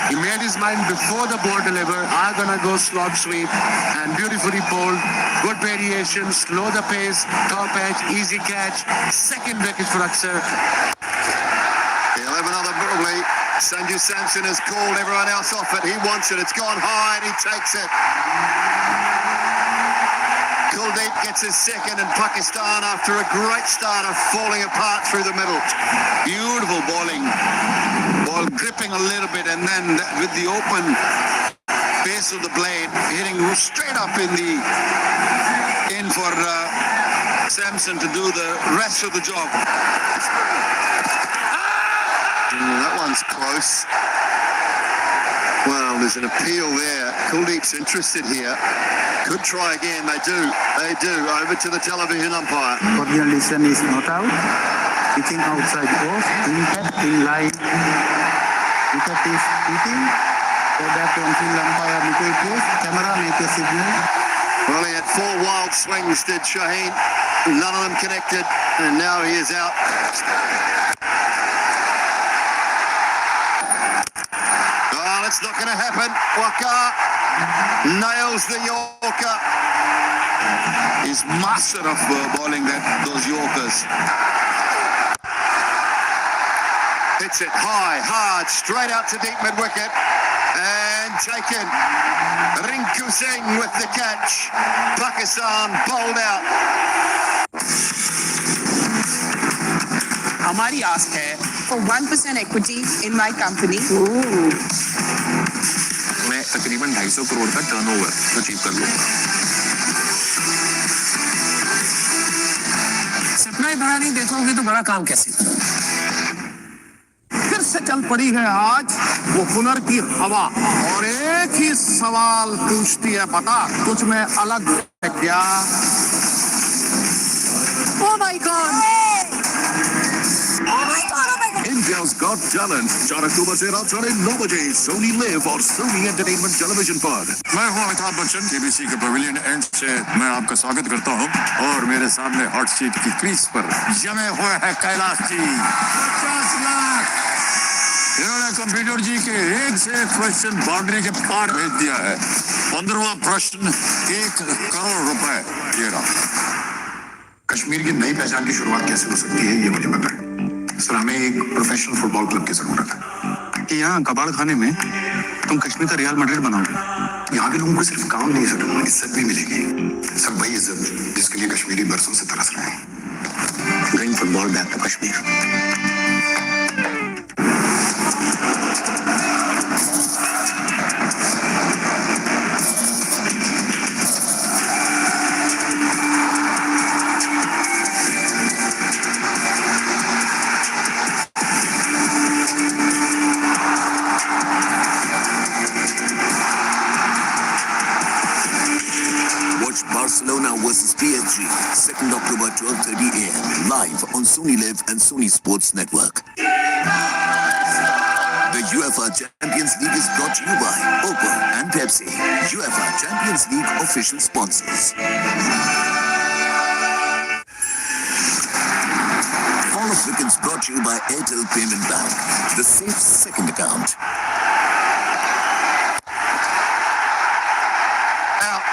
He made his mind before the ball delivered. I'm gonna go slot sweep and beautifully bowled. Good variation, slow the pace, top edge, easy catch. Second wicket for Aksar. 11 other Burley. Sanju Samson has called everyone else off it. He wants it. It's gone high and he takes it. Kuldeep gets his second, and Pakistan, after a great start, are falling apart through the middle. Beautiful bowling. Ball gripping a little bit, and then with the open base of the blade, hitting straight up in for Samson to do the rest of the job. That one's close. Well, there's an appeal there. Kuldeep's interested here. Could try again. They do. Over to the television umpire. Coordination is not out. Pitching outside off. Impact in line. Wicket is hitting. For that on-field umpire Mikey plays. Camera make a signal. Well, he had 4 wild swings, did Shaheen. None of them connected. And now he is out. Oh, that's not going to happen. Waqar nails the Yorker. He's master of bowling those Yorkers. Hits it high, hard, straight out to deep mid-wicket. And taken. Rinku Singh with the catch. Pakistan bowled out. हमारी ask है for 1% equity in my company. मैं तकरीबन 250 करोड़ का turnover achieve कर लूंगा। सपना ही धड़ा नहीं देखोगे तो बड़ा काम कैसे करोगे? फिर से चल पड़ी है आज वो हुनर की हवा और एक ही सवाल पूछती है, बता तुझ में अलग है क्या? Oh my God! India's Got Talent 4 अक्टूबर से रात 9:30 बजे सोनी लिव और सोनी एंटरटेनमेंट टेलीविजन पर। मैं हूं अमिताभ बच्चन, केबीसी के पवेलियन एंड से मैं आपका स्वागत करता हूं और मेरे सामने हॉट सीट की क्रीज पर जमे हुए हैं कैलाश जी। 50 लाख इन्होंने कंप्यूटर जी के एक से एक क्वेश्चन बाउंड्री के पार भेज दिया है। 15वां प्रश्न 1 करोड़ रुपए। ये रहा। कश्मीर की नई पहचान की शुरुआत कैसे हो सकती है, ये मुझे पता है। सर, हमें एक प्रोफेशनल फुटबॉल क्लब की जरूरत है कि यहाँ कबाड़ खाने में तुम कश्मीर का रियल मैड्रिड बनाओगे। यहाँ के लोगों को सिर्फ काम नहीं सर, इज्जत भी मिलेगी। सर, वही इज्जत जिसके लिए कश्मीरी बरसों से तरस रहे हैं। Bring football back to Kashmir. Barcelona versus PSG, 2nd October 12:30 a.m. live on Sony Live and Sony Sports Network. The UEFA Champions League is brought to you by Oppo and Pepsi, UEFA Champions League official sponsors. Fall of Wickets brought to you by Airtel Payment Bank, the safe second account.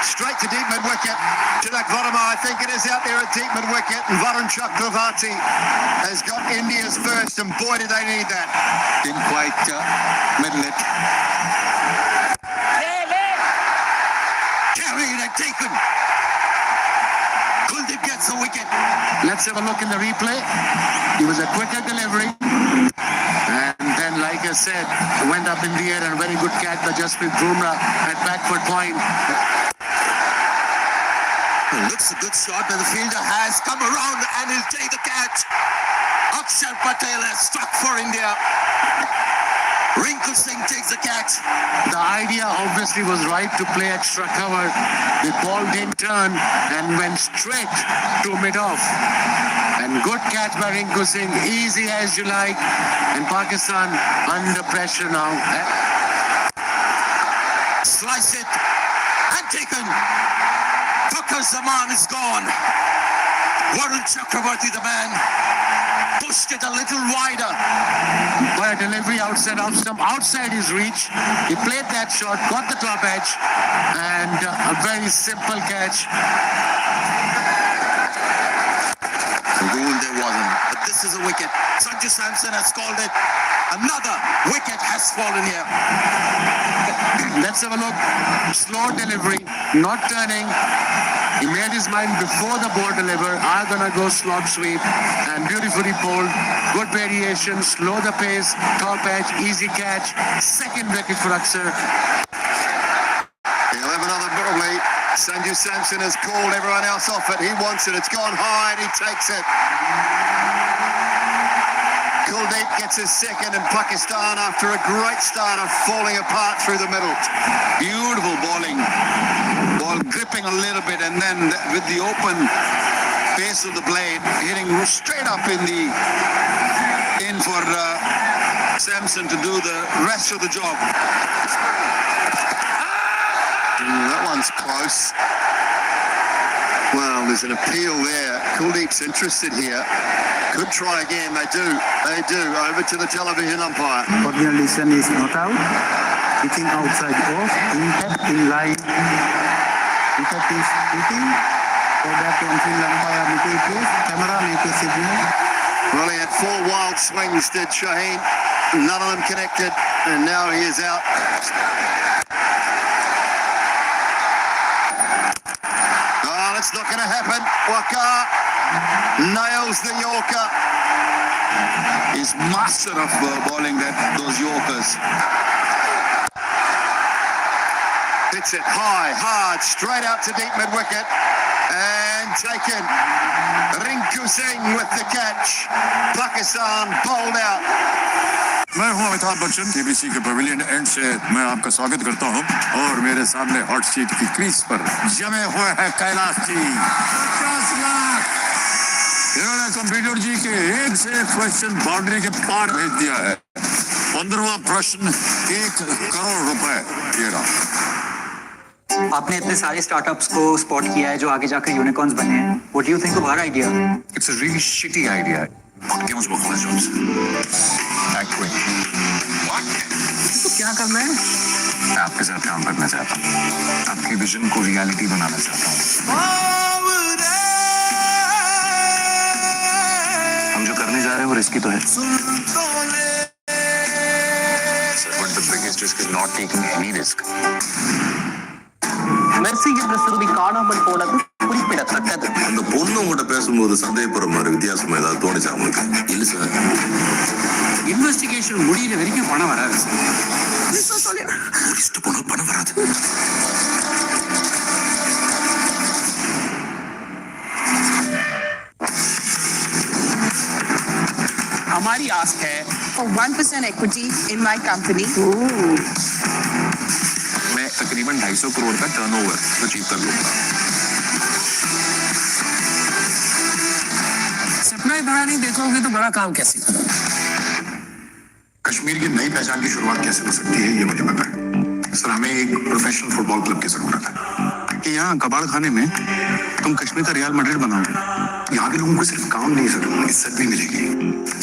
Straight to deep mid wicket. Tilak Varma, I think it is out there at deep mid wicket. And Varun Chakravarti has got India's first, and boy, do they need that. Didn't quite middle it. Carried and taken. Kuldeep gets a wicket. Let's have a look in the replay. It was a quicker delivery. And then, like I said, went up in the air and very good catch by Jasprit Bumrah at backward point. Looks a good shot, but the fielder has come around and he'll take the catch. Akshar Patel has struck for India. Rinku Singh takes the catch. The idea obviously was right to play extra cover. The ball didn't turn and went straight to mid-off. And good catch by Rinku Singh, easy as you like. And Pakistan under pressure now. Slice it and taken. Fakar Zaman is gone. Varun Chakravarti, the man, pushed it a little wider. But a delivery outside off stump, outside his reach. He played that shot, got the top edge, and a very simple catch. Rule there wasn't, but this is a wicket. Sanju Samson has called it. Another wicket has fallen here. Let's have a look. Slow delivery, not turning. He made his mind before the ball deliver. I'm gonna go slog sweep, and beautifully bowled. Good variation, slow the pace, top edge, easy catch. Second wicket for Akshar. 11 on the Burley. Sanju Samson has called everyone else off it. He wants it. It's gone high and he takes it. Kuldeep gets his second, and Pakistan, after a great start, are falling apart through the middle. Beautiful bowling. Ball gripping a little bit, and then with the open base of the blade, hitting straight up in for Samson to do the rest of the job. That one's close. Well, there's an appeal there. Kuldeep's interested here. Could try again. They do. Over to the television umpire. Consolidation is not out. Hitting outside off. Impact in line. Wicket is hitting. So that on-field umpire make a place. Camera make a signal. Well, he had 4 wild swings, did Shaheen. None of them connected. And now he is out. It's not going to happen. Waqar nails the Yorker. He's master of bowling those Yorkers. Hits it high, hard, straight out to deep mid-wicket. and taken. Rinku Singh with the catch. Pakistan bowled out. मैं हूं Amitabh Bachchan KBC के pavilion and से मैं आपका स्वागत करता हूं और मेरे सामने हॉट सीट की क्रीज पर जमे हुए हैं कैलाश जी 50 लाख इन्होंने कंप्यूटर जी के एक से एक क्वेश्चन बाउंड्री के पार भेज दिया है 15वां प्रश्न 1 करोड़ रुपए ये रहा आपने इतने सारे स्टार्टअप्स को स्पॉट किया है जो आगे जाकर यूनिकॉर्न्स बने हैं what do you think of our idea It's a really shitty idea. ¿Qué hemos buscado nosotros? Actually. तो क्या करना है मैं आपके साथ काम करना चाहता हूँ आपके विजन को रियलिटी बनाना चाहता हूँ हम जो करने जा रहे हैं वो रिस्की तो है But the biggest risk is not taking any risk. மெர்சிக்கு ட்ரெஸ் ரூபி காணாமல் போனது குறிப்பிடத்தக்கது அந்த பொண்ணு உங்கள்கிட்ட பேசும்போது சந்தேகப்படுற மாதிரி வித்தியாசமா ஏதாவது தோணுச்சா உங்களுக்கு இல்ல சார் இன்வெஸ்டிகேஷன் முடியிற வரைக்கும் பணம் வராது சார் முடிச்சுட்டு போனா பணம் வராது हमारी आस है For 1% equity in my company. मैं तकरीबन 250 करोड़ का टर्नओवर अचीव कर लूंगा सपना ही बड़ा नहीं देखोगे तो बड़ा काम कैसे करोगे कश्मीर की नई पहचान की शुरुआत कैसे हो सकती है ये मुझे पता है सर हमें एक प्रोफेशनल फुटबॉल क्लब की जरूरत है कि यहाँ कबाड़ खाने में तुम कश्मीर का रियल मैड्रिड बनाओगे यहाँ के लोगों को सिर्फ काम नहीं सर इज्जत भी मिलेगी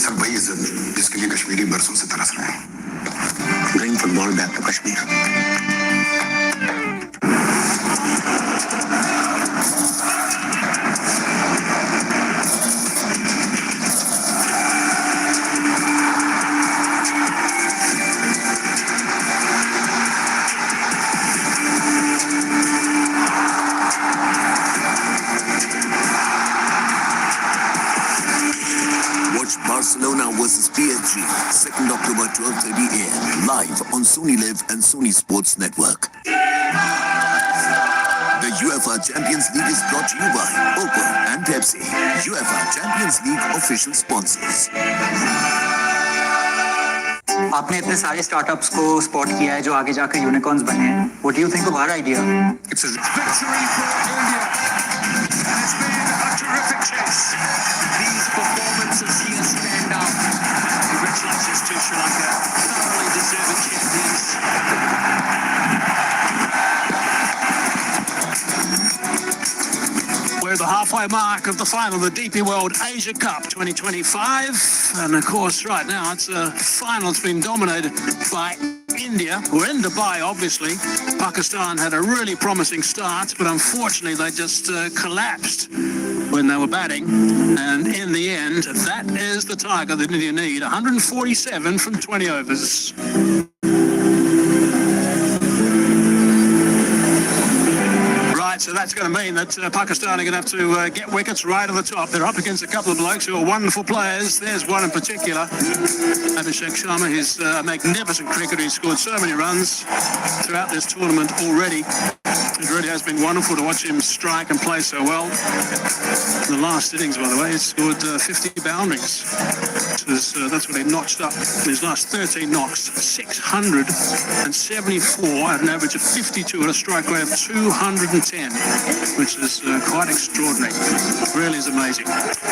सर वही इज्जत जिसके लिए कश्मीरी बरसों से तरस रहे हैं bring football back to Kashmir Barcelona versus PSG, 2nd October 12:30 a.m. live on Sony Live and Sony Sports Network. The UEFA Champions League is brought to you by Oppo and Pepsi. UEFA Champions League official sponsors. आपने इतने सारे startups को spot किया है जो आगे जाकर unicorns बने हैं what do you think of our idea It's a Victory for India. And it's been a terrific chase. These performances here stand out. Congratulations to Sri Lanka. Thoroughly deserving champions. We're at the halfway mark of the final of the DP World Asia Cup 2025. And of course, right now, it's a final that's been dominated by India. We're in Dubai, obviously. Pakistan had a really promising start, but unfortunately, they just collapsed when they were batting. And in the end, that is the target that India need. 147 from 20 overs. So that's going to mean that Pakistan are going to have to get wickets right at the top. They're up against a couple of blokes who are wonderful players. There's one in particular, Abhishek Sharma. He's a magnificent cricketer. He's scored so many runs throughout this tournament already. It really has been wonderful to watch him strike and play so well. In the last innings, by the way, he scored 50 boundaries. That's what he notched up in his last 13 knocks. 674 at an average of 52 at a strike rate of 210. Which is quite extraordinary. Really is amazing.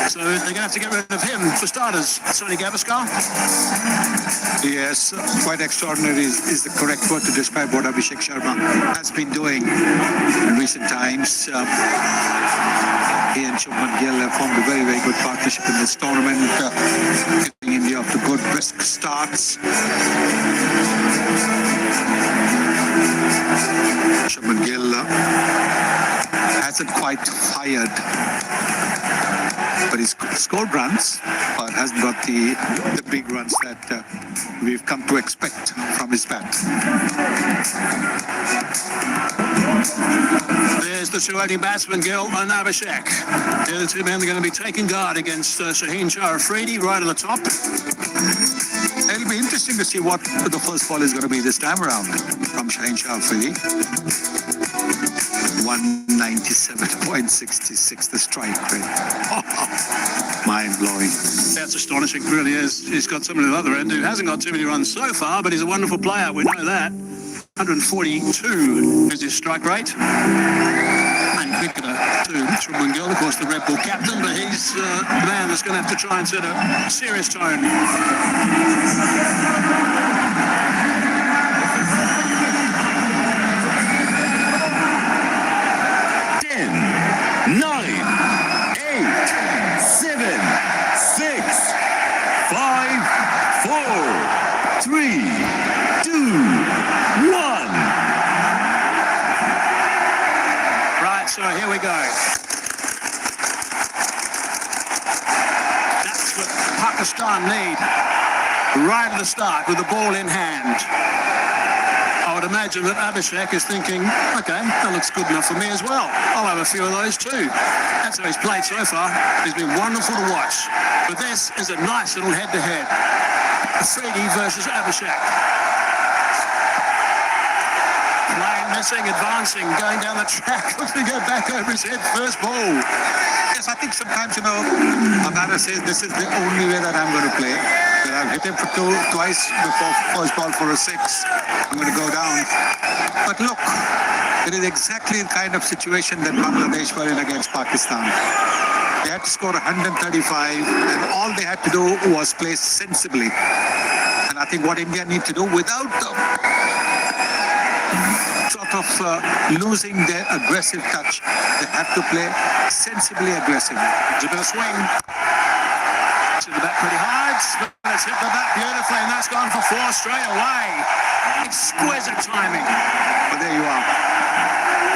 So they're going to have to get rid of him for starters. Sonny Gavaskar? Yes, quite extraordinary is the correct word to describe what Abhishek Sharma has been doing in recent times. He and Shubman Gill have formed a very, very good partnership in this tournament, giving India off to good brisk starts. Shubman Gill hasn't quite fired, but he's scored runs, but hasn't got the big runs that we've come to expect from his bat. There's the two opening batsmen, Gill and Abhishek. The other two men are going to be taking guard against Shaheen Shah Afridi right at the top. It'll be interesting to see what the first ball is going to be this time around from Shaheen Shah Afridi. 197.66 the strike rate. Mind-blowing. That's astonishing, really is. He's got somebody at the other end who hasn't got too many runs so far, but he's a wonderful player, we know that. 142 is his strike rate. And cricketer too, from Bengal, of course, the Red Bull captain, but he's the man that's going to have to try and set a serious tone. 9, 8, 7, 6, 5, 4, 3, 2, 1. Right, so here we go. That's what Pakistan need right at the start with the ball in hand. I would imagine that Abhishek is thinking, okay, that looks good enough for me as well. I'll have a few of those too. That's how he's played so far. He's been wonderful to watch. But this is a nice little head-to-head. Afridi versus Abhishek. Playing, missing, advancing, going down the track. Looking to go back over his head, first ball. Yes, I think sometimes, Banata says this is the only way that I'm going to play. That I've hit him for twice before first ball for a 6. I'm going to go down. But look, it is exactly the kind of situation that Bangladesh were in against Pakistan. They had to score 135, and all they had to do was play sensibly. And I think what India need to do without losing their aggressive touch, they have to play sensibly aggressive. It's a bit of swing. To the back pretty hard. It's hit the back beautifully, and that's gone for 4 straight away. Exquisite timing. But there you are.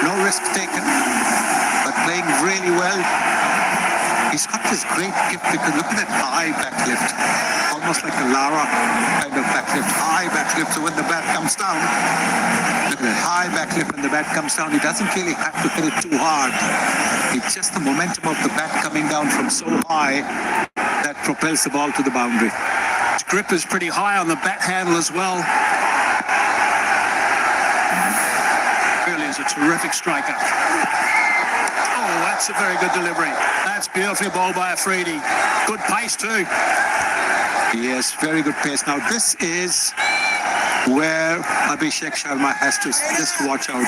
No risk taken, but playing really well. He's got this great gift because look at that high backlift. Almost like a Lara kind of backlift. High backlift, so when the bat comes down, look at that high backlift when the bat comes down. He doesn't really have to hit it too hard. It's just the momentum of the bat coming down from so high that propels the ball to the boundary. His grip is pretty high on the bat handle as well. Really is a terrific striker. Oh, that's a very good delivery. That's beautifully bowled by Afridi. Good pace too. Yes, very good pace. Now this is where Abhishek Sharma has to just watch out.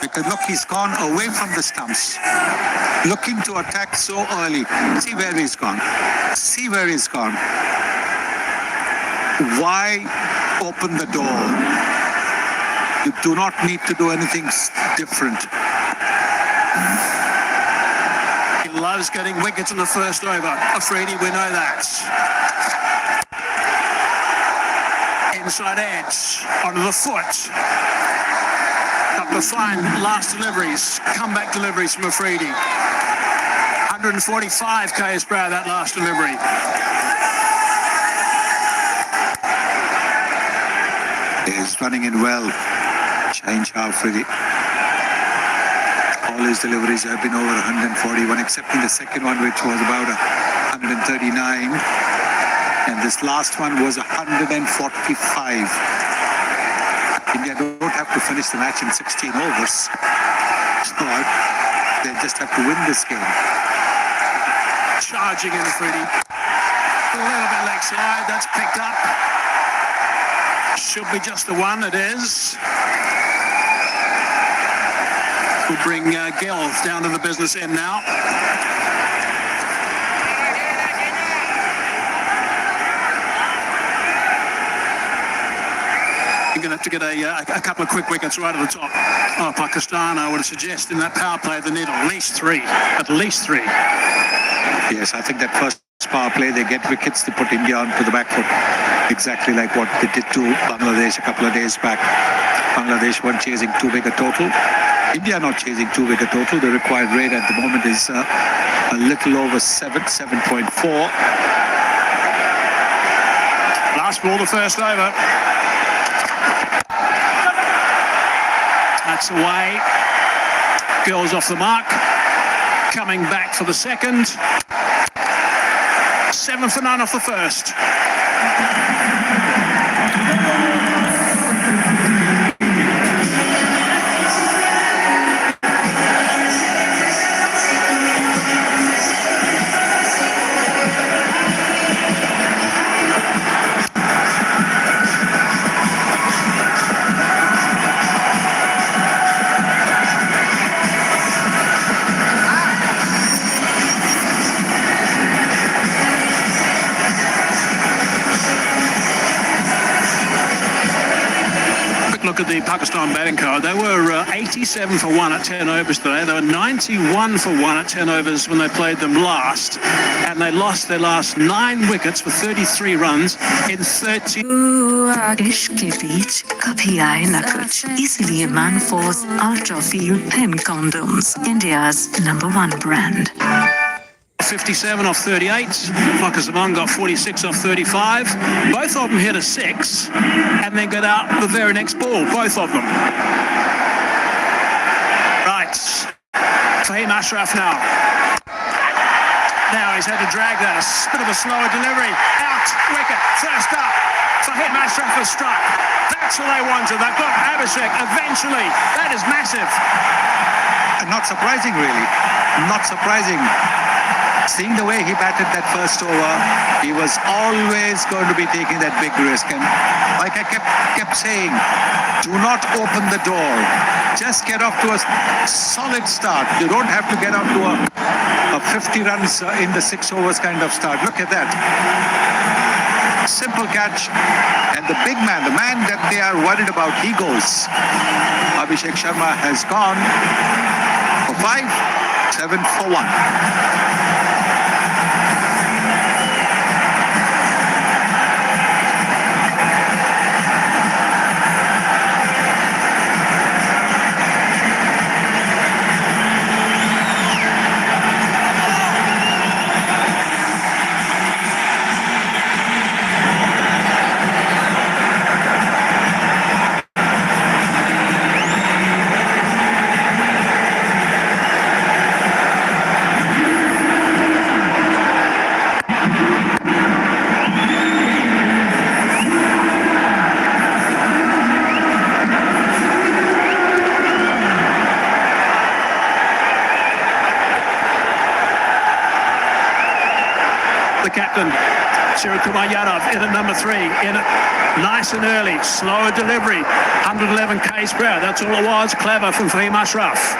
Because look, he's gone away from the stumps. Looking to attack so early. See where he's gone. See where he's gone. Why open the door? You do not need to do anything different. He loves getting wickets in the first over. Afridi, we know that. Inside edge, onto the foot. Couple of fine last deliveries, comeback deliveries from Afridi. 145 k's per hour that last delivery. He's running in well. Change Afridi. All his deliveries have been over 141, excepting the second one, which was about 139. And this last one was 145. India don't have to finish the match in 16 overs. So they just have to win this game. Charging in Afridi. A little bit leg side, that's picked up. Should be just the one, it is. We'll bring Gill down to the business end now. You're going to have to get a couple of quick wickets right at the top. Oh, Pakistan, I would suggest in that power play they need at least 3. At least 3. Yes, I think that first power play, they get wickets to put India onto the back foot. Exactly like what they did to Bangladesh a couple of days back. Bangladesh weren't chasing too big a total. India not chasing too big a total. The required rate at the moment is a little over 7.4. Last ball, the first over. That's away. Girls off the mark. Coming back for the second. 7 for 9 off the first. look at the Pakistan batting card. They were 87 for 1 at 10 overs today. They were 91 for 1 at 10 overs when they played them last. And they lost their last 9 wickets for 33 runs in 30. इश्क के बीच कभी आए न कुछ, इसलिए Manforce Ultra Feel Pen Condoms, India's #1 brand. 57 off 38. Pakistan got 46 off 35. Both of them hit a 6 and then got out the very next ball. Both of them. Right. Fahim Ashraf now. Now he's had to drag that. A bit of a slower delivery. Out. Wicket. First up. Fahim Ashraf has struck. That's what they wanted. They've got Abhishek eventually. That is massive. Not surprising, really. Not surprising. Seeing the way he batted that first over, he was always going to be taking that big risk. And like I kept saying, do not open the door. Just get off to a solid start. You don't have to get off to a 50 runs in the 6 overs kind of start. Look at that. Simple catch. And the big man, the man that they are worried about, he goes. Abhishek Sharma has gone for 5, 7 for 1. Captain Shirikumar Yadav in at number 3, in it nice and early, slower delivery, 111 k's per hour. That's all it was. Clever from Fahim Ashraf.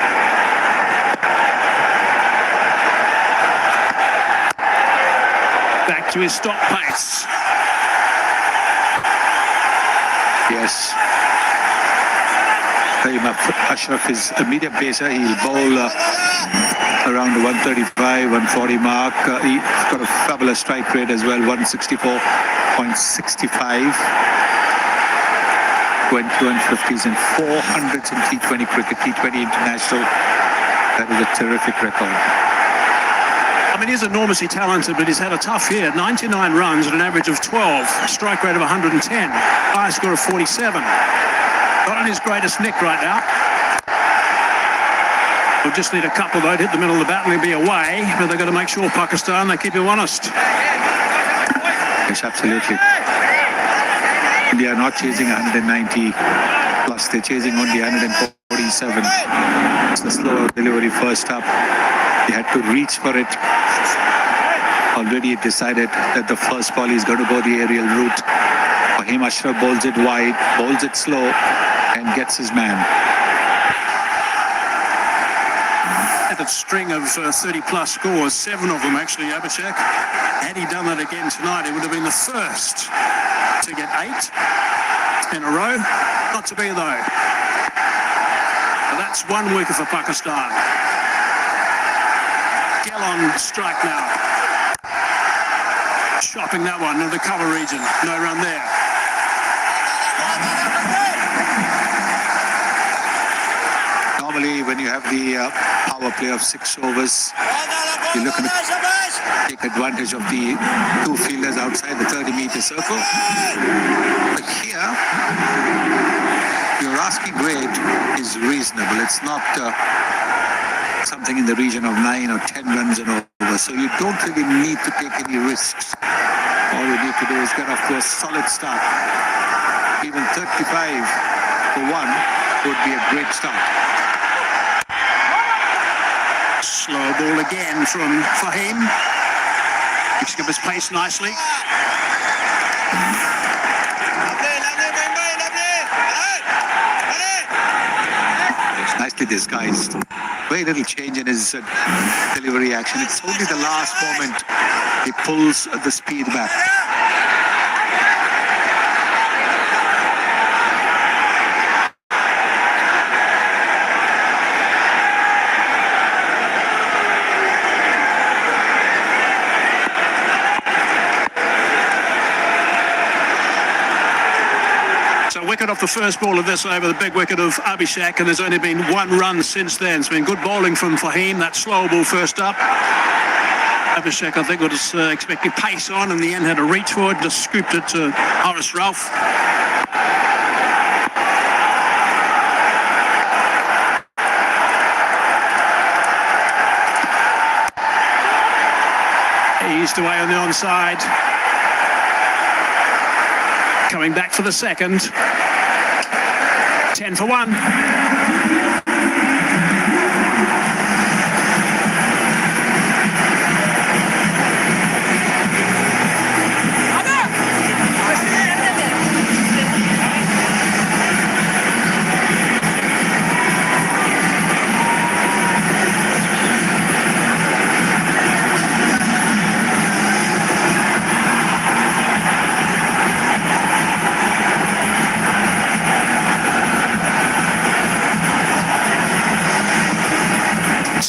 Back to his stop pace. Yes. Fahim Ashraf is a medium pacer. He'll bowl around the 135, 140 mark. He's got a fabulous strike rate as well, 164.65. 21 50s and 400s in T20 cricket, T20 international. That is a terrific record. I mean, he's enormously talented, but he's had a tough year. 99 runs at an average of 12, strike rate of 110, high score of 47. Not on his greatest nick right now. We'll just need a couple, though, to hit the middle of the bat and he'll be away. But they've got to make sure Pakistan, they keep him honest. Yes, absolutely. They are not chasing 190 plus. They're chasing only 147. It's a slower delivery first up. They had to reach for it. Already decided that the first ball is going to go the aerial route. Fahim Ashraf bowls it wide, bowls it slow, and gets his man. Had a string of 30-plus scores, 7 of them actually, Abhishek. Had he done that again tonight, he would have been the first to get 8 in a row. Not to be, though. But that's 1 wicket for Pakistan. Gellon strike now. Chopping that one into the cover region. No run there. Normally, when you have the power play of 6 overs, you're looking to take advantage of the 2 fielders outside the 30-meter circle. But here, your asking rate is reasonable. It's not something in the region of 9 or 10 runs and over. So you don't really need to take any risks. All you need to do is get off to a solid start. Even 35 for 1 would be a great start. Slow ball again from Fahim. Picks up his pace nicely. It's nicely disguised. Very little change in his delivery action. It's only the last moment he pulls the speed back. wicket off the first ball of this over, the big wicket of Abhishek, and there's only been one run since then. It's been good bowling from Farhan, that slow ball first up. Abhishek, I think, was expecting pace on, in the end had a reach for it, just scooped it to Horace Ralph. Eased away on the onside. Coming back for the second. 10 for 1.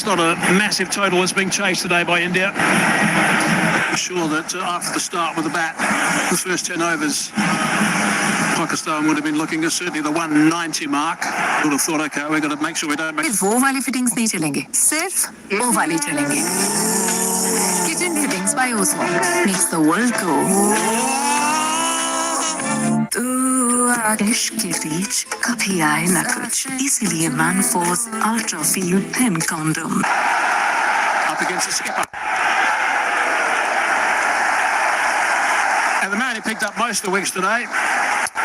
Not a massive total that's being chased today by India. I'm sure that after the start with the bat, the first 10 overs, Pakistan would have been looking at certainly the 190 mark. Would have thought, okay, we've got to make sure we don't make... वो वाली fittings नहीं चलेंगे, सिर्फ वो वाली चलेंगे. Kitchen fittings by Osmo makes the world go. इश्क के बीच कभी आए ना कुछ, इसीलिए Manforce Ultra Feel Thin Condom. Up against the skipper. And the man who picked up most of the wickets today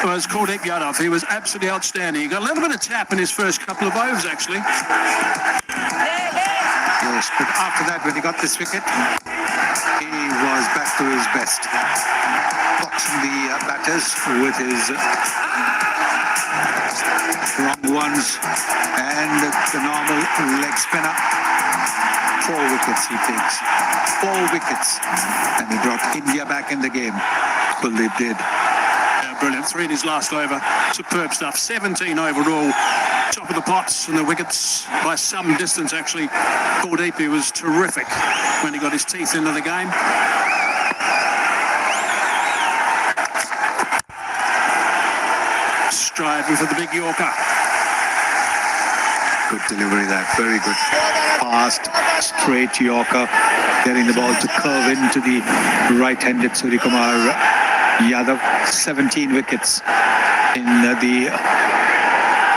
was Kuldeep Yadav. He was absolutely outstanding. He got a little bit of tap in his first couple of overs, actually. Yes, but after that, when he got this wicket, he was back to his best. Boxing the batters with his long ones and the normal leg spinner. 4 wickets he takes. 4 wickets. And he brought India back in the game. Kuldeep did. Brilliant. 3 in his last over. Superb stuff. 17 overall. Top of the pots and the wickets by some distance, actually. Kuldeep was terrific when he got his teeth into the game. Striving for the big Yorker. Good delivery there. Very good. Fast, straight Yorker. Getting the ball to curve into the right-handed Suryakumar Yadav. 17 wickets in the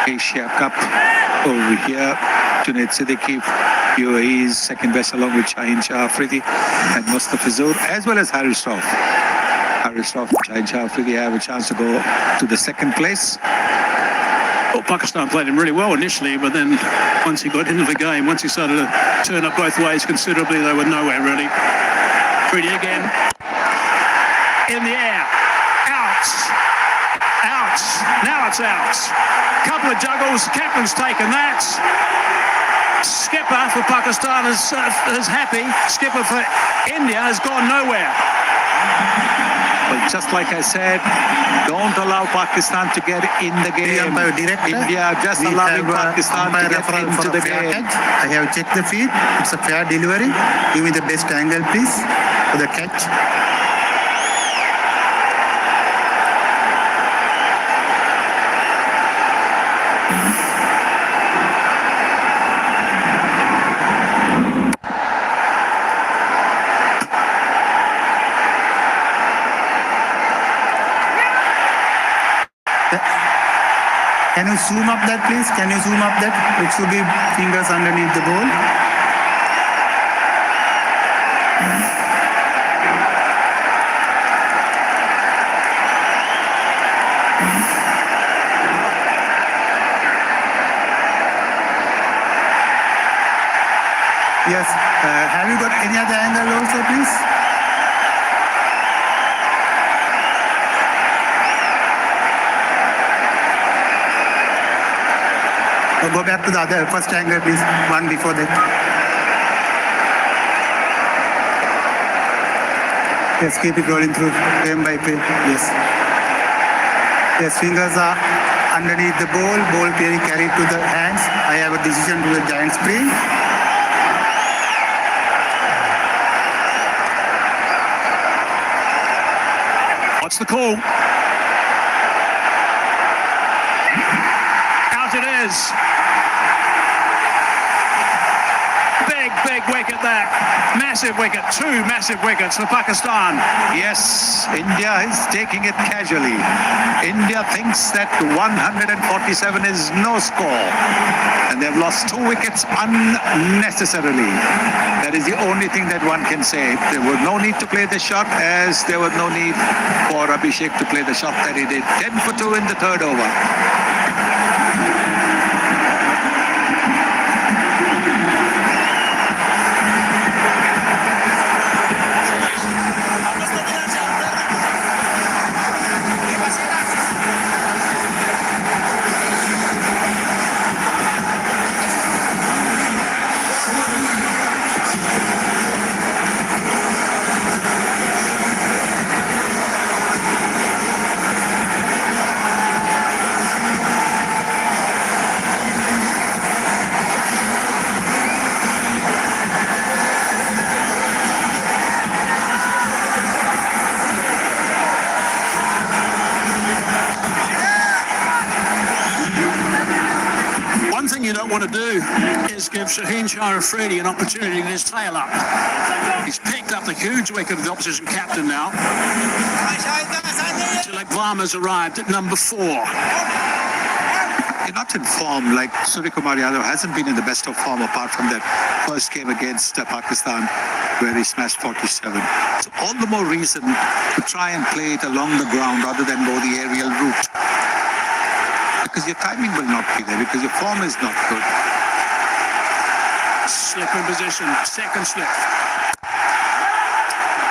Asia Cup over here. Junaid Siddiqui, UAE's second best, along with Shaheen Shah Afridi and Mustafizur, as well as Haris Rauf. Haris Rauf and Shaheen Shah Afridi have a chance to go to the second place. Well, Pakistan played him really well initially, but then once he got into the game, once he started to turn up both ways considerably, they were nowhere really. Pretty again. In the air. Out. Out. Now it's out. Couple of juggles. Captain's taken that. Skipper for Pakistan is happy. Skipper for India has gone nowhere. Well, just like I said, don't allow Pakistan to get in the game. India just allowing Pakistan to get into the game. I have checked the feed. It's a fair delivery. Give me the best angle, please, for the catch. Can you zoom up that, please? Can you zoom up that? It should be fingers underneath the ball. Yes. Have you got any other angle also, please? Go back to the other first angle, please. One before that. Yes, keep it rolling through frame by frame. Yes. Yes, fingers are underneath the ball. Ball being carried to the hands. I have a decision to the giant screen. What's the call? is. Big wicket there. Massive wicket. 2 massive wickets for Pakistan. Yes, India is taking it casually. India thinks that 147 is no score. And they've lost 2 wickets unnecessarily. That is the only thing that one can say. There was no need to play the shot, as there was no need for Abhishek to play the shot that he did. 10 for 2 in the 3rd over. You don't want to do is give Shaheen Shah Afridi an opportunity to get his tail up. He's picked up the huge wicket of the opposition captain now. Tilak Varma's arrived at number 4. You're not in form. Like Suryakumar Yadav hasn't been in the best of form apart from that first game against Pakistan where he smashed 47. So all the more reason to try and play it along the ground rather than go the aerial route. Because your timing will not be there, because your form is not good. Slip in position, second slip.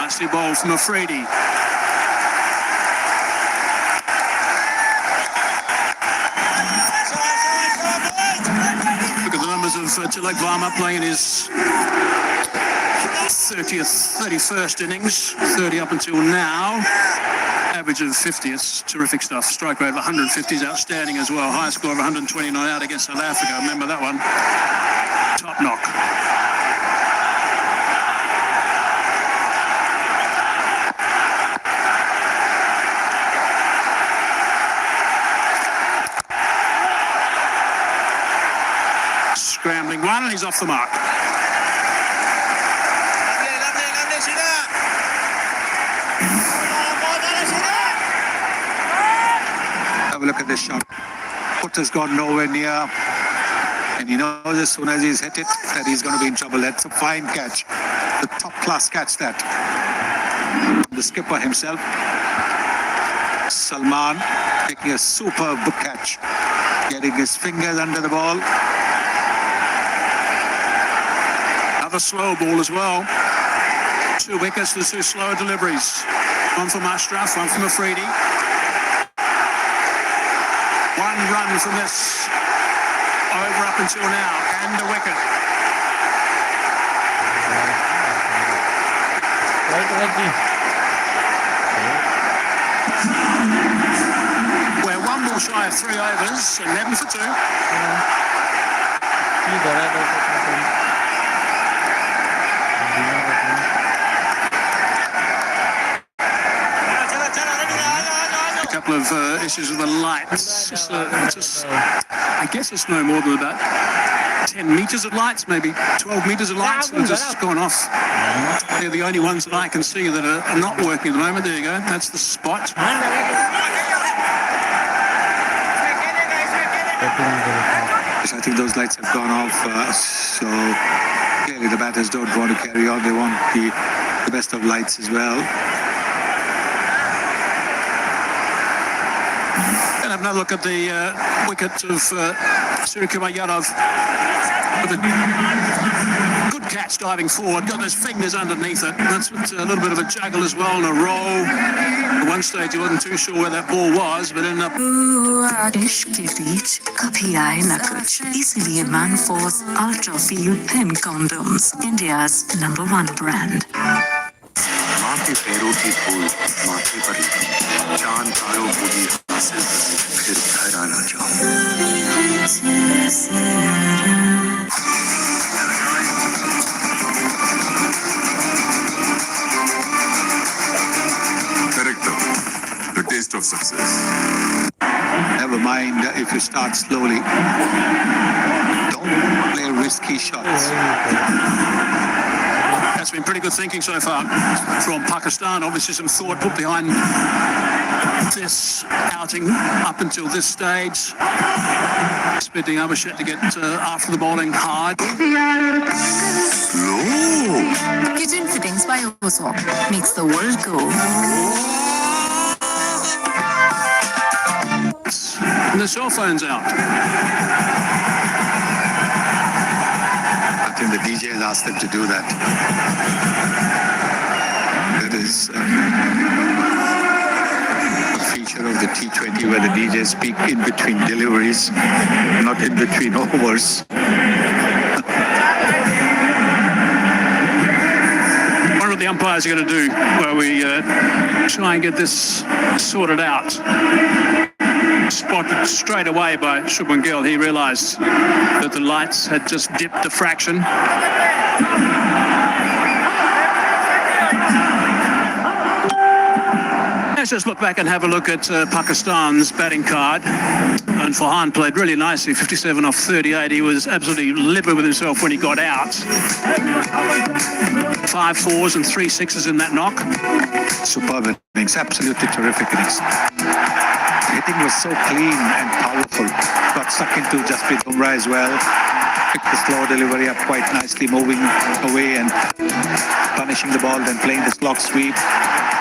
Nicely bowled from Afridi. Look at the numbers of Tilak Varma playing his 31st innings, 30 up until now. Average of 50, it's terrific stuff. Strike rate of 150 is outstanding as well. High score of 129 out against South Africa. Remember that one? Top knock. Scrambling one, and he's off the mark. Have a look at this shot. Foot has gone nowhere near. And he knows as soon as he's hit it that he's going to be in trouble. That's a fine catch. The top class catch that. The skipper himself, Salman, taking a superb catch. Getting his fingers under the ball. Another slow ball as well. 2 wickets for 2 slower deliveries. One from Ashraf, one from Afridi. 1 run from this over up until now, and a wicket. We're 1 ball shy of 3 overs, 11 for 2. Couple of issues with the lights. I guess it's no more than about 10 meters of lights, maybe 12 meters of lights that have just gone off. They're the only ones that I can see that are not working at the moment. There you go. That's the spot. I think those lights have gone off, so clearly the batters don't want to carry on. They want the best of lights as well. And have another look at the wicket of Suryakumar Yadav. With a good catch diving forward, got those fingers underneath it. That's a little bit of a juggle as well, and a roll. At one stage he wasn't too sure where that ball was, but ended up... इश्क के बीच कभी आए न कुछ, इसलिए Manforce Ultra Feel Thin Condoms, India's #1 brand. माँ के पैरों की धूल माथे पर चांद तारों को भी हासिल फिर ठहरा ना जाओ. Correct. The taste of success. Never mind if you start slowly. Don't play risky shots. That's been pretty good thinking so far from Pakistan. Obviously some thought put behind this outing up until this stage. Expecting Abhishek to get after the bowling hard. Kitchen fittings by Ozone makes the world go. And the cell phone's out. I think the DJ has asked them to do that. That is a feature of the T20 where the DJs speak in between deliveries, not in between overs. I wonder what the umpires are going to do where we try and get this sorted out. Spotted straight away by Shubman Gill. He realised that the lights had just dipped a fraction. Let's just look back and have a look at Pakistan's batting card. And Farhan played really nicely, 57 off 38. He was absolutely livid with himself when he got out. 5 4s and 3 6s in that knock. Superb innings, absolutely terrific innings. Hitting was so clean and powerful. Got stuck into Jasprit Bumrah as well. Picked the slow delivery up quite nicely, moving away and punishing the ball, then playing the slog sweep.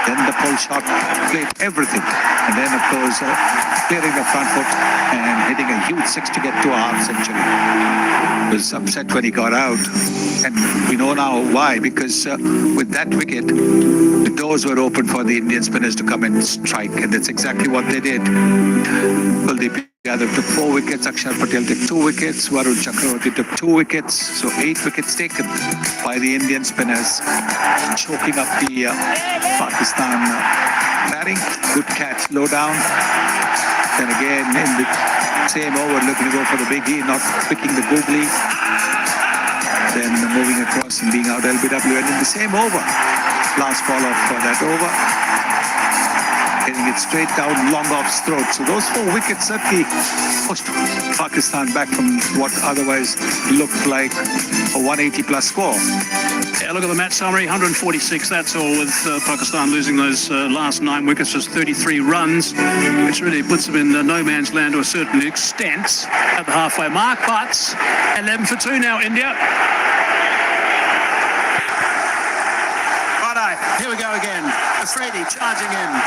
Then the pull shot, played everything. And then, of course, clearing the front foot and hitting a huge 6 to get to a half century. He was upset when he got out. And we know now why, because with that wicket, the doors were open for the Indian spinners to come and strike. And that's exactly what they did. Kuldeep Yadav took 4 wickets, Akshar Patel took 2 wickets, Varun Chakravarti took 2 wickets. So 8 wickets taken by the Indian spinners, choking up the Pakistan batting. Good catch, low down. Then again in the same over, looking to go for the big E, not picking the googly. Then moving across and being out LBW, and in the same over, last ball of that over, hitting it straight down, long off's throat. So those 4 wickets certainly pushed Pakistan back from what otherwise looked like a 180 plus score. Yeah, look at the match summary, 146, that's all, with Pakistan losing those last 9 wickets, just 33 runs, which really puts them in no man's land to a certain extent at the halfway mark. But 11 for 2 now, India. Righto, here we go again. Afridi charging in.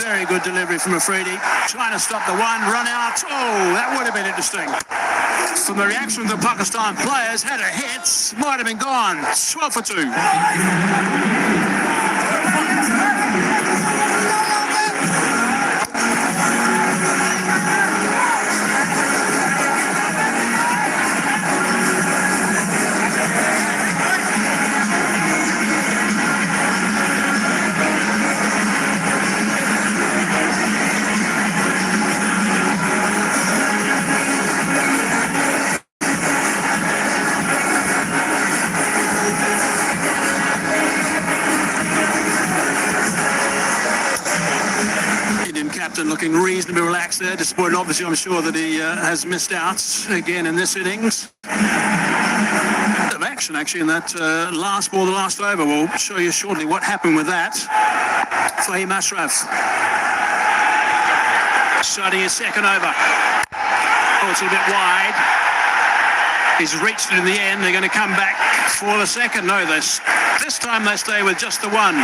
Very good delivery from Afridi. Trying to stop the one, run out. Oh, that would have been interesting. From the reaction of the Pakistan players, had a hit, might have been gone. 12 for 2. Looking reasonably relaxed there. Disappointed, obviously, I'm sure that he has missed out again in this innings. Bit of action, actually, in that last ball, the last over. We'll show you shortly what happened with that. Fahim Ashraf starting his second over. Oh, it's a bit wide. He's reached it in the end. They're going to come back for the second. No, this time they stay with just the one.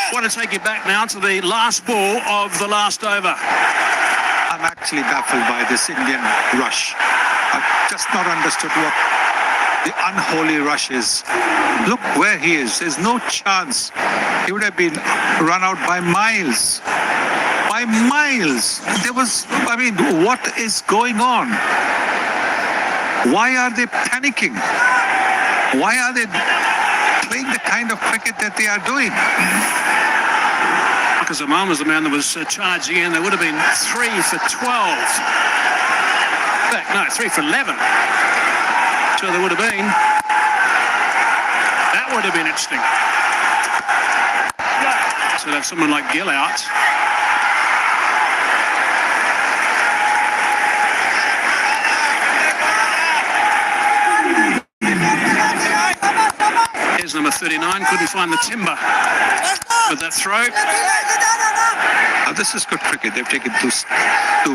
I want to take you back now to the last ball of the last over. I'm actually baffled by this Indian rush. I've just not understood what the unholy rush is. Look where he is. There's no chance. He would have been run out by miles. By miles. There was, I mean, what is going on? Why are they panicking? Why are they playing the kind of cricket that they are doing? Because Zaman was the man that was charging in. There would have been 3 for 12. No, 3 for 11. So there would have been. That would have been interesting. So that's someone like Gill out. 39. Couldn't find the timber with that throw. This is good cricket. They've taken two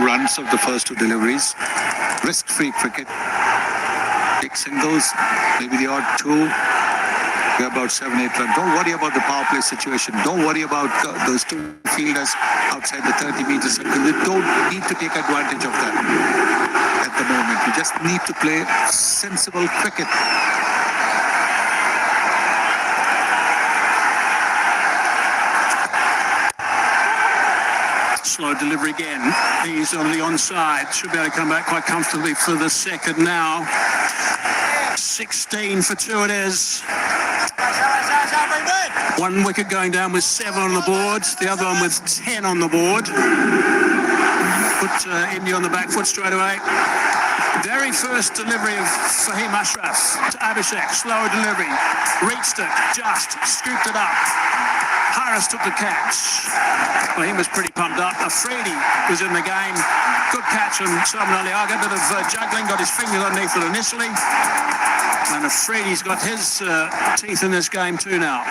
runs of the first two deliveries. Risk-free cricket. Big singles, maybe the odd two. We're about 7-8 runs. Don't worry about the power play situation. Don't worry about those two fielders outside the 30 meters. You don't need to take advantage of that at the moment. You just need to play sensible cricket. Slow delivery again. He's on the onside. Should be able to come back quite comfortably for the second now. 16 for 2 it is. One wicket going down with 7 on the board. The other one with 10 on the board. Put India on the back foot straight away. Very first delivery of Fahim Ashraf to Abhishek. Slow delivery. Reached it. Just scooped it up. Harris took the catch. Well, he was pretty pumped up. Afridi was in the game. Good catch on Salman Ali Agha. A bit of juggling. Got his fingers underneath it initially. And Afridi's got his teeth in this game too now.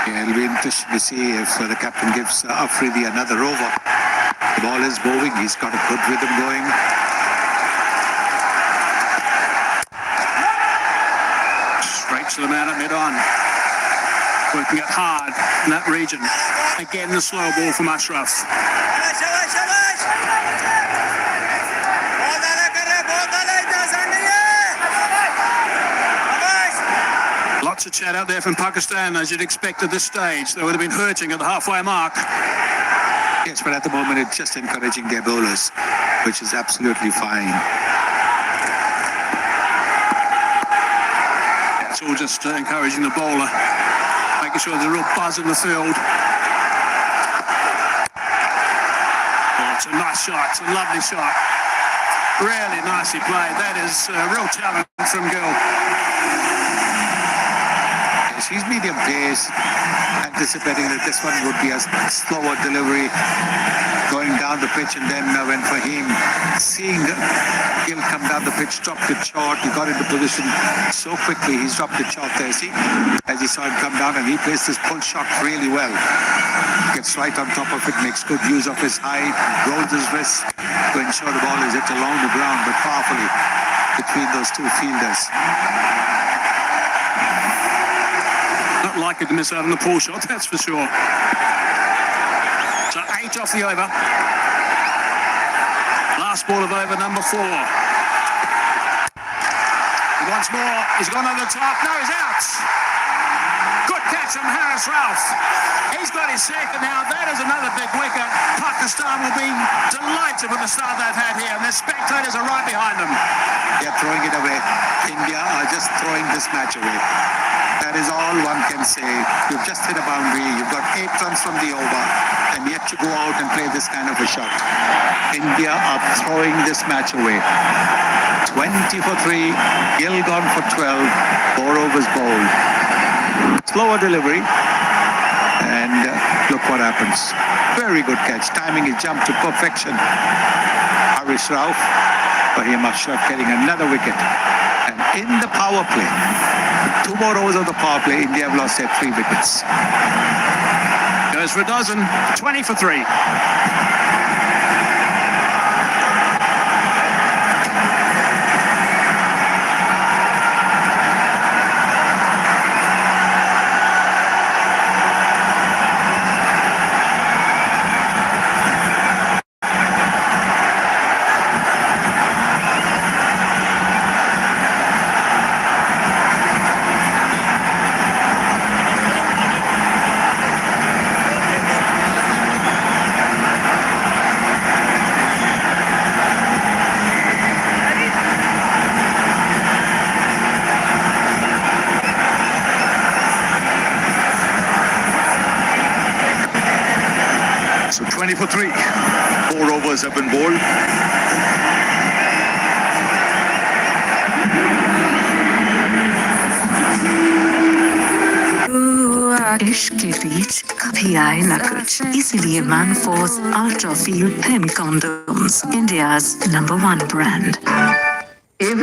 Yeah, it'll be interesting to see if the captain gives Afridi another over. The ball is moving. He's got a good rhythm going. Straight to the man at mid-on. Working it hard in that region. Again, the slow ball from Ashraf. Lots of chat out there from Pakistan, as you'd expect at this stage. They would have been hurting at the halfway mark. Yes, but at the moment it's just encouraging their bowlers, which is absolutely fine. It's all just encouraging the bowler, making sure there's a real buzz in the field. Oh, it's a nice shot. It's a lovely shot. Really nicely played. That is real talent from Gill. She's medium pace, anticipating that this one would be a slower delivery going down the pitch, and then when Fahim, seeing Gill come down the pitch, dropped it short, he got into position so quickly, he's dropped it short there, see, as he saw him come down, and he placed his pull shot really well. Gets right on top of it, makes good use of his height, rolls his wrist to ensure the ball is hit along the ground, but powerfully between those two fielders. Not likely to miss out on the pull shot, that's for sure. So 8 off the over. Last ball of over number 4. Once more, he's gone over the top. No, he's out. Good catch from Harris Ralph. He's got his second now. That is another big wicket. Pakistan will be delighted with the start they've had here, and their spectators are right behind them. They're throwing it away. India are just throwing this match away. That is all one can say. You've just hit a boundary. You've got 8 runs from the over, and yet to go out and play this kind of a shot. India are throwing this match away. 20 for 3. Gill gone for 12. 4 overs bowled. Slower delivery. And look what happens. Very good catch. Timing is jumped to perfection. Harish Rauf, Fahim Ashraf getting another wicket. And in the power play, 2 more overs of the power play, India have lost their 3 wickets. Goes for a dozen. 20 for 3. So 20 for 3. 4 overs have been bowled. इश्क के बीच कभी आए ना कुछ इसीलिए Manforce Ultra Feel Pen Condoms, India's #1 brand. Kitchen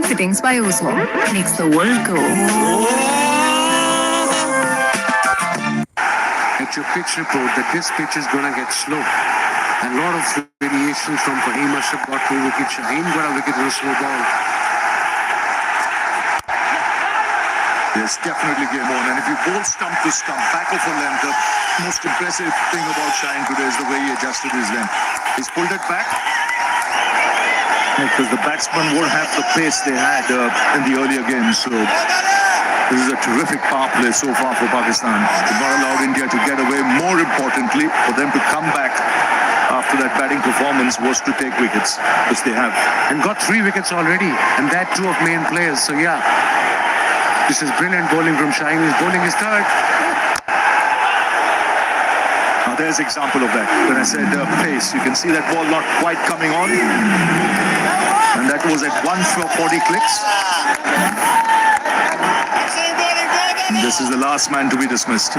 fittings by Ozo makes the world go. At your pitch report that this pitch is going to get slow. And a lot of variations from Farhan must have got 2 wickets. Shaheen got a wicket with a slow ball. There's definitely game on. And if you bowl stump to stump, back of a length, the most impressive thing about Shaheen today is the way he adjusted his length. He's pulled it back. Because the batsmen won't have the pace they had in the earlier games. So this is a terrific power play so far for Pakistan. They've not allowed India to get away. More importantly, for them to come back after that batting performance was to take wickets, which they have. And got 3 wickets already. And that 2 of main players. So yeah, this is brilliant bowling from Shaheen. He's bowling his third. Now there's example of that. When I said pace, you can see that ball not quite coming on. And that was at 140 clicks. This is the last man to be dismissed.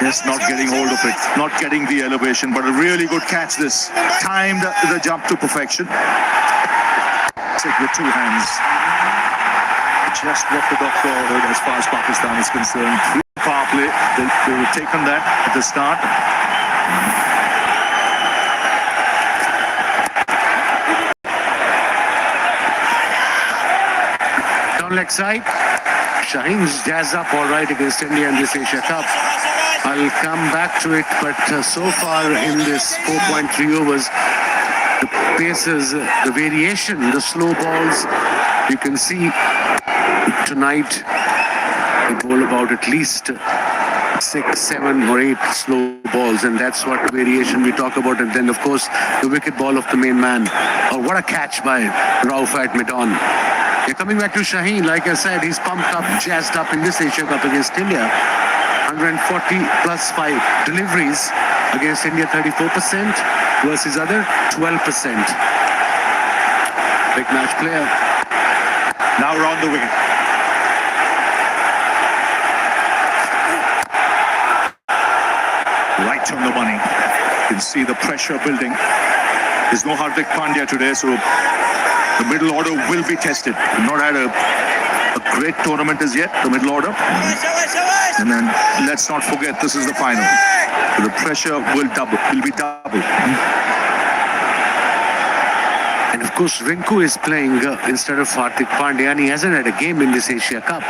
Yes, not getting hold of it, not getting the elevation, but a really good catch this. Timed the jump to perfection. Take with 2 hands. Just what the doctor ordered as far as Pakistan is concerned. 3 power play. They were taken that at the start. Down leg side. Shaheen's jazzed up all right against India in this Asia Cup. I'll come back to it, but so far in this 4.3 overs, the paces, the variation, the slow balls, you can see tonight they bowl about at least 6, 7 or 8 slow balls, and that's what variation we talk about. And then of course the wicket ball of the main man. Oh, what a catch by Rauf at mid-on. They're coming back to Shaheen. Like I said, he's pumped up, jazzed up in this Asia Cup against India. 140 plus 5 deliveries against India, 34% versus other 12%. Big match player. Now round the wicket. Right on the money. You can see the pressure building. There's no Hardik Pandya today, so the middle order will be tested. We've not had a great tournament as yet, the middle order. And then let's not forget, this is the final. So the pressure will be double. And of course, Rinku is playing instead of Hardik Pandya, and he hasn't had a game in this Asia Cup.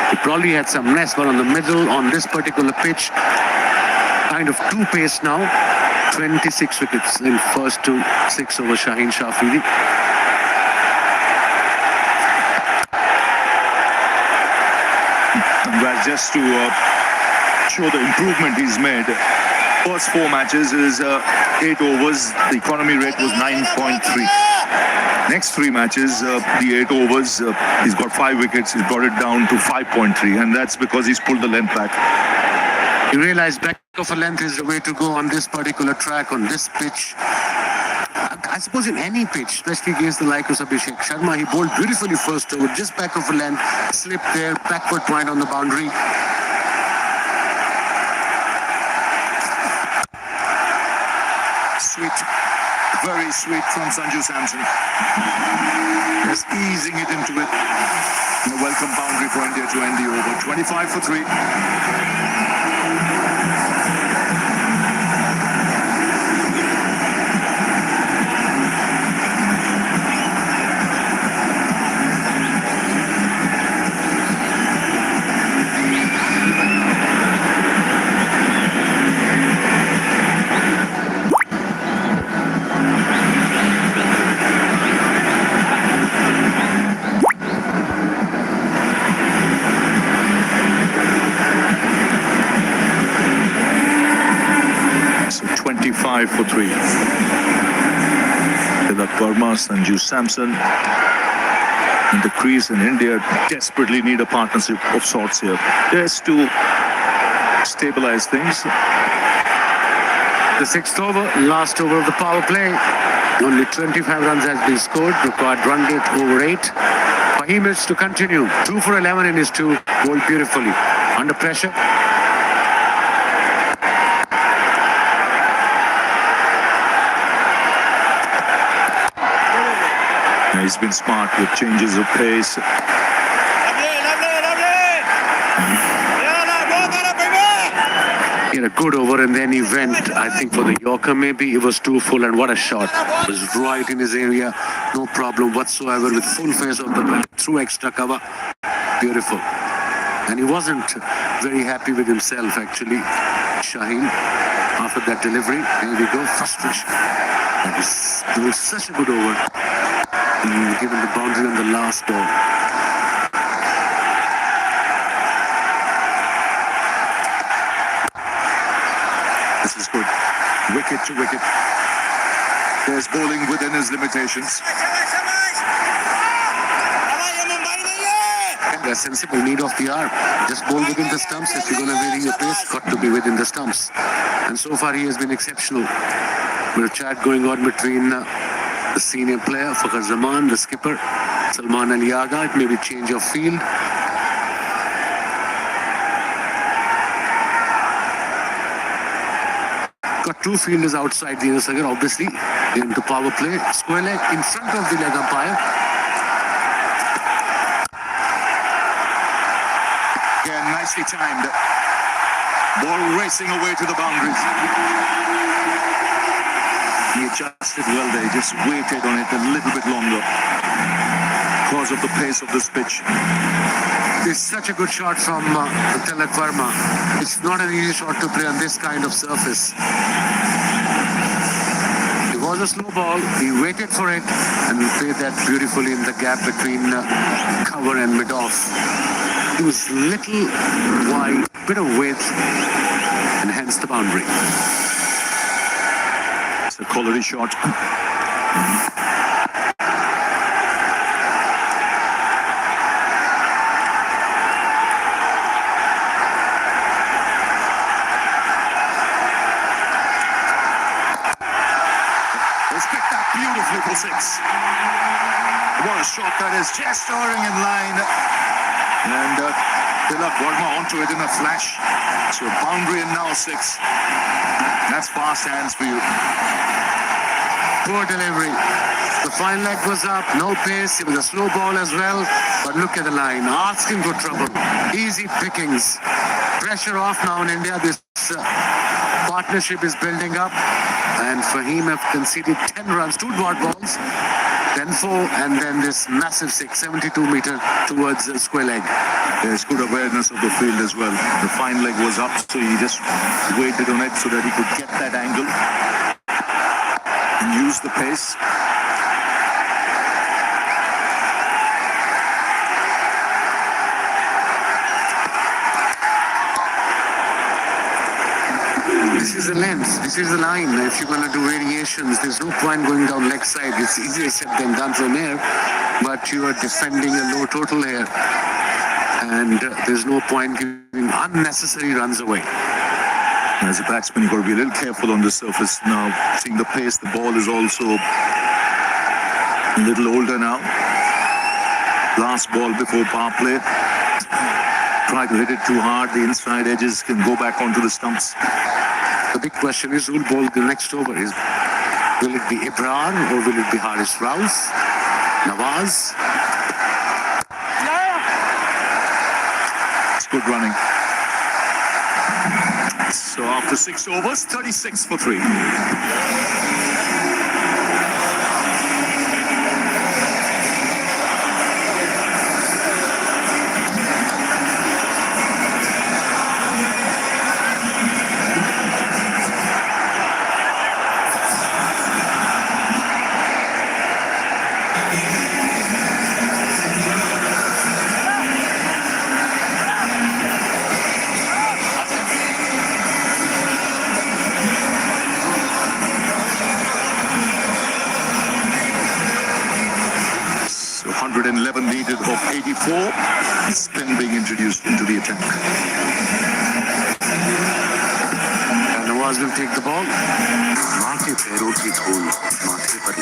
He probably had some rest, but on the middle, on this particular pitch, kind of 2 pace now. 26 wickets in first to 6 over Shaheen Shafiri. Well, just to show the improvement he's made, first 4 matches is 8 overs. The economy rate was 9.3. Next 3 matches, the 8 overs, he's got 5 wickets. He's brought it down to 5.3, and that's because he's pulled the length back. You realize back of a length is the way to go on this particular track, on this pitch. I suppose in any pitch, especially against the like of Abhishek Sharma, he bowled beautifully first over, just back of a length, slipped there, backward point on the boundary. Sweet, very sweet from Sanju Samson. Just easing it into it. And a welcome boundary for India to end the over. 25 for 3. For 3. Tilak Verma, Sanju Samson in the crease, and India desperately need a partnership of sorts here, just to stabilize things. The 6th over, last over of the power play. Only 25 runs has been scored, required run rate over 8. Fahim is to continue. 2 for 11 in his 2, bowled beautifully. Under pressure. He's been smart with changes of pace. He had a good over and then he went, I think, for the Yorker maybe. It was too full and what a shot. It was right in his area, no problem whatsoever, with full face of the bat, through extra cover. Beautiful. And he wasn't very happy with himself actually, Shaheen, after that delivery. Here we go, frustration. It was such a good over. Given the boundary on the last ball. This is good. Wicket to wicket. There's bowling within his limitations. A sensible need of the hour. Just bowl within the stumps. If you're going to vary your pace, got to be within the stumps. And so far he has been exceptional. With a chat going on between the senior player, Fakhar Zaman, the skipper, Salman Ali Aga. It may be change of field. Got two fielders outside the inner circle, obviously, into power play. Square leg in front of the leg umpire. Again, nicely timed. Ball racing away to the boundaries. He adjusted well there, just waited on it a little bit longer because of the pace of this pitch. It's such a good shot from Tilak Verma. It's not an easy shot to play on this kind of surface. It was a slow ball. He waited for it and played that beautifully in the gap between cover and mid-off. It was little wide, bit of width, and hence the boundary. It's a quality shot. He's picked that beautifully for six. What a shot that is, just soaring in line. And Tilak Verma onto it in a flash. So boundary and now six. That's fast hands for you. Poor delivery. The fine leg was up, no pace. It was a slow ball as well. But look at the line, asking for trouble. Easy pickings. Pressure off now in India. This partnership is building up. And Fahim have conceded 10 runs, 2 dot balls. Then 4, and then this massive 6, 72 meter towards the square leg. There's good awareness of the field as well. The fine leg was up, so he just waited on it so that he could get that angle and use the pace. This is the length, this is the line. If you're going to do variations, there's no point going down leg side. It's easier said than done from here, but you are defending a low total here. And there's no point giving unnecessary runs away. As a batsman, you've got to be a little careful on the surface now. Seeing the pace, the ball is also a little older now. Last ball before power play. Try to hit it too hard. The inside edges can go back onto the stumps. The big question is, who'll bowl the next over? Will it be Ibrar or will it be Haris Rauf? Nawaz? It's good running. So after 6 overs, 36 for 3. So 111 needed of 84. Spin being introduced into the attack. And Nawaz will take the ball. माँ के पैरों की धूल माथे पर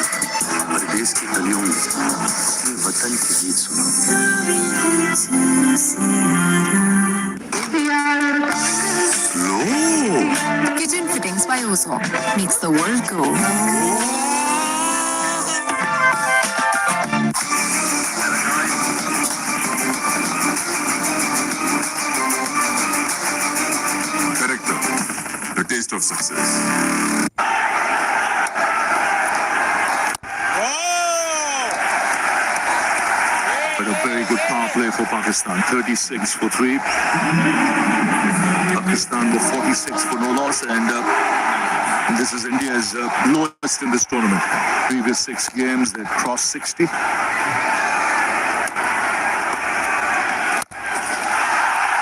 परदेश की गलियों में अपने वतन के गीत सुनो। Kitchen fittings by Ozo makes the world go. success. But a very good power play for Pakistan. 36 for 3. Pakistan were 46 for no loss, and this is India's lowest in this tournament. Previous 6 games, they crossed 60.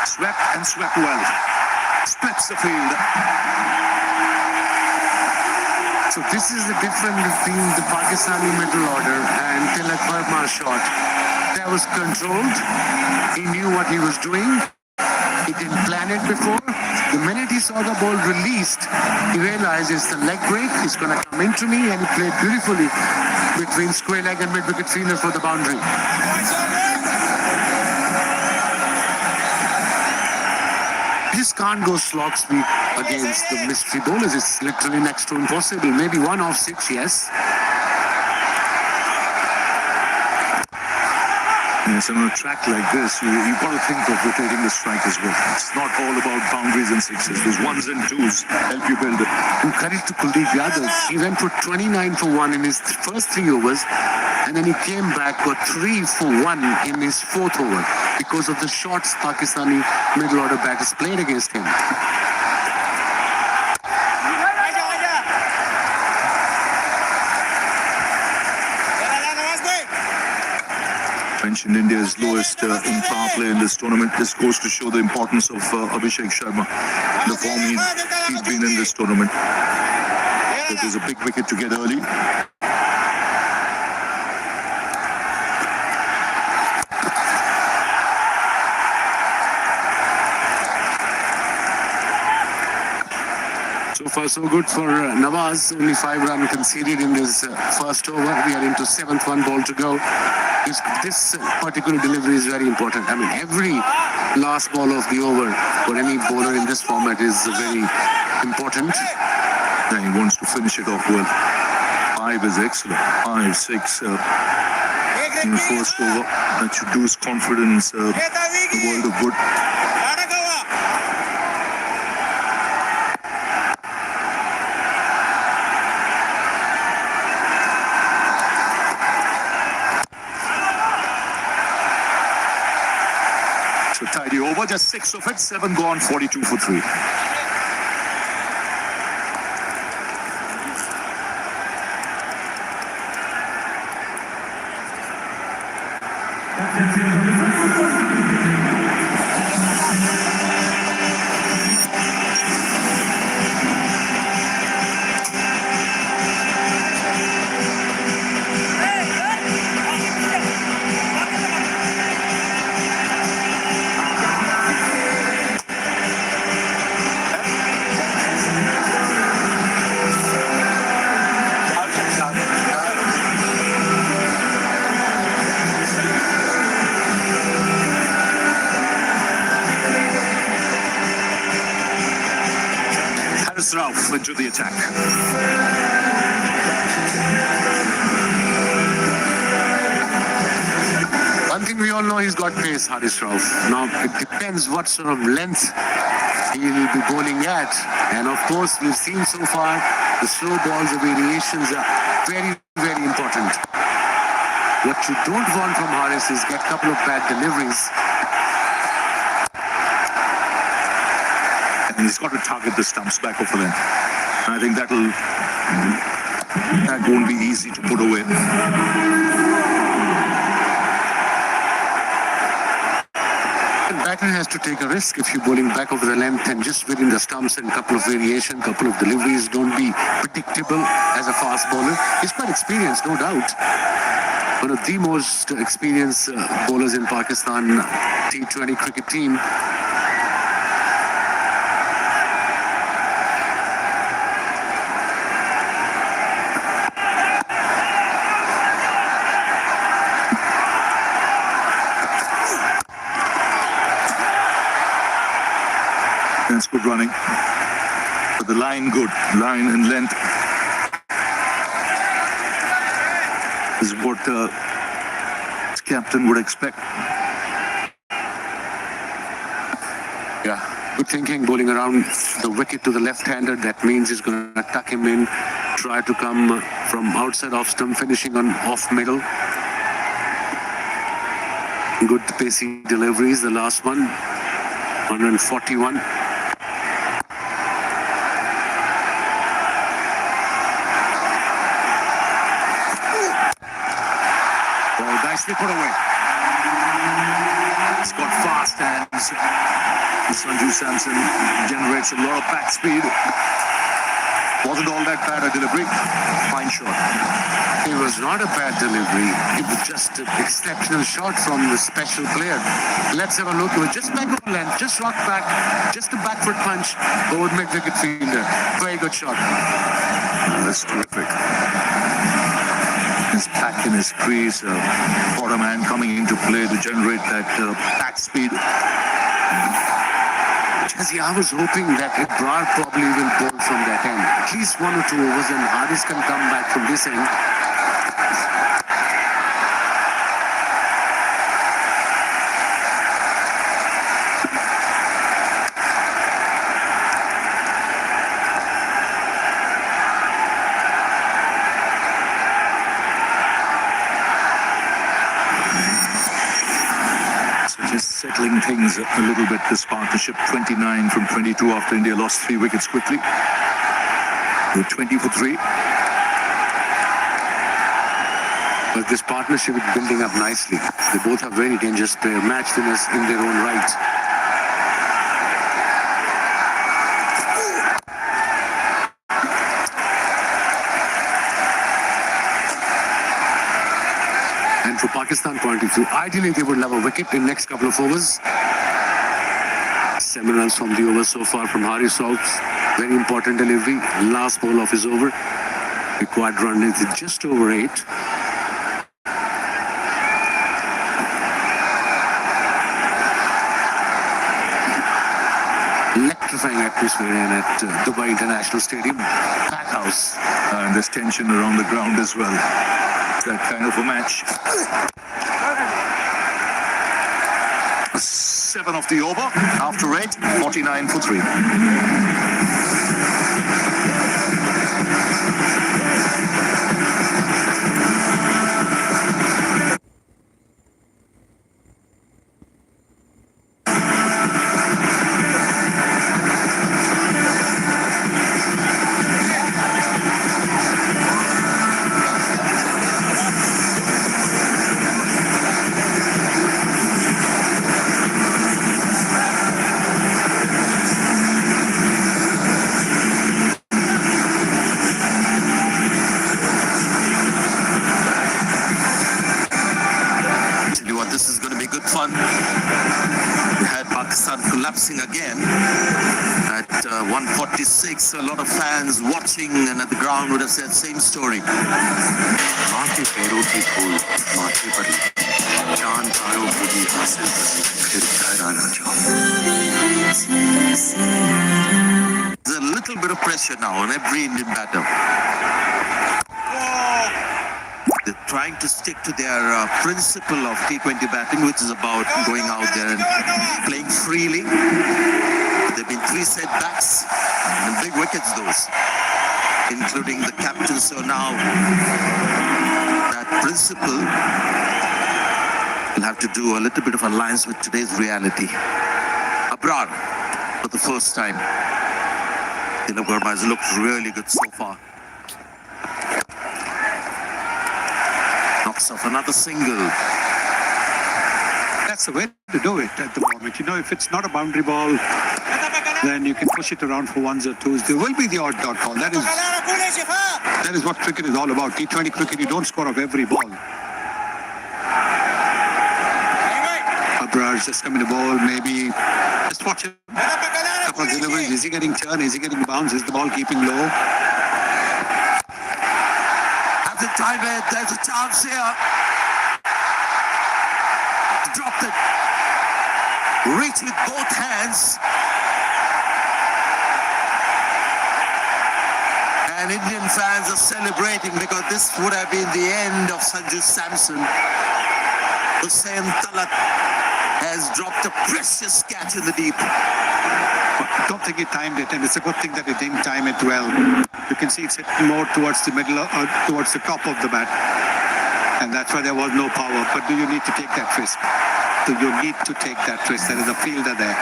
Swept and swept well. Splits the field. So this is the difference between the Pakistani middle order and Tilak Verma's shot. That was controlled. He knew what he was doing. He didn't plan it before. The minute he saw the ball released, he realized it's the leg break. It's going to come into me, and he played beautifully between square leg and mid-wicket fielder for the boundary. Just can't go slog speed against the mystery bowlers. It's literally next to impossible. Maybe 1 off 6, yes. Yes, and on a track like this, you've got to think of rotating the strike as well. It's not all about boundaries and sixes. Those 1s and 2s help you build it. And credit to Kuldeep Yadav. He went for 29 for 1 in his first 3 overs, and then he came back, got 3 for 1 in his 4th over because of the shots Pakistani middle order batters played against him. Mentioned India's lowest in power play in this tournament. This goes to show the importance of Abhishek Sharma, the form he's been in this tournament. But there's a big wicket to get early. So far, so good for Nawaz. Only 5 runs conceded in this first over. We are into 7th, 1 ball to go. This particular delivery is very important. I mean, every last ball of the over for any bowler in this format is very important. Yeah, he wants to finish it off well. 5 is excellent. 5, 6 in the first over. That should do his confidence the world of good. So tidy over, just 6 of it, 7 gone, 42 for 3. Ralph into the attack. One thing we all know, he's got pace, Haris Rauf. Now, it depends what sort of length he will be bowling at. And of course, we've seen so far, the slow balls, the variations are very, very important. What you don't want from Haris is get a couple of bad deliveries. And he's got to target the stumps back over there. I think that won't be easy to put away. And batter has to take a risk if you're bowling back over the length and just within the stumps and a couple of variation, couple of deliveries. Don't be predictable as a fast bowler. He's quite experienced, no doubt. One of the most experienced bowlers in Pakistan T20 cricket team. That's good running. But the line good. Line and length is what captain would expect. Yeah. Good thinking, bowling around the wicket to the left-hander. That means he's going to tuck him in, try to come from outside off stump, finishing on off middle. Good pacey deliveries, the last one, 141. Well, nicely put away. He's got fast hands. Sanju Samson generates a lot of back speed. Wasn't all that bad a delivery. Fine shot. It was not a bad delivery. It was just an exceptional shot from the special player. Let's have a look. It was just back of length, just rock back, just a back foot punch over mid-wicket fielder. Very good shot. That's terrific. His back in his crease, bottom hand coming into play to generate that back speed. Jesse, I was hoping that Ibrar probably will bowl from that end. At least 1 or 2 overs and Haris can come back from this end. Settling things a little bit, this partnership. 29 from 22 after India lost 3 wickets quickly. We're 20 for 3. But this partnership is building up nicely. They both are very dangerous players, match winners in their own right. And for Pakistan point of view, ideally they would have a wicket in next couple of overs. 7 runs from the over so far from Haris South. Very important delivery. Last ball of his over. Required run is just over 8. Electrifying atmosphere in at Dubai International Stadium. Pack house. And there's tension around the ground as well. That kind of a match. 7 of the over. After 8, 49 for 3. This is going to be good fun. We had Pakistan collapsing again at 146. A lot of fans watching and at the ground would have said same story. माँ के पैरों की धूल माथे पर चांद तारों को भी हासिल फिर घर आना चाहो. There's a little bit of pressure now on every Indian batter. They're trying to stick to their principle of T20 batting, which is about going out there and playing freely. There have been 3 setbacks and big wickets, those, including the captain. So now that principle will have to do a little bit of alliance with today's reality. Abrar, for the first time. Tilak Verma has looked really good so far. Knocks off another single. That's the way to do it at the moment. You know, if it's not a boundary ball, then you can push it around for 1s or 2s. There will be the odd dot ball. That is what cricket is all about. T20 cricket, you don't score off every ball. Abrar's just coming to ball, maybe. Just watch it. Couple of deliveries. Is he getting turn? Is he getting bounce? Is the ball keeping low? At the time, there's a chance here. Dropped it. Reach with both hands. And Indian fans are celebrating because this would have been the end of Sanjit Samson. Hussain Talat has dropped a precious catch in the deep. I don't think he timed it, and it's a good thing that he didn't time it well. You can see it's hit more towards the middle or towards the top of the bat, and that's why there was no power. But do you need to take that risk? Do you need to take that risk? There is a fielder there.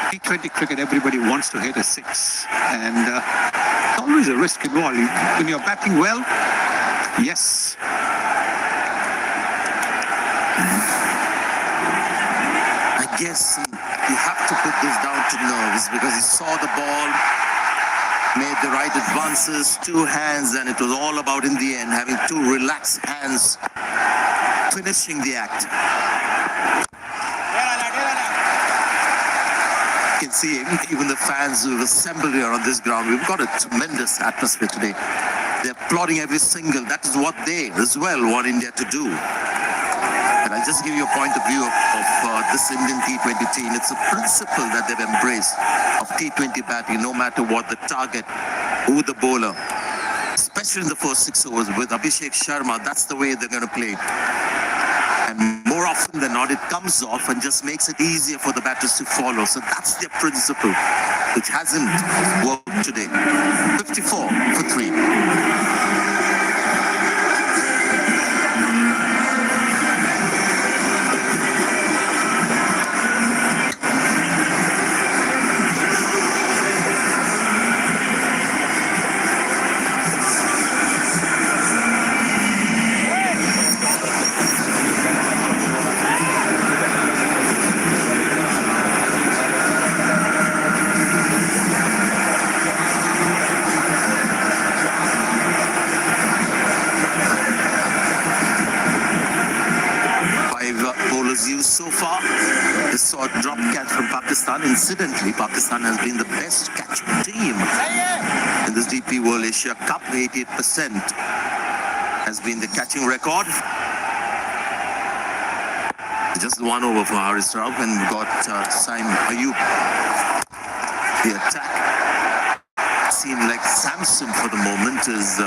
T20 cricket, everybody wants to hit a six, and always a risk involved. When you're batting well, yes. I guess you have to put this down to nerves because he saw the ball, made the right advances, two hands, and it was all about in the end having two relaxed hands finishing the act. You can see even the fans who have assembled here on this ground. We've got a tremendous atmosphere today. They're applauding every single. That is what they as well want India to do. And I'll just give you a point of view of this Indian T20 team. It's a principle that they've embraced of T20 batting, no matter what the target, who the bowler. Especially in the first 6 overs with Abhishek Sharma, that's the way they're going to play. And more often than not, it comes off and just makes it easier for the batters to follow. So that's their principle, which hasn't worked today. 54 for 3. So far, they saw a drop catch from Pakistan. Incidentally, Pakistan has been the best catching team in this DP World Asia Cup. 88% has been the catching record. Just one over for Haris Rauf, and we got Saim Ayub. The attack seemed like Samson for the moment is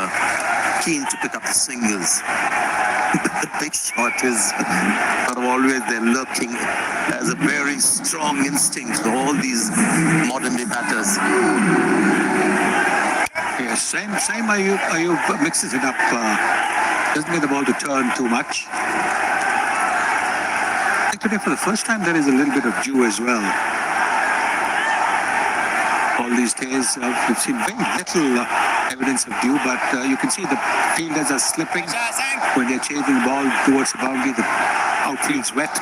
keen to pick up the singles. The big shot is sort of always there lurking as a very strong instinct for all these modern day batters. Yes, same Ayub mixes it up, doesn't get the ball to turn too much. I think today for the first time there is a little bit of dew as well. All these days we've seen very little evidence of dew, but you can see the fielders are slipping when they're chasing the ball towards the boundary. The outfield's wet.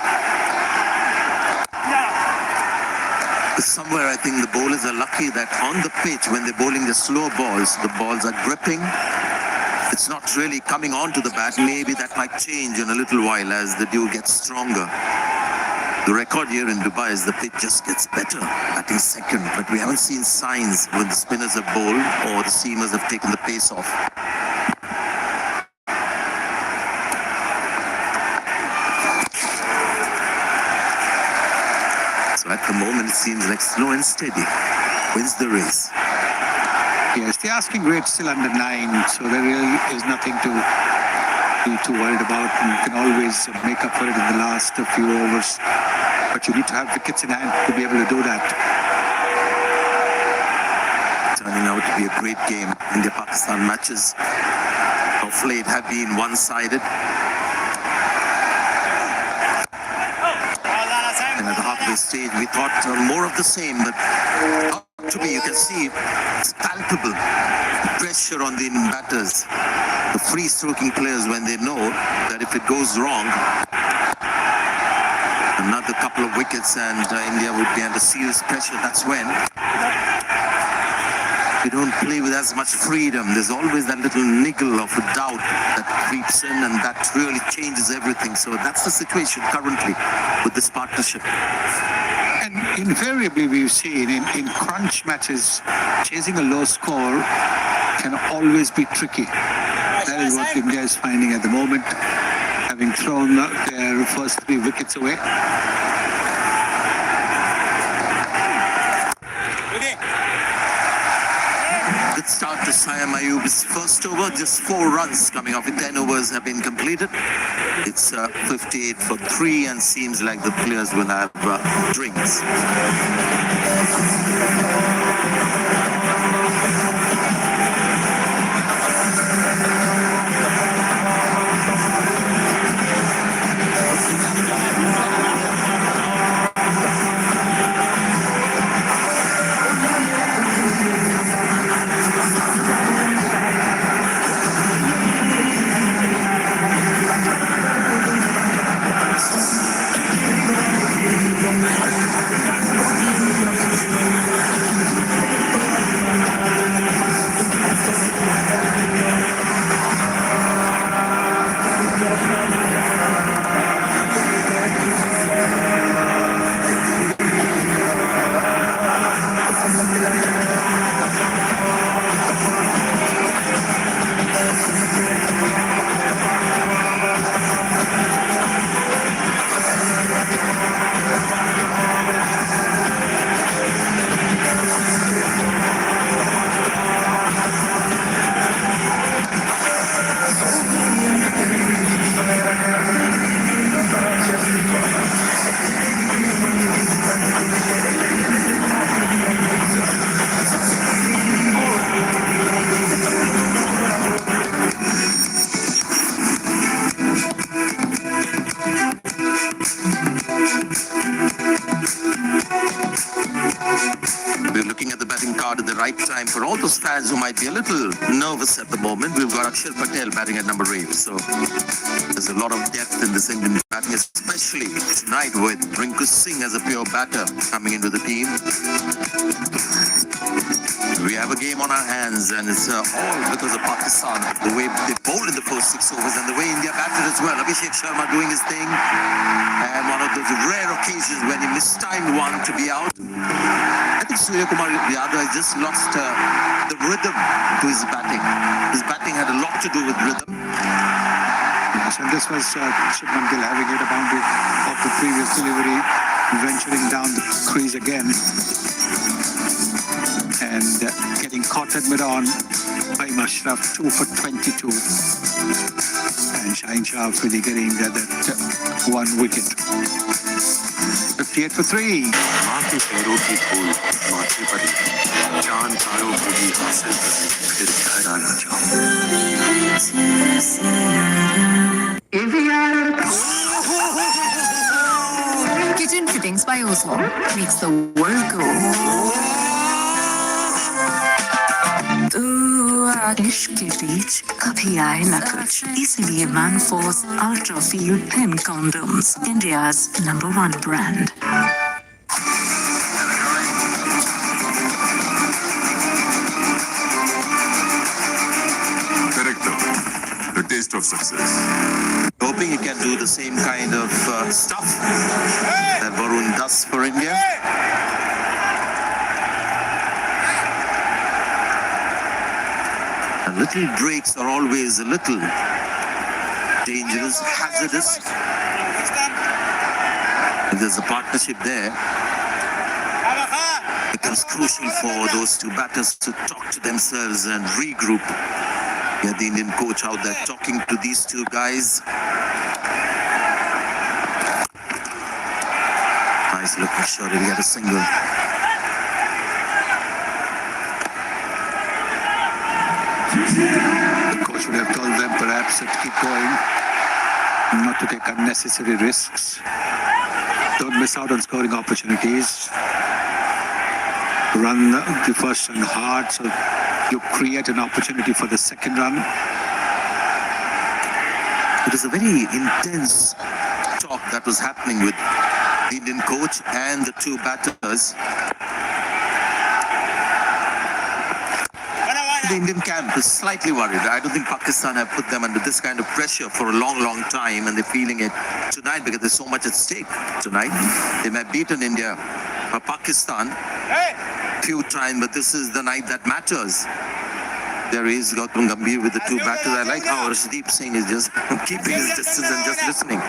Somewhere I think the bowlers are lucky that on the pitch when they're bowling the slow balls, the balls are gripping. It's not really coming onto the bat. Maybe that might change in a little while as the dew gets stronger. The record here in Dubai is the pitch just gets better, batting second, but we haven't seen signs when the spinners have bowled or the seamers have taken the pace off. So at the moment it seems like slow and steady wins the race. Yes, the asking rate still under 9, so there really is nothing to be too worried about. And you can always make up for it in the last few overs. But you need to have wickets in hand to be able to do that. Turning out to be a great game. India-Pakistan matches of late have been one-sided. And at the halfway stage, we thought more of the same, but to me, you can see it's palpable pressure on the Indian batters. The free-stroking players, when they know that if it goes wrong, another couple of wickets and India would be under serious pressure. That's when you don't play with as much freedom. There's always that little niggle of a doubt that creeps in, and that really changes everything. So that's the situation currently with this partnership. And invariably we've seen in crunch matches, chasing a low score can always be tricky. That is what India is finding at the moment, having thrown their first 3 wickets away. Good start to Mera Youtub's first over, just 4 runs coming off. 10 overs have been completed. It's 58 for 3 and seems like the players will have drinks. We're looking at the batting card at the right time for all those fans who might be a little nervous at the moment. We've got Akshar Patel batting at number 8. So there's a lot of depth in this Indian batting, especially tonight with Rinku Singh as a pure batter coming into the team. We have a game on our hands, and it's all because of Pakistan. The way they bowled in the first 6 overs and the way India batted as well. Abhishek Sharma doing his thing. And one of those rare occasions when he mistimed one to be out. I think Surya Kumar Yadav has just lost the rhythm to his batting. His batting had a lot to do with rhythm. Yes, and this was Shubman Gill having hit a boundary of the previous delivery, venturing down the crease again. And getting caught at mid-on by Ashraf, 2 for 22. And Shaheen Shah really getting that 1 wicket. 58 for 3. माँ के पैरों की धूल माथे पर चांद तारों को भी हासिल करने फिर घर आना चाहूँ. Kitchen fittings by Oslo makes the world go. इश्क के बीच कभी आए न कुछ, इसलिए Manforce ultra feel thin condoms, India's #1 brand. Character, the taste of success. Hoping he can do the same kind of stuff that Varun does for India. And little breaks are always a little dangerous, hazardous. If there's a partnership there, it becomes crucial for those two batters to talk to themselves and regroup. Yeah, the Indian coach out there talking to these two guys. Nice looking shot, he'll get a single. The coach would have told them perhaps to keep going, not to take unnecessary risks. Don't miss out on scoring opportunities. Run the first run hard so you create an opportunity for the second run. It is a very intense talk that was happening with the Indian coach and the two batters. The Indian camp is slightly worried. I don't think Pakistan have put them under this kind of pressure for a long, long time, and they're feeling it tonight because there's so much at stake tonight. They may have beaten India or Pakistan few times, but this is the night that matters. There is Gautam Gambhir with the two batters. I like how Arshdeep Singh is just keeping his distance and just listening.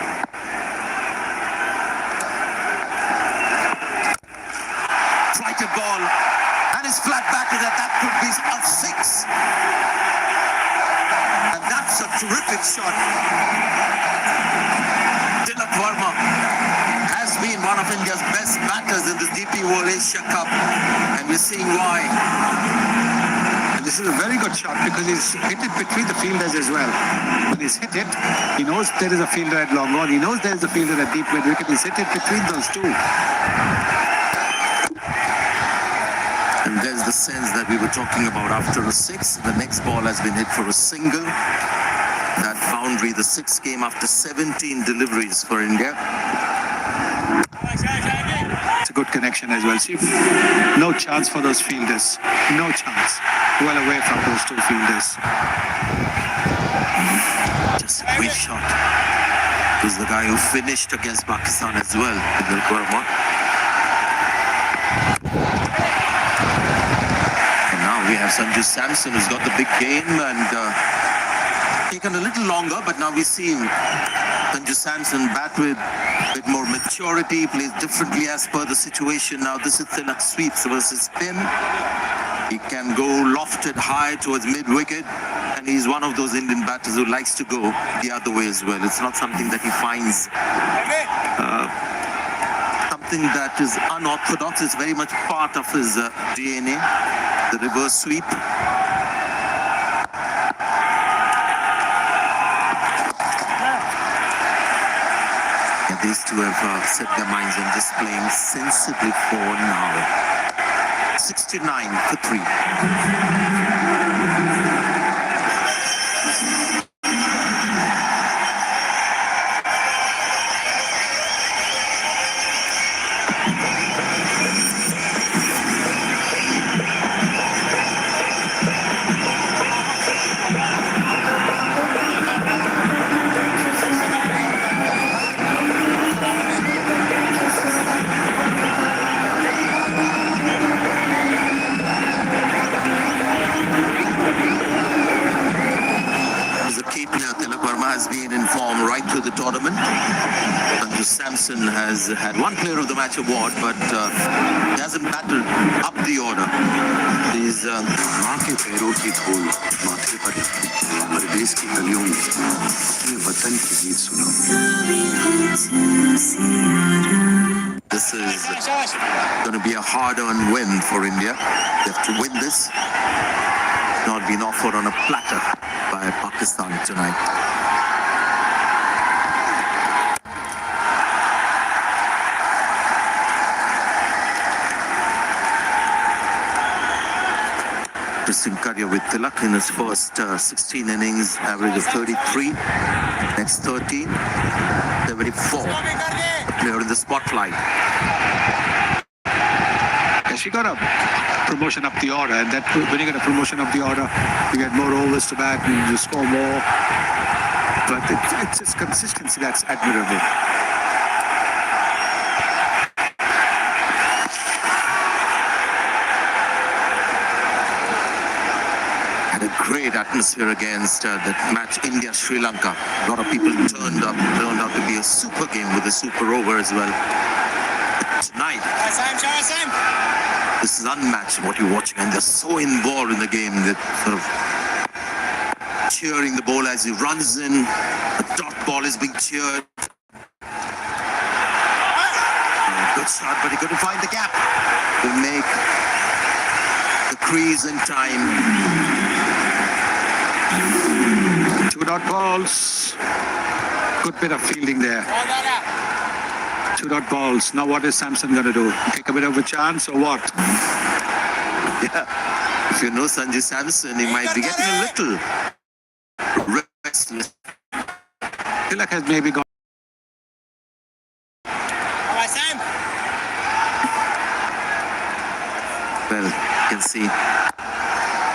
Flighted ball, and That is flat batted, and that could be a six. And that's a terrific shot. Tilak Verma has been one of India's best batters in this DP World Asia Cup, and we're seeing why. And this is a very good shot because he's hit it between the fielders as well. When he's hit it, he knows there is a fielder at long on. He knows there is a fielder at deep mid wicket. He's hit it between those two. And there's the sense that we were talking about after a six. The next ball has been hit for a single. That boundary, the six came after 17 deliveries for India. It's a good connection as well. See, no chance for those fielders. No chance. Well away from those two fielders. Just a great shot. Who's the guy who finished against Pakistan as well, Tilak Verma. And now we have Sanjit Samson who's got the big game and taken a little longer, but now we see Sanjit Samson bat with a bit more maturity, plays differently as per the situation. Now this is Tilak sweeps versus spin. He can go lofted high towards mid-wicket, and he's one of those Indian batters who likes to go the other way as well. It's not something that he finds something that is unorthodox. It's very much part of his DNA, the reverse sweep. Yeah, these two have set their minds on just playing sensibly for now. 69 for 3. Has been in form right through the tournament. Sanjit Samson has had one Player of the Match award, but he hasn't battled up the order. He's माँ के पैरों की धूल माथे पर लगती, परदेश की गलियों में अपने वतन की गीत सुनाओ. This is going to be a hard-earned win for India. They have to win this. Not been offered on a platter by Pakistan tonight. Interesting career with Tilak in his first 16 innings, average of 33. Next 13, 74. The player in the spotlight. Yeah, she got a promotion up the order, and that when you get a promotion up the order, you get more overs to bat and you score more. But it's just consistency that's admirable. Great atmosphere against that match India-Sri Lanka. A lot of people turned out to be a super game with a super over as well. Tonight, this is unmatched what you're watching, and they're so involved in the game that sort of cheering the ball as he runs in. The dot ball is being cheered. Good shot, but he couldn't find the gap to make the crease in time. 2 dot balls. Good bit of fielding there. 2 dot balls. Now what is Samson going to do? Take a bit of a chance or what? Yeah. If you know Sanjit Samson, he might be getting a little restless. Tilak has maybe gone. Well, you can see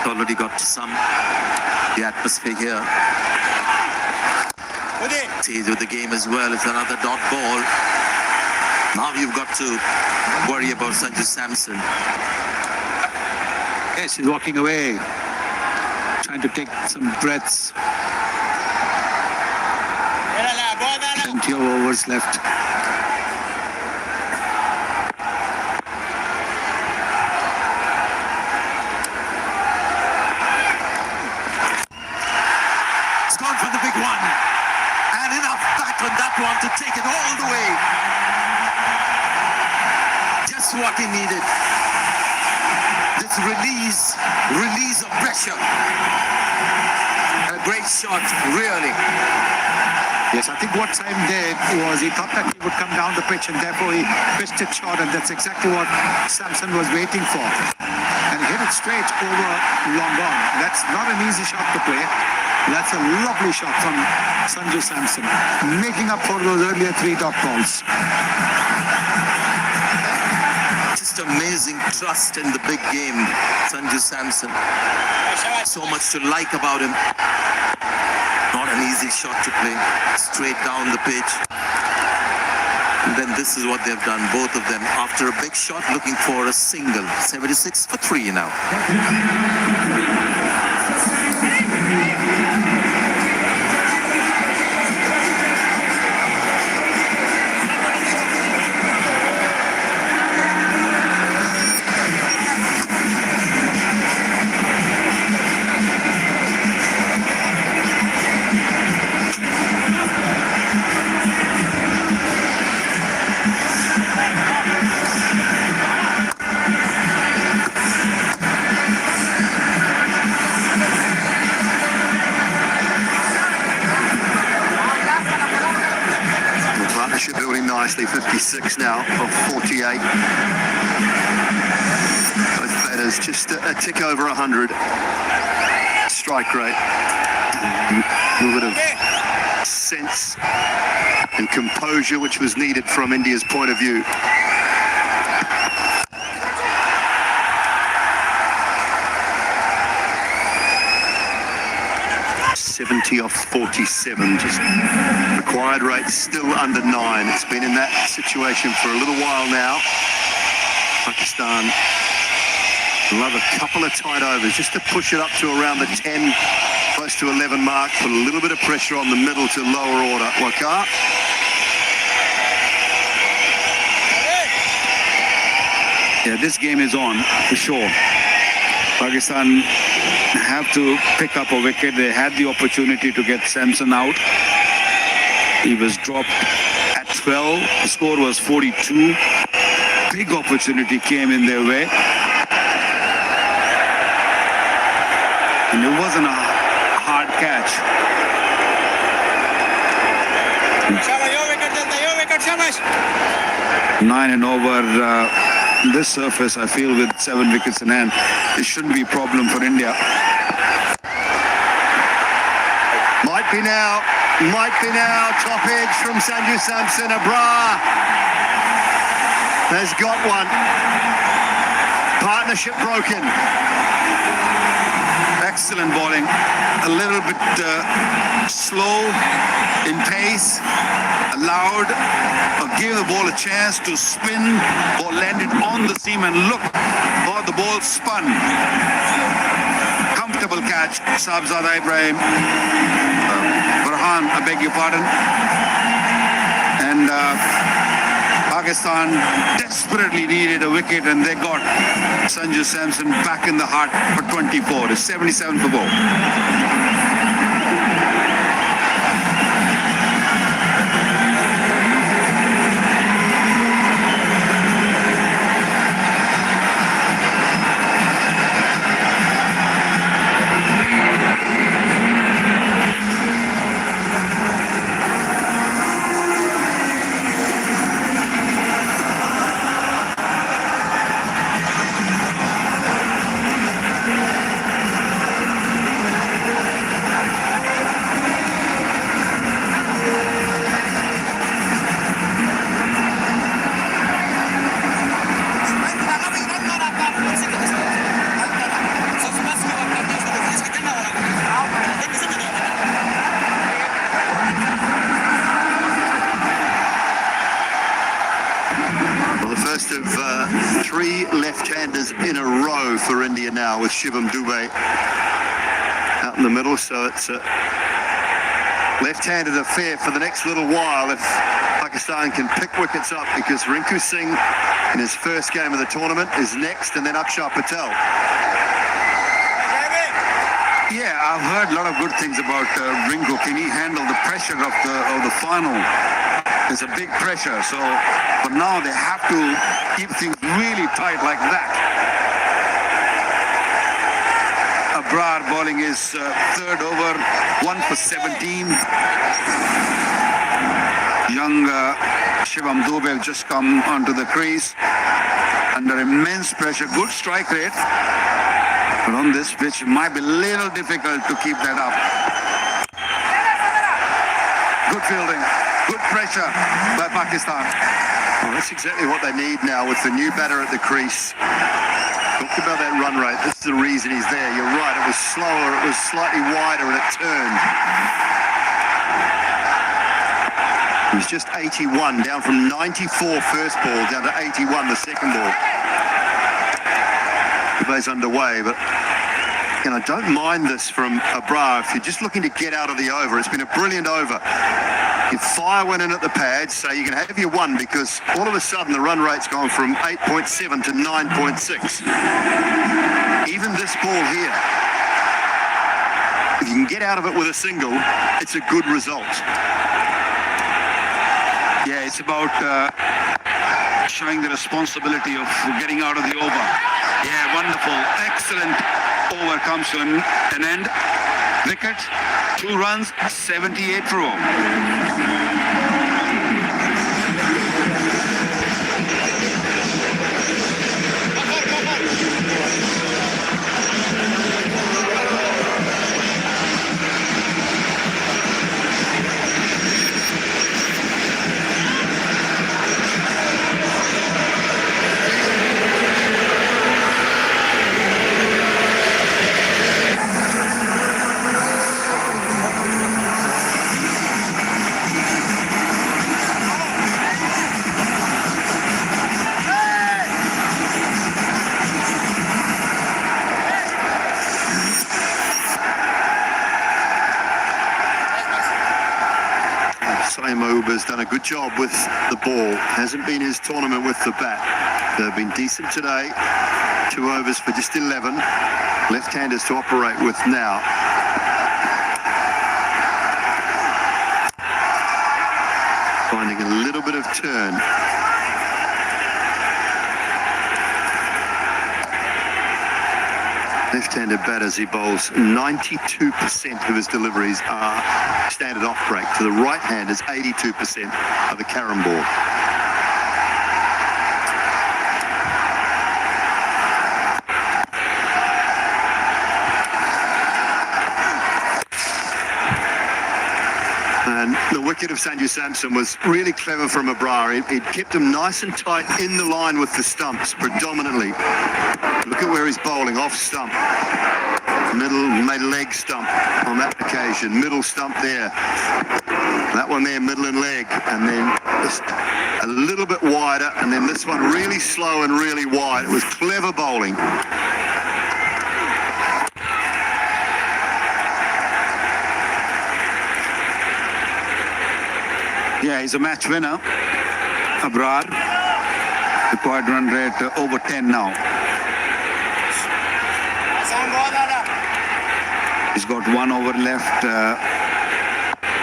already got some the atmosphere here. Stage of the game as well. It's another dot ball. Now you've got to worry about Sanjit Samson. Yes, he's walking away, trying to take some breaths. Plenty of overs left. what he needed. This release of pressure. A great shot, really. Yes, I think what Sam did was he thought that he would come down the pitch and therefore he pitched it short, and that's exactly what Samson was waiting for. And he hit it straight over long on. That's not an easy shot to play. That's a lovely shot from Sanju Samson, making up for those earlier 3 dot balls. Just amazing trust in the big game, Sanju Samson. So much to like about him. Not an easy shot to play, straight down the pitch. And then this is what they've done, both of them, after a big shot, looking for a single. 76 for 3 now. Building nicely, 56 now of 48. Both batters just a tick over 100. Strike rate. A little bit of sense and composure which was needed from India's point of view. Off 47, just required rate still under 9. It's been in that situation for a little while now. Pakistan love a couple of tight overs just to push it up to around the 10, close to 11 mark, put a little bit of pressure on the middle to lower order. Waqar. Yeah, this game is on for sure. Pakistan have to pick up a wicket. They had the opportunity to get Samson out. He was dropped at 12. The score was 42. Big opportunity came in their way. And it wasn't a hard catch. 9 and over. This surface, I feel, with 7 wickets in hand, it shouldn't be a problem for India. Might be now. Top edge from Sanju Samson. Abrar has got one. Partnership broken. Excellent bowling. A little bit slow in pace. Allowed or gave the ball a chance to spin or land it on the seam, and look how the ball spun. Comfortable catch, Sabzada Ibrahim. Farhan, I beg your pardon. And Pakistan desperately needed a wicket, and they got Sanju Samson back in the heart for 24. It's 77 for ball. Three left-handers in a row for India now, with Shivam Dubey out in the middle. So it's a left-handed affair for the next little while if Pakistan can pick wickets up, because Rinku Singh in his first game of the tournament is next, and then Akshar Patel. Yeah, I've heard a lot of good things about Rinku. Can he handle the pressure of the final? It's a big pressure, so But now they have to keep things really tight like that. Abrar bowling his third over, 1 for 17. Young Shivam Dubey have just come onto the crease under immense pressure. Good strike rate. But on this pitch, it might be a little difficult to keep that up. Good fielding, good pressure by Pakistan. Well, that's exactly what they need now with the new batter at the crease. Talk about that run rate. This is the reason he's there. You're right. It was slower. It was slightly wider and it turned. He was just 81, down from 94 first ball, down to 81 the second ball. The bay's underway, but you know, don't mind this from Abrar. If you're just looking to get out of the over, it's been a brilliant over. You fire one in at the pads, so you can have your one, because all of a sudden the run rate's gone from 8.7 to 9.6. Even this ball here, if you can get out of it with a single, it's a good result. Yeah, it's about showing the responsibility of getting out of the over. Yeah, wonderful. Excellent over comes to an end. Wicket, 2 runs, 78 for all. Has done a good job with the ball. Hasn't been his tournament with the bat. They've been decent today. 2 overs for just 11. Left-handers to operate with now. Finding a little bit of turn. Left-handed batters, he bowls 92% of his deliveries are standard off break. To the right-handers, 82% of the carom ball. And the wicket of Sanju Samson was really clever from Abrar. It kept him nice and tight in the line with the stumps, predominantly. Look at where he's bowling, off stump. Middle, leg stump on that occasion. Middle stump there. That one there, middle and leg. And then just a little bit wider. And then this one really slow and really wide. It was clever bowling. Yeah, he's a match winner. Abrar. Required run rate over 10 now. He's got 1 over left.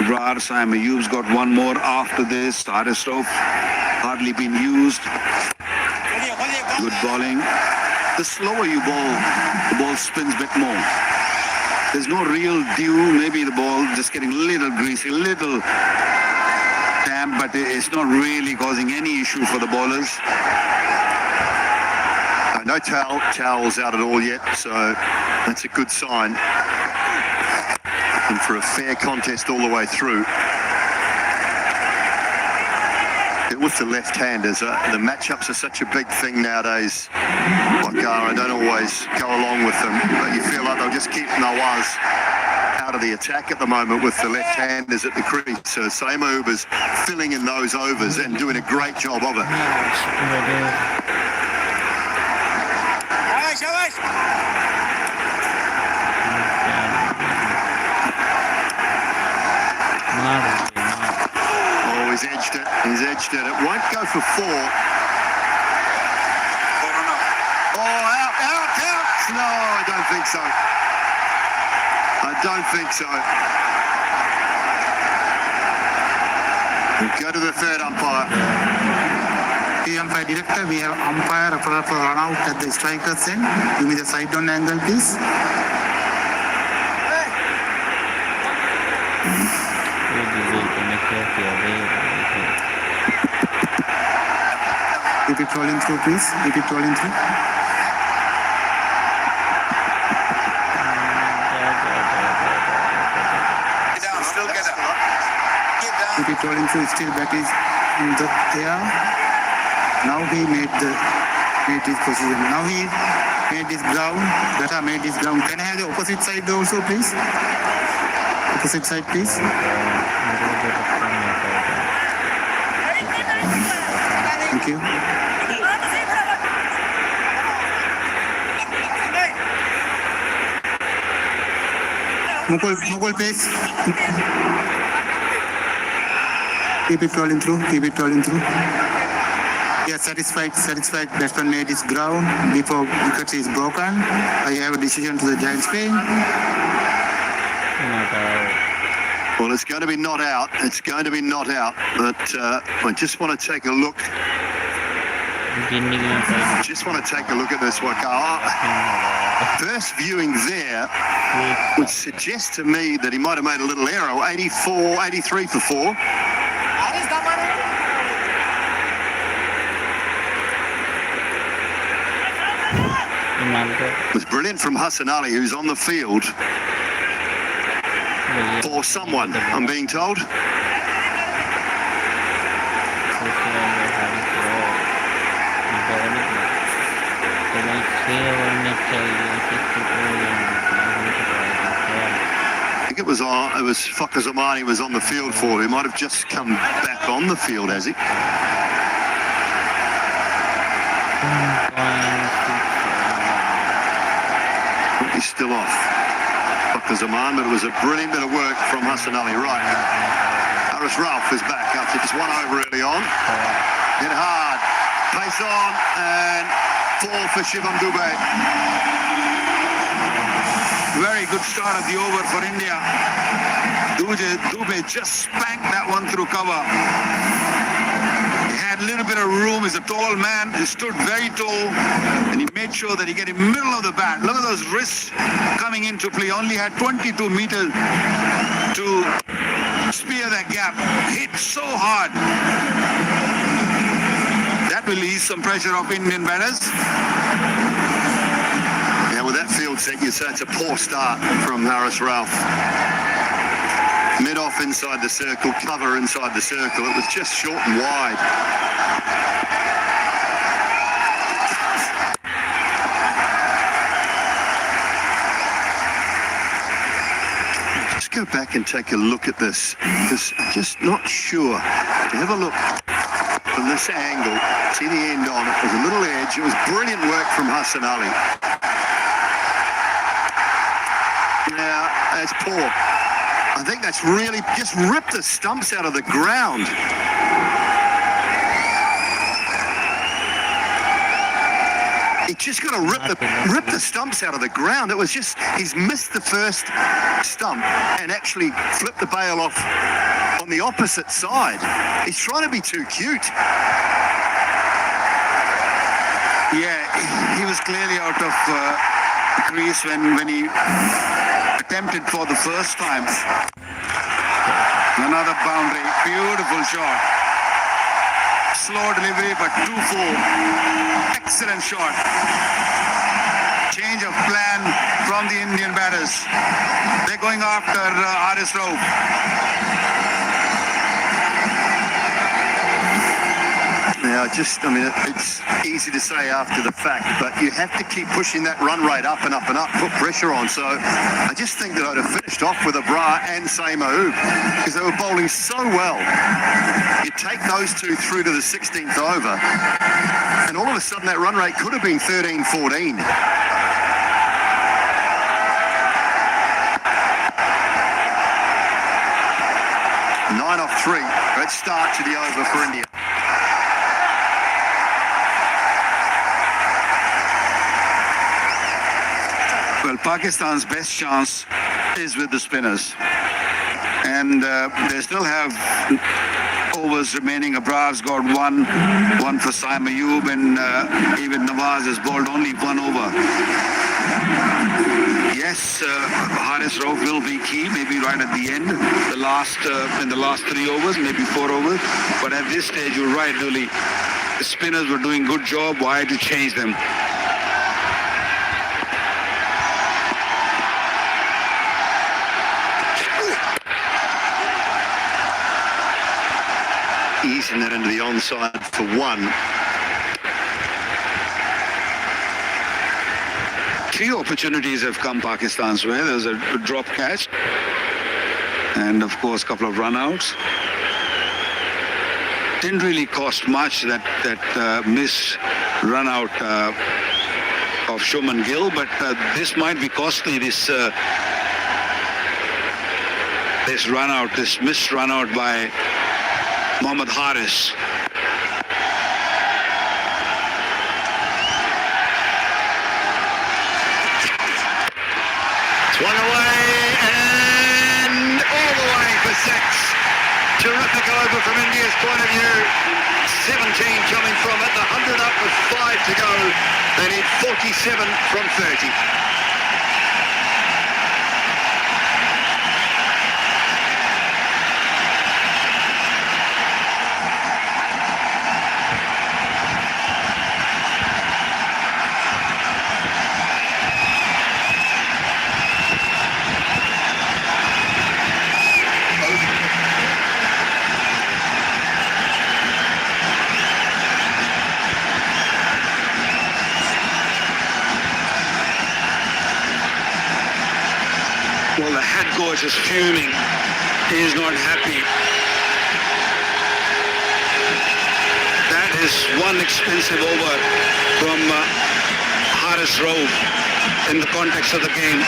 Abrar, Sam Ayub's got 1 more after this. Aristov hardly been used. Good bowling. The slower you bowl, the ball spins a bit more. There's no real dew. Maybe the ball just getting a little greasy, little damp, but it's not really causing any issue for the bowlers. No towels out at all yet, so that's a good sign. And for a fair contest all the way through. With the left-handers, the matchups are such a big thing nowadays. I don't always go along with them, but you feel like they'll just keep Nawaz out of the attack at the moment with the left-handers at the crease. So Saima Uber's filling in those overs and doing a great job of it. Oh, he's edged it. He's edged it. It won't go for 4. Oh, out. No, I don't think so. I don't think so. We'll go to the third umpire. umpire director, we have umpire for run out at the striker's end. Give me the side down angle, please. Keep it rolling through, please. Keep it rolling through. Keep it rolling through. Still that is in the air. Now he made his position. Now he made his ground. Bata made his ground. Can I have the opposite side also, please? Opposite side, please. Thank you. Mukul pace. Keep it rolling through. Keep it rolling through. Yeah, satisfied. Batsman made his ground before wicket is broken. I have a decision to the Giants' pay. Well, it's going to be not out. It's going to be not out. But I just want to take a look. Just want to take a look at this one. First viewing there would suggest to me that he might have made a little error. 83 for 4. It was brilliant from Hassan Ali, who's on the field for someone, I'm being told. I think it was Fakir Zamani was on the field for. He might have just come back on the field, has he? He's still off. Fakir Zaman, but it was a brilliant bit of work from Hassan Ali. Right. Haris Ralph is back after just one over early on. Hit hard. Pace on and 4 for Shivam Dubey. Very good start of the over for India. Dubey just spanked that one through cover. He had a little bit of room. He's a tall man. He stood very tall and he made sure that he get in the middle of the bat. Look at those wrists coming into play. Only had 22 meters to spear that gap. Hit so hard. That will ease some pressure off Indian batters. Yeah, with that field set, you say it's a poor start from Haris Ralph. Mid-off inside the circle, cover inside the circle. It was just short and wide. Just go back and take a look at this, because I'm just not sure. To have a look from this angle, see the end on it, with a little edge. It was brilliant work from Hassan Ali. Now, that's poor. I think that's really just ripped the stumps out of the ground. He just got to rip the stumps out of the ground. It was just, he's missed the first stump and actually flipped the bail off on the opposite side. He's trying to be too cute. Yeah, he was clearly out of crease when he attempted for the first time. Another boundary, beautiful shot. Slow delivery, but 2-4. Excellent shot. Change of plan from the Indian batters. They're going after Haris Ralph. Now, it's easy to say after the fact, but you have to keep pushing that run rate up and up and up, put pressure on. So I just think that I'd have finished off with a Bra and Mahoub, because they were bowling so well. You take those two through to the 16th over, and all of a sudden that run rate could have been 13-14. Nine off 3. Great start to the over for India. Well, Pakistan's best chance is with the spinners. And they still have overs remaining. Abrar's got one for Saim Ayub, and even Nawaz has bowled only 1 over. Yes, Haris Rauf will be key, maybe right at the end, in the last 3 overs, maybe 4 overs. But at this stage, you're right, Dooley. The spinners were doing good job. Why to change them? Easing that into the onside for 1. 3 opportunities have come Pakistan's way. There's a drop catch, and of course, a couple of run-outs. Didn't really cost much, that miss run-out of Shubman Gill, but this might be costly. This run-out, this missed run-out by Mohammad Haris. Swung away and all the way for 6. Terrific over from India's point of view. 17 coming from it, the 100 up with 5 to go. They need 47 from 30. Well, the head coach is fuming. He is not happy. That is one expensive over from Haris Rauf in the context of the game.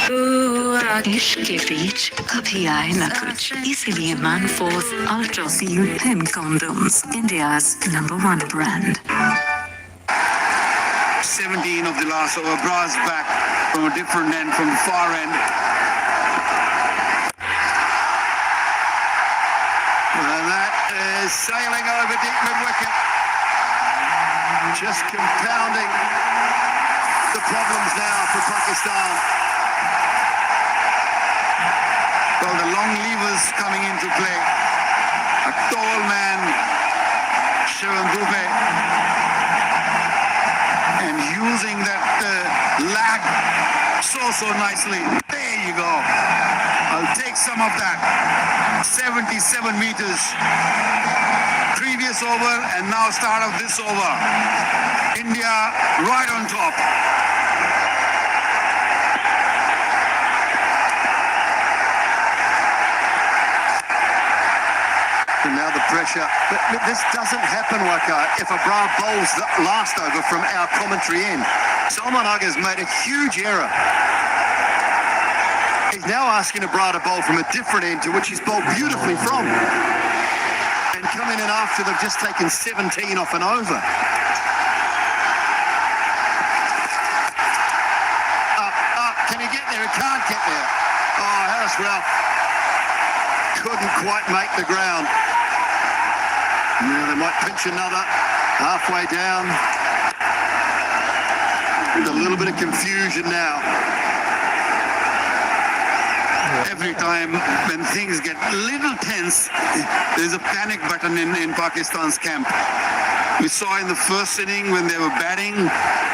इश्क के बीच कभी आए न कुछ, इसीलिए Manforth Ultra Seal Thin Condoms, India's #1 brand. 17 of the last over. Bras back from a different end, from the far end. And that is sailing over deep mid-wicket. Just compounding the problems now for Pakistan. Well, the long levers coming into play. A tall man, Shivam Dubey, and using that lag so nicely. There you go. I'll take some of that. 77 meters. Previous over and now start of this over. India right on top. And now the pressure. But this doesn't happen, Waka, if Abrar bowls the last over from our commentary end. Salman Agha's made a huge error. He's now asking Abrar to bowl from a different end to which he's bowled beautifully from. And coming in after they've just taken 17 off an over. Up. Can he get there? He can't get there. Oh, Haris Rauf couldn't quite make the ground. Now they might pinch another halfway down. A little bit of confusion now. Every time when things get a little tense, there's a panic button in Pakistan's camp. We saw in the first inning when they were batting,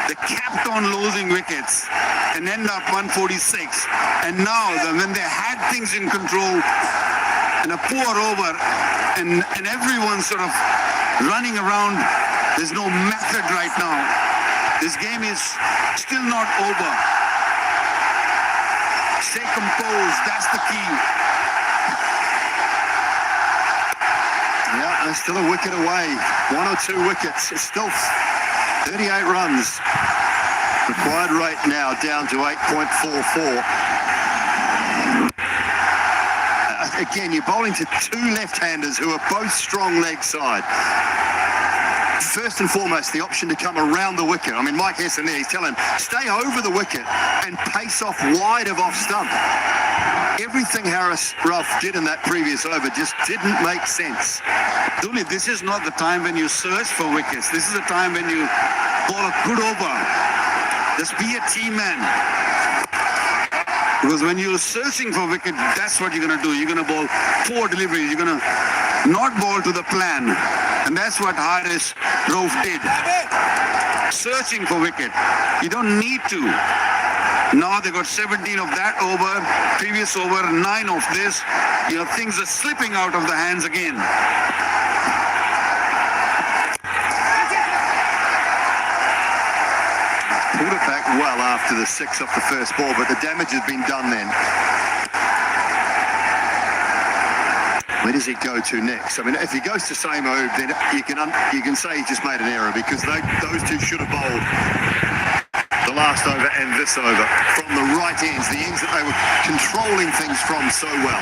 they kept on losing wickets and end up 146. And now when they had things in control and a poor over and everyone's sort of running around, there's no method right now. This game is still not over. Stay composed, that's the key. Yeah, they're still a wicket away. 1 or 2 wickets. It's still 38 runs. Required rate now down to 8.44. Again, you're bowling to 2 left-handers who are both strong leg side. First and foremost, the option to come around the wicket. I mean, Mike Hesson there, he's telling him, stay over the wicket and pace off wide of off stump. Everything Ralph did in that previous over just didn't make sense. Dooley, this is not the time when you search for wickets. This is the time when you bowl a good over. Just be a team man. Because when you're searching for wicket, that's what you're going to do. You're going to bowl poor deliveries. You're going to not bowl to the plan. And that's what Rauf did. Searching for wicket. You don't need to. Now they got 17 of that over, previous over, 9 of this. You know, things are slipping out of the hands again. Pulled it back well after the 6 off the first ball, but the damage has been done then. Where does he go to next? I mean, if he goes to Samo, then you can say he just made an error, because those two should have bowled the last over and this over from the right ends, the ends that they were controlling things from so well.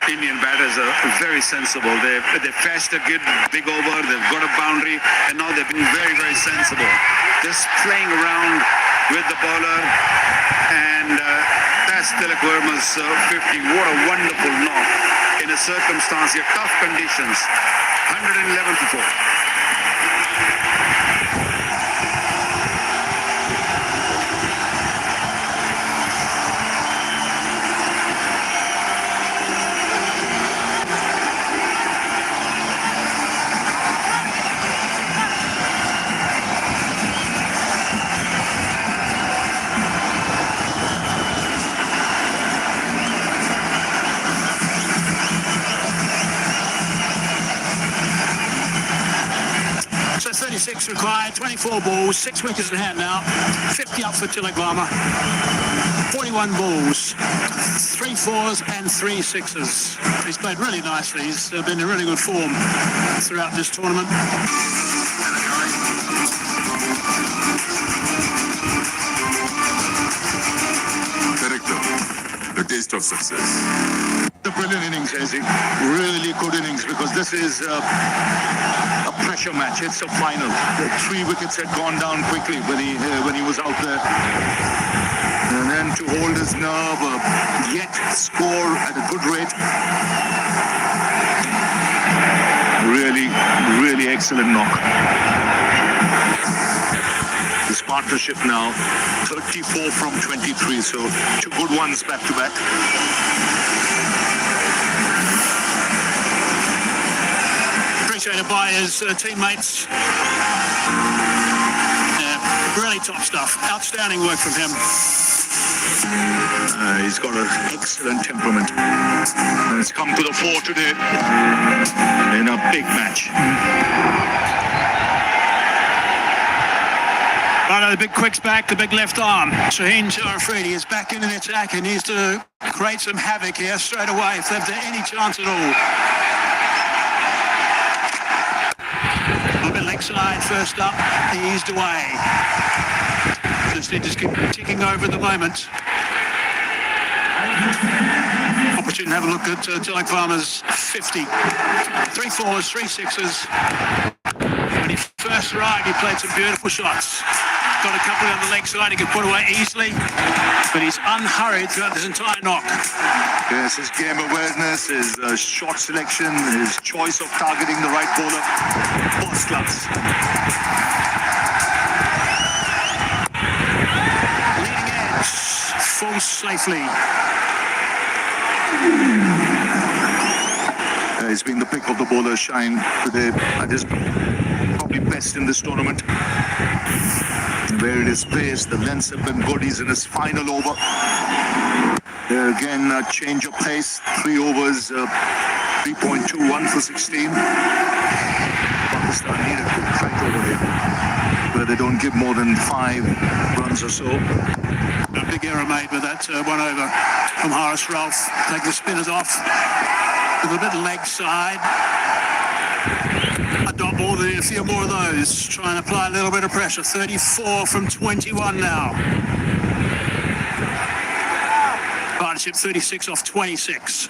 Indian batters are very sensible. They fetched a good big over, they've got a boundary, and now they've been very, very sensible. Just playing around with the bowler, and that's Tilak Verma's 50. What a wonderful knock in a circumstance, in tough conditions. 111 to 4. So 36 required, 24 balls, 6 wickets in hand now, 50 up for Tilak Verma, 41 balls, 3 4s and 3 6s. He's played really nicely. He's been in really good form throughout this tournament. Character, the taste of success. The brilliant innings, Ezzy. Really good innings, because this is a pressure match. It's a final. The 3 wickets had gone down quickly when he was out there. And then to hold his nerve, yet score at a good rate. Really, really excellent knock. This partnership now, 34 from 23, so 2 good ones back to back. Appreciated by his teammates. Really top stuff. Outstanding work from him. He's got an excellent temperament. And it's come to the fore today in a big match. Right, the big quick's back, the big left arm. Shaheen Sharafredi is back in the attack and needs to create some havoc here straight away if they've any chance at all. Leg side first up, eased away. Just need to keep ticking over at the moment. Opportunity to have a look at Tilak Verma's 50. 3 4s, 3 6s. When he first arrived, he played some beautiful shots. Got a couple on the leg side he could put away easily, but he's unhurried throughout this entire knock. Yes, his game awareness, his shot selection, his choice of targeting the right bowler, first class. Leading edge, falls safely. He's been the pick of the bowler shine today. That is probably best in this tournament. Where it is placed, the lengths have been good. He's in his final over. There again, a change of pace. 3 overs, 3.2, 1 for 16. Pakistan need a good fight over here, where they don't give more than 5 runs or so. A big error made with that 1 over from Rauf. Take the spinners off with a bit of leg side. A dot ball, a few more of those. Try and apply a little bit of pressure. 34 from 21 now. Partnership 36 off 26.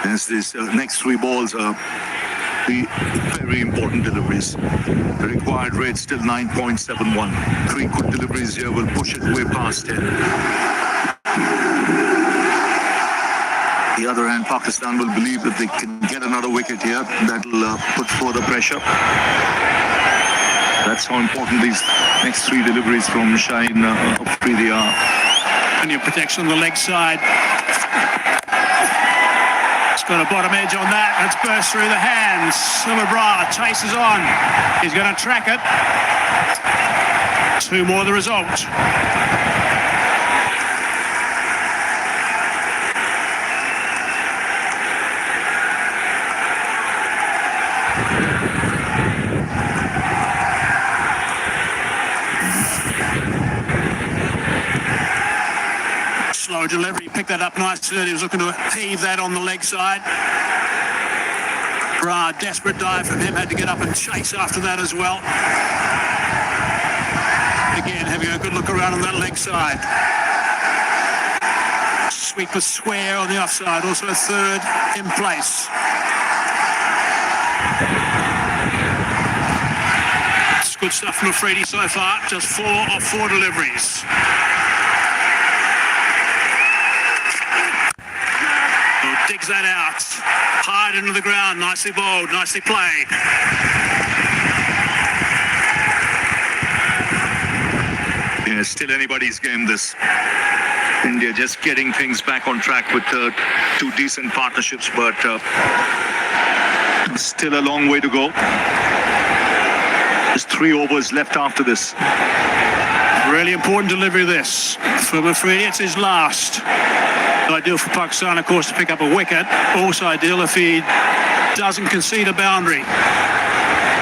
Yes, these next 3 balls are Three very important deliveries. The required rate still 9.71. Three good deliveries here will push it way past 10. The other hand, Pakistan will believe that they can get another wicket here. That will put further pressure. That's how important these next three deliveries from Shaheen Afridi are. And your protection on the leg side. It's got a bottom edge on that. It's burst through the hands. Bra chases on. He's going to track it. Two more the result. Slow delivery, he picked that up nicely. He was looking to heave that on the leg side. Bra, desperate dive from him, had to get up and chase after that as well. Again, having a good look around on that leg side. Sweeper square on the offside, also a third in place. It's good stuff from Afridi so far, just 4 of 4 deliveries. Digs that out, hard into the ground, nicely bowled, nicely played. Yeah, still anybody's game this. India just getting things back on track with 2 decent partnerships, but still a long way to go. There's 3 overs left after this. Really important delivery this. From Afridi, it's his last. Ideal for Pakistan, of course, to pick up a wicket. Also ideal if he doesn't concede a boundary.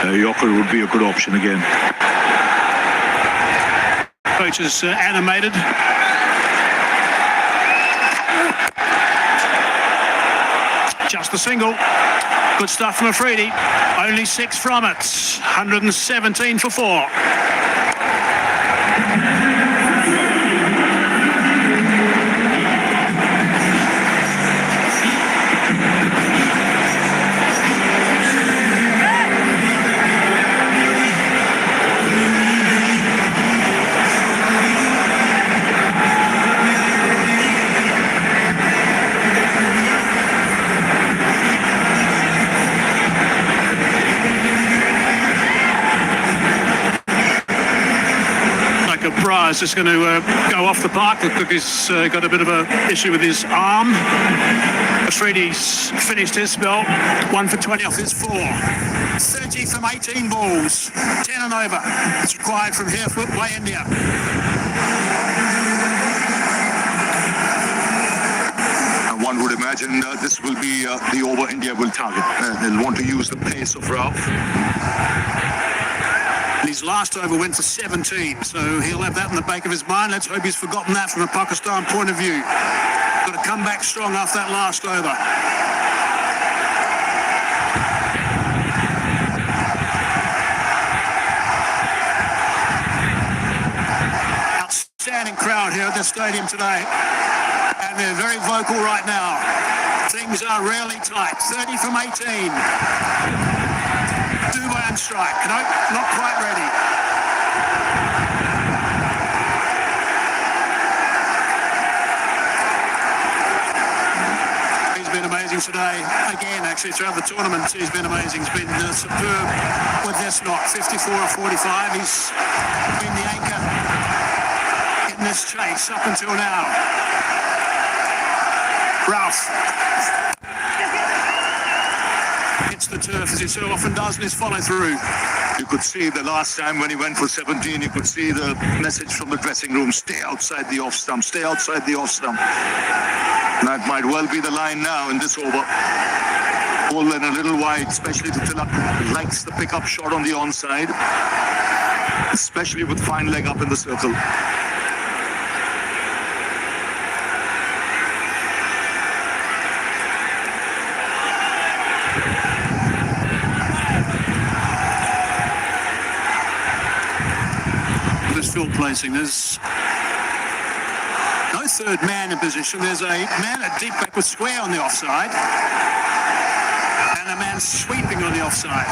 Yorker would be a good option again. Coach is animated. Just the single. Good stuff from Afridi. Only 6 from it. 117 for 4. Bra is just going to go off the park. Look like he's got a bit of an issue with his arm. Afridi's finished his spell. 1 for 20 off his 4. 30 from 18 balls. 10 and over. It's required from here by India. And one would imagine this will be the over India will target. They'll want to use the pace of Ralph. His last over went for 17, so he'll have that in the back of his mind. Let's hope he's forgotten that from a Pakistan point of view. Got to come back strong after that last over. Outstanding crowd here at the stadium today, and they're very vocal right now. Things are really tight. 30 from 18. And strike. No, not quite ready. He's been amazing today. Again, actually, throughout the tournament, he's been amazing. He's been superb with this knock. 54 or 45. He's been the anchor in this chase up until now. Ralph. Hits the turf as he so often does in his follow through. You could see the last time when he went for 17, you could see the message from the dressing room, stay outside the off stump, stay outside the off stump. That might well be the line now in this over. Pull in a little wide, especially to Tilak, likes the pickup shot on the onside, especially with fine leg up in the circle. Field placing. There's no third man in position. There's a man at deep backward square on the offside. And And a man sweeping on the offside.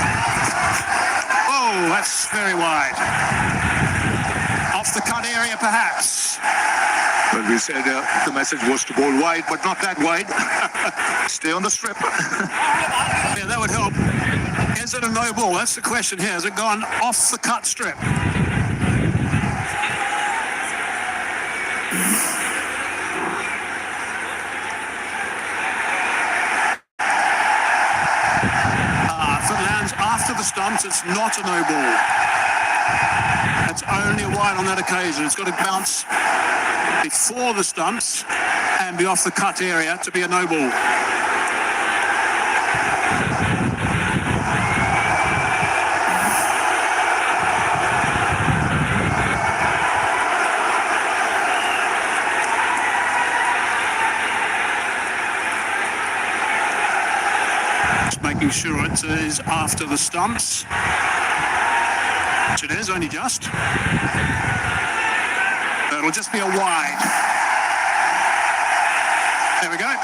Oh, that's very wide. Off the cut area, perhaps. Well, we said the message was to bowl wide, but not that wide. Stay on the strip. Yeah, that would help. Is it a no ball? That's the question here. Has it gone off the cut strip? If it lands after the stumps, it's not a no ball. It's only wide on that occasion. It's got to bounce before the stumps and be off the cut area to be a no ball. Just making sure it is after the stumps. Which it is, only just. It'll just be a wide. There we go.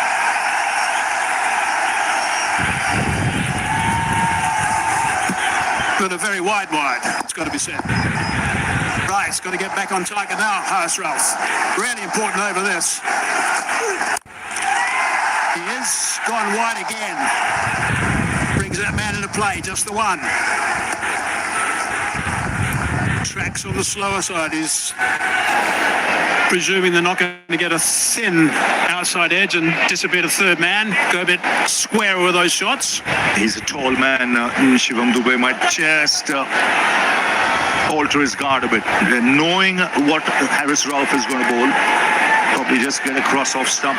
But a very wide. It's got to be said. Right, it's got to get back on target now, Haas Ralph. Really important over this. He is gone wide again. Brings that man into play, just the one. Tracks on the slower side. Is presuming they're not going to get a thin outside edge and disappear to third man. Go a bit square with those shots. He's a tall man. Shivam Dube might just alter his guard a bit. Knowing what Haris Rauf is going to bowl, probably just get across off stump.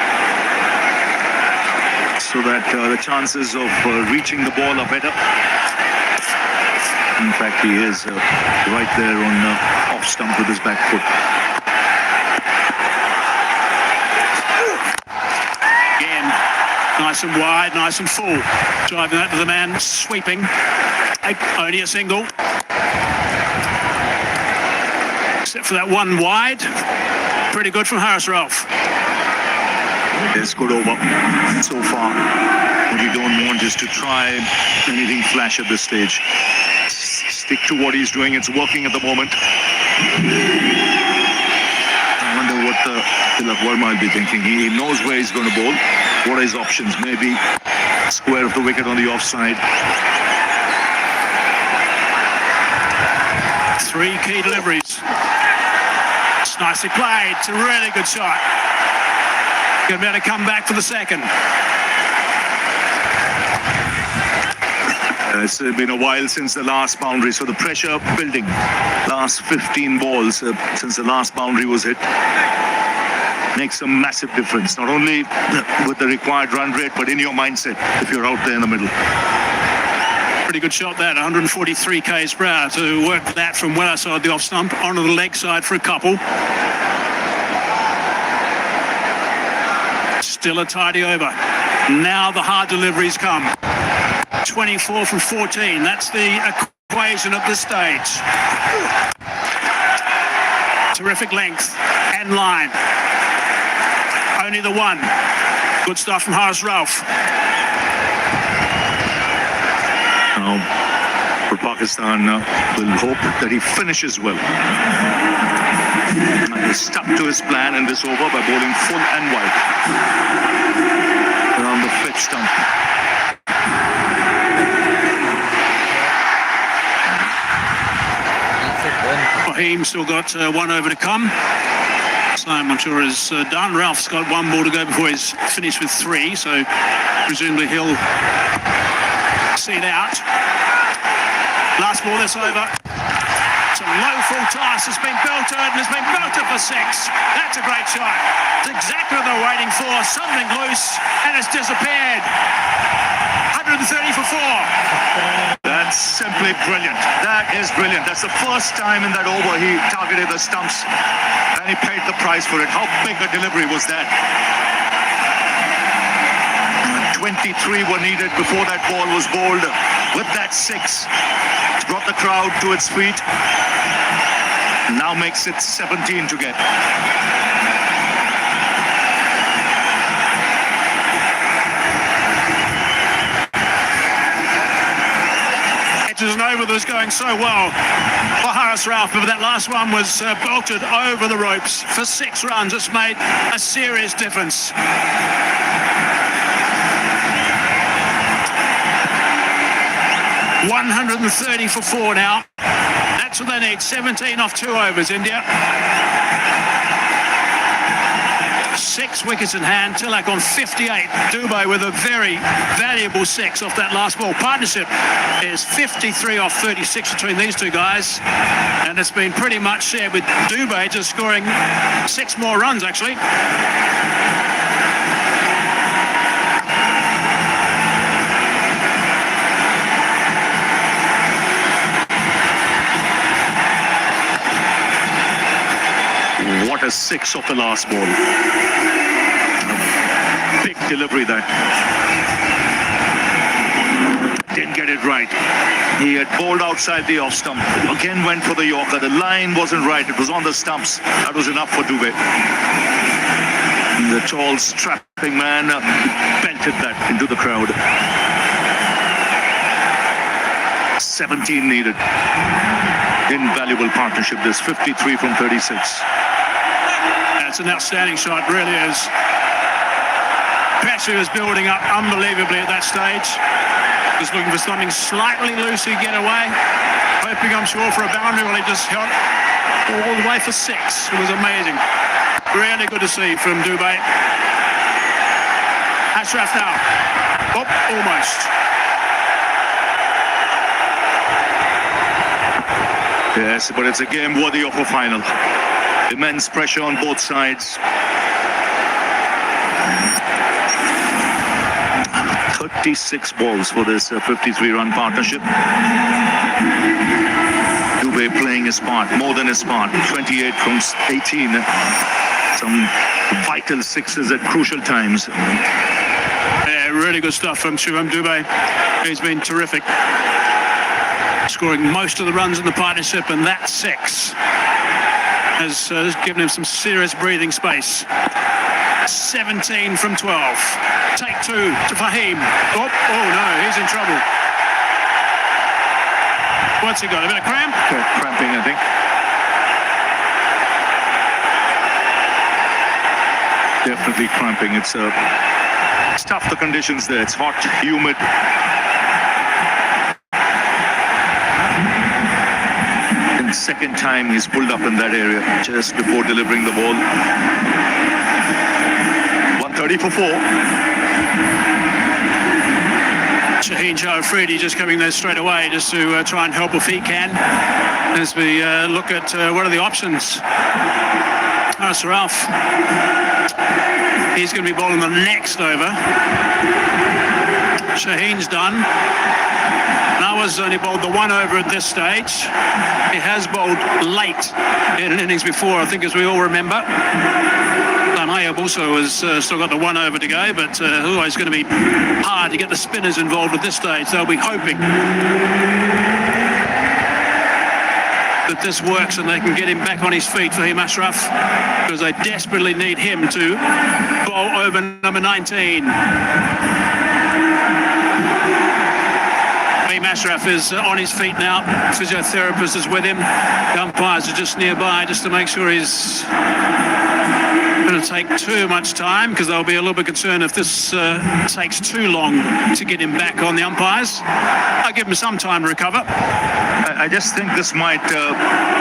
So that the chances of reaching the ball are better. In fact, he is right there on off stump with his back foot. Again, nice and wide, nice and full. Driving that to the man, sweeping. Only a single. Except for that one wide. Pretty good from Haris Rauf. It's good over so far. What we don't want is to try anything flash at this stage. Stick to what he's doing. It's working at the moment. I wonder what Tilak Verma will be thinking. He knows where he's going to bowl. What are his options? Maybe square of the wicket on the offside. 3 key deliveries. It's nicely played. It's a really good shot. Going to be able to come back for the second. It's been a while since the last boundary, so the pressure building. Last 15 balls since the last boundary was hit makes a massive difference, not only with the required run rate, but in your mindset if you're out there in the middle. Pretty good shot that, 143 k's per hour to work that from well outside the off stump onto the leg side for a couple. Still a tidy over. Now the hard deliveries come. 24 from 14. That's the equation at this stage. Terrific length and line. Only the one. Good stuff from Haris Rauf. Now, for Pakistan, will hope that he finishes well. He stuck to his plan in this over by bowling full and wide around the 5th stump. Fahim still got 1 over to come. Same, I'm sure, is done. Ralph's got 1 ball to go before he's finished with 3, so presumably he'll see it out. Last ball this over. It's a low full toss. It's been belted and it's been belted for 6. That's a great shot. It's exactly what they're waiting for. Something loose and it's disappeared. 130 for 4. That's simply brilliant. That is brilliant. That's the first time in that over he targeted the stumps and he paid the price for it. How big a delivery was that? 23 were needed before that ball was bowled. With that 6, it's brought the crowd to its feet. Now makes it 17 to get. over that was going so well for Haris Rauf, but that last one was bolted over the ropes for 6 runs. It's made a serious difference. $130 for 4 now. That's what they need. 17 off 2 overs, India. 6 wickets in hand. Tilak on 58. Dubey with a very valuable 6 off that last ball. Partnership is 53 off 36 between these two guys. And it's been pretty much shared with Dubey just scoring 6 more runs, actually. What a 6 off the last ball. Big delivery there. Didn't get it right. He had bowled outside the off stump. Again went for the Yorker. The line wasn't right. It was on the stumps. That was enough for Dubey. The tall, strapping man belted that into the crowd. 17 needed. Invaluable partnership. This 53 from 36. It's an outstanding shot, really is. Pressure was building up unbelievably at that stage. Just looking for something slightly loose to get away. Hoping, I'm sure, for a boundary. Well, he just held all the way for 6. It was amazing. Really good to see from Dubey. Ashraf now. Oh, almost. Yes, but it's a game worthy of a final. Immense pressure on both sides. 36 balls for this 53-run partnership. Dubey playing his part, more than his part. 28 from 18. Some vital 6s at crucial times. Yeah, really good stuff from Shivam Dubey. He's been terrific. Scoring most of the runs in the partnership, and that 6 has given him some serious breathing space. 17 from 12. Take 2 to Fahim. Oh no, he's in trouble. What's he got? A bit of cramp? Cramping, I think. Definitely cramping. It's tough, the conditions there. It's hot, humid. Second time he's pulled up in that area just before delivering the ball. 130 for 4. Shaheen Afridi just coming there straight away just to try and help if he can. As we look at what are the options. Haris Rauf. He's going to be bowling the next over. Shaheen's done. Nawa's only bowled the 1 over at this stage. He has bowled late in an innings before, I think, as we all remember. Ayub also has still got the 1 over to go, but always going to be hard to get the spinners involved at this stage. They'll be hoping that this works and they can get him back on his feet for him, Ashraf, because they desperately need him to bowl over number 19. Ashraf is on his feet now. Physiotherapist is with him. The umpires are just nearby just to make sure he's going to take too much time, because they'll be a little bit concerned if this takes too long to get him back on the umpires. I'll give him some time to recover. I just think this might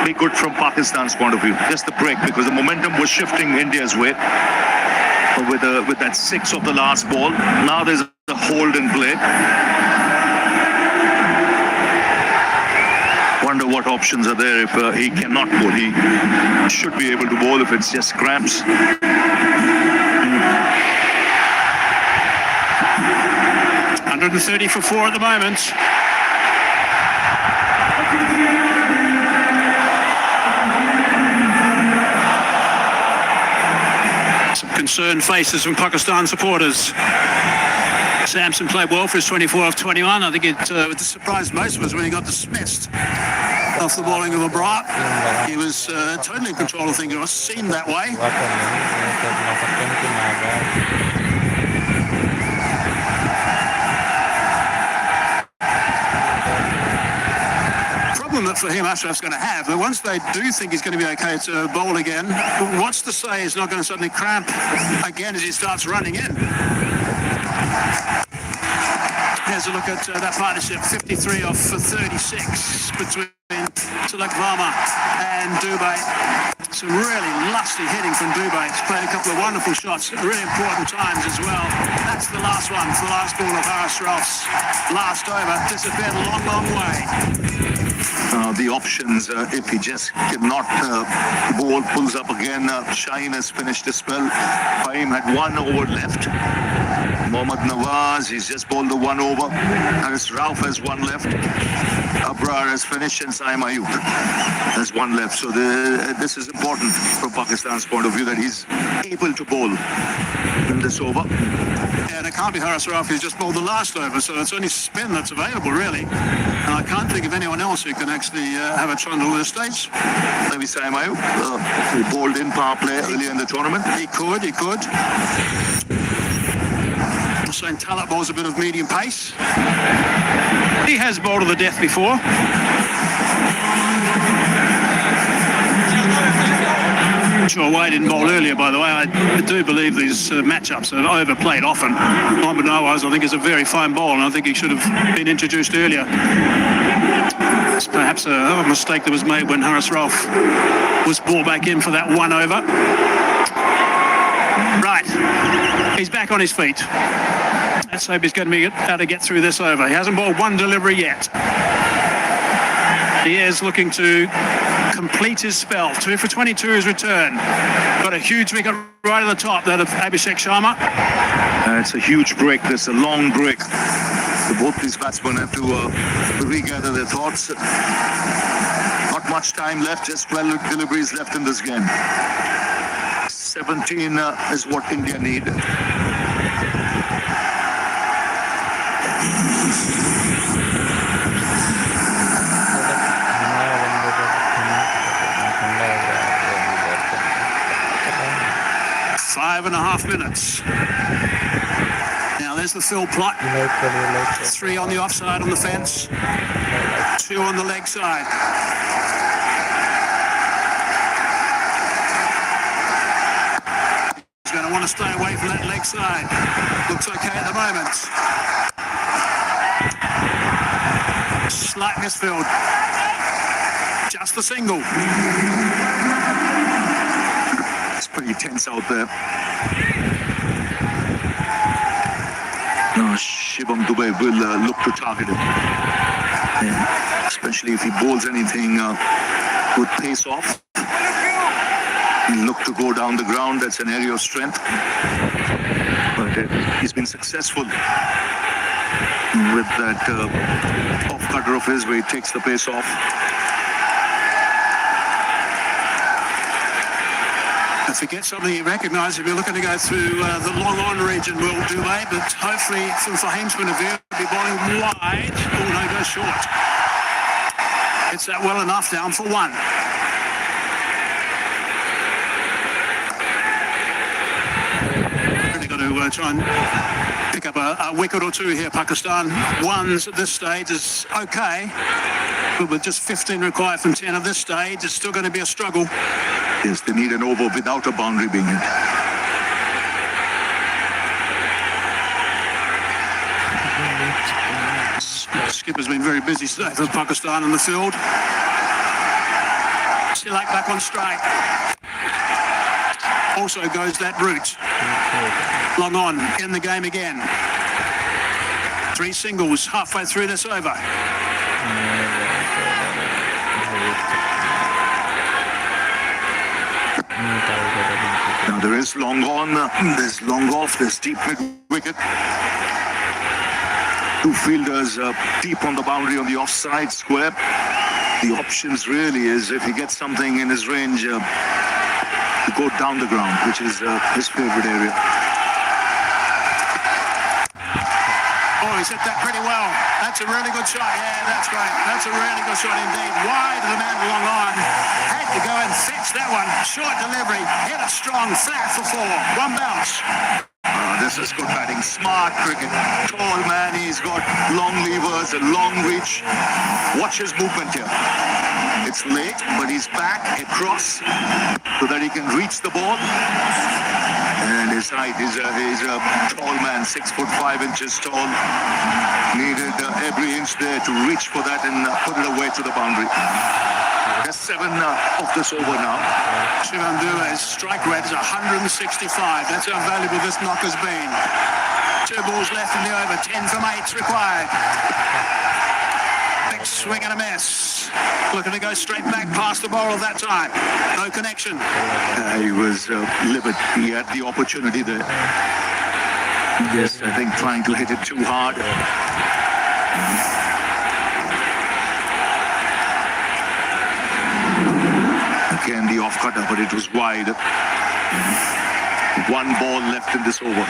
be good from Pakistan's point of view. Just the break, because the momentum was shifting India's way with that 6 of the last ball. Now there's a hold in play. Wonder what options are there if he cannot bowl. He should be able to bowl if it's just cramps. 130 for 4 at the moment. Some concerned faces from Pakistan supporters. Samson played well for his 24 off 21. I think it surprised most of us when he got dismissed off the bowling of Abrar. He was totally in control of things. It seemed that way. problem that Fahim Ashraf's going to have, that once they do think he's going to be okay to bowl again, what's to say he's not going to suddenly cramp again as he starts running in? Here's a look at that partnership, 53 off 36 between Tilak Varma and Dubey. Some really lusty hitting from Dubey. He's played a couple of wonderful shots at really important times as well. That's the last one, the last ball of Haris Rauf's last over. Disappeared a long, long way. The options, if he just cannot bowl, pulls up again. Shaheen has finished his spell. Fahim had 1 over left. Mohammad Nawaz, he's just bowled the 1 over. Haris Rauf has 1 left. Abrar has finished and Saim Ayub has 1 left. So this is important from Pakistan's point of view, that he's able to bowl in this over. And it can't be Haris Rauf who's just bowled the last over, so it's only spin that's available, really. And I can't think of anyone else who can actually have a trundle at this stage. Maybe Saim Ayub, he bowled in power play earlier in the tournament. He could. Hussain Talab bowls a bit of medium pace. He has bowled to the death before. Sure, Wade didn't bowl earlier, by the way. I do believe these matchups are overplayed often. Mohammad Nawaz, I think, is a very fine bowler, and I think he should have been introduced earlier. It's perhaps a mistake that was made when Haris Rauf was brought back in for that 1 over. Right, he's back on his feet. Let's hope he's going to be able to get through this over. He hasn't bowled 1 delivery yet. He is looking to complete his spell. 2 for 22 his return. Got a huge wicket right at the top, that of Abhishek Sharma. It's a huge break. There's a long break. So both these batsmen have to regather their thoughts. Not much time left, just 12 deliveries left in this game. 17 is what India need. Five and a half minutes. Now there's the fill plot. 3 on the offside on the fence. 2 on the leg side. He's going to want to stay away from that leg side. Looks okay at the moment. Slight misfield. Just the single. Pretty tense out there. Shivam Dubey will look to target him. Yeah. Especially if he bowls anything with pace off. He'll look to go down the ground. That's an area of strength. But he's been successful with that off-cutter of his where he takes the pace off. I forget something you recognise if you're looking to go through the long-on region, will Dubey, but hopefully from Fahim's point of view, he'll be bowling wide. Oh no, go short. It's that well enough, down for 1. Really got to try and pick up a wicket or 2 here, Pakistan. 1s at this stage is okay, but with just 15 required from 10 at this stage, it's still going to be a struggle. Yes, they need an over without a boundary being hit. Skipper's been very busy today for Pakistan in the field. Tilak back on strike. Also goes that route. Long on, in the game again. 3 singles halfway through this over. Now there is long on, there's long off, there's deep mid-wicket. 2 fielders deep on the boundary on the offside square. The options really is if he gets something in his range to go down the ground, which is his favorite area. Oh, he's hit that pretty well. That's a really good shot. Yeah, that's great. That's a really good shot indeed. Wide of the man long on. Had to go and fetch that one. Short delivery. Hit it strong. Flat for 4. 1 bounce. This is good batting, smart cricket. Tall man, he's got long levers, a long reach. Watch his movement here. It's late, but he's back across so that he can reach the ball. And his height, he's a tall man, 6'5" tall. Needed every inch there to reach for that and put it away to the boundary. There's 7 of this over now. Shivam Dube's strike rate is 165. That's how valuable this knock has been. 2 balls left in the over. 10 from 8's required. Big swing and a miss. Looking to go straight back past the bowler that time. No connection. He was livid. He had the opportunity there. Yes, I think trying to hit it too hard. Again, the off-cutter, but it was wide. 1 ball left in this over.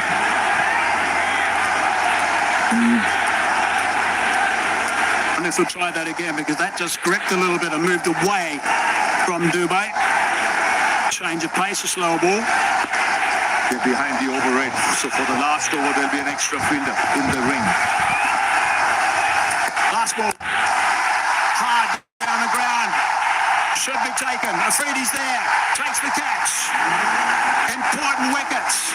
And if we'll try that again, because that just gripped a little bit and moved away from Dube. Change of pace, a slower ball. They're behind the over rate, so for the last over, there'll be an extra fielder in the ring. Last ball. Hard down the ground. Should be taken. Afridi's there. Takes the catch. Important wickets.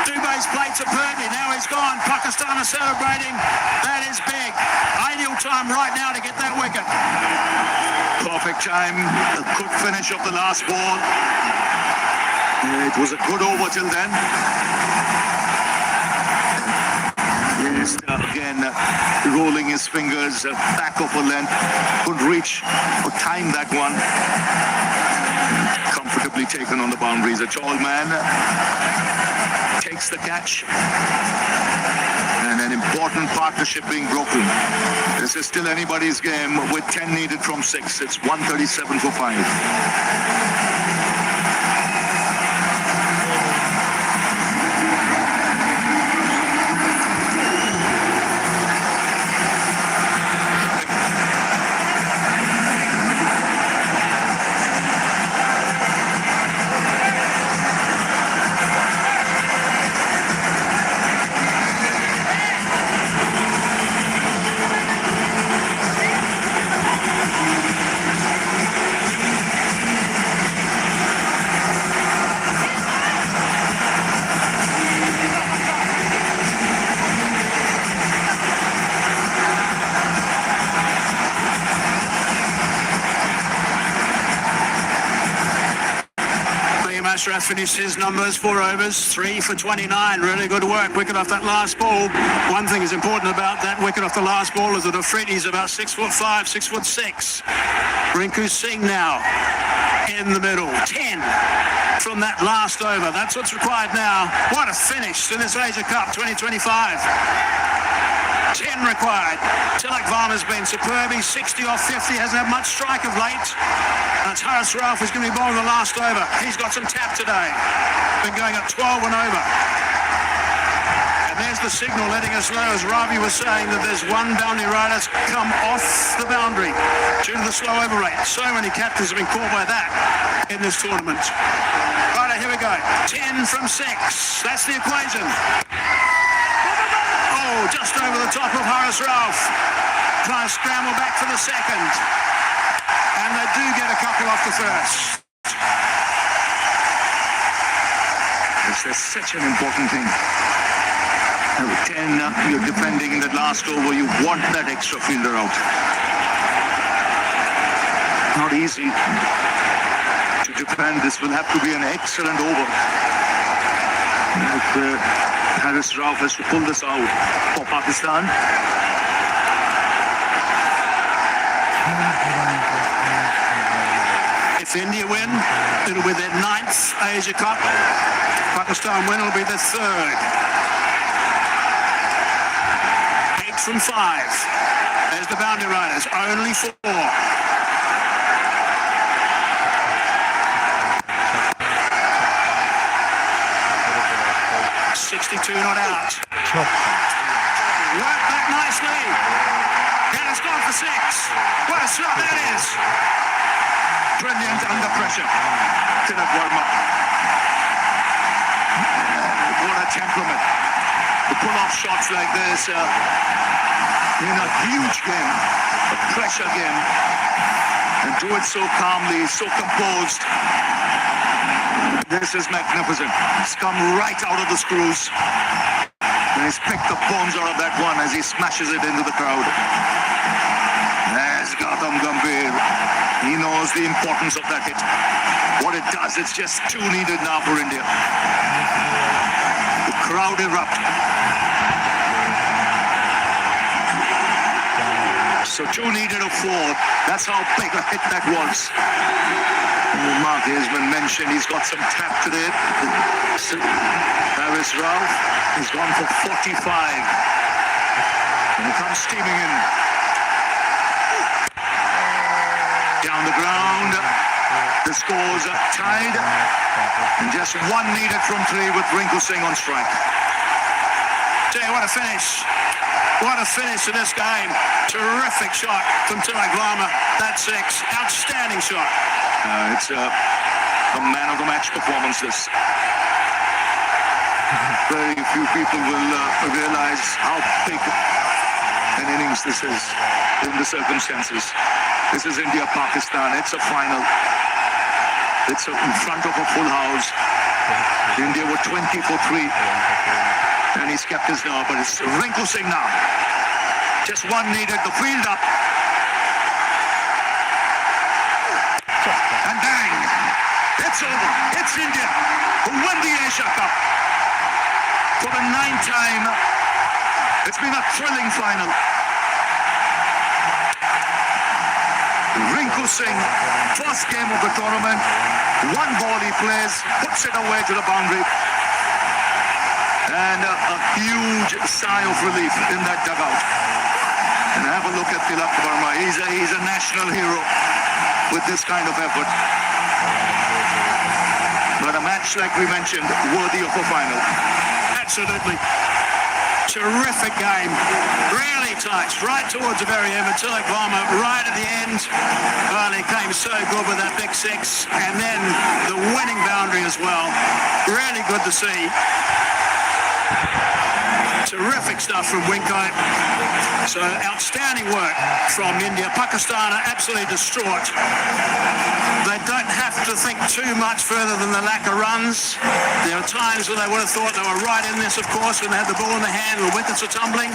Dube's played superbly. Now he's gone. Pakistan are celebrating. That is big. Ideal time right now to get that wicket. Perfect time. A good finish of the last ball. It was a good over till then. Yes, again, rolling his fingers back of a length. Couldn't reach or time that one. Comfortably taken on the boundaries. A tall man takes the catch. And an important partnership being broken. This is still anybody's game with 10 needed from 6. It's 137 for 5. Ashraf finished his numbers, 4 overs, 3 for 29. Really good work. Wicket off that last ball. One thing is important about that wicket off the last ball is that Afridi's about 6'5", 6'6". Rinku Singh now in the middle. 10 from that last over. That's what's required now. What a finish in this Asia Cup 2025. 10 required. Tilak Varma's been superb. He's 60 off 50. Hasn't had much strike of late. And it's Haris Rauf who's going to be bowling the last over. He's got some tap today. Been going at 12 and over. And there's the signal letting us know, as Ravi was saying, that there's 1 boundary rider that's come off the boundary due to the slow over rate. So many captains have been caught by that in this tournament. Right, here we go. 10 from 6. That's the equation. Oh, just over the top of Haris Rauf. Trying to scramble back for the second. And they do get a couple off the first. This is such an important thing. 10, you're defending in that last over. You want that extra fielder out. Not easy to defend. This will have to be an excellent over. Haris Rauf has to pull this out for Pakistan. If India win, it'll be their 9th Asia Cup. Pakistan win, it'll be their 3rd. 8 from 5. There's the boundary riders, only 4. Not out. Worked that nicely. And it's gone for 6. What a shot that is. Brilliant under pressure. Tilak Varma. What a temperament to pull off shots like this in a huge game, a pressure game, and do it so calmly, so composed. This is magnificent. It's come right out of the screws. And he's picked the bones out of that one as he smashes it into the crowd. There's Gautam Gambhir. He knows the importance of that hit. What it does, it's just two needed now for India. The crowd erupt. So two needed of four. That's how big a hit that was. Mark has been mentioned. He's got some tap today. Haris Rauf, he's gone for 45. And he comes steaming in. Down the ground. The scores are tied. And just one needed from three with Rinku Singh on strike. Tell you what a finish. What a finish to this game. Terrific shot from Tilak Varma. That's six. Outstanding shot. It's a man of the match performance. This very few people will realize how big an innings this is in the circumstances. This is India-Pakistan. It's a final. It's in front of a full house. India were 20 for 3. And he's kept his nerve, but it's Rinku Singh now. Just one needed, the field up. And bang! It's over. It's India who win the Asia Cup. For the 9th time. It's been a thrilling final. Rinku Singh, first game of the tournament. One ball he plays, puts it away to the boundary. And a huge sigh of relief in that dugout. And have a look at Tilak Varma. He's a national hero with this kind of effort. But a match, like we mentioned, worthy of a final. Absolutely. Terrific game. Really tight. Right towards the very end. Tilak Varma right at the end. Well, he came so good with that big six. And then the winning boundary as well. Really good to see. Terrific stuff from Winko. So outstanding work from India. Pakistan are absolutely distraught. They don't have to think too much further than the lack of runs. There are times when they would have thought they were right in this, of course, when they had the ball in the hand, the wickets are tumbling.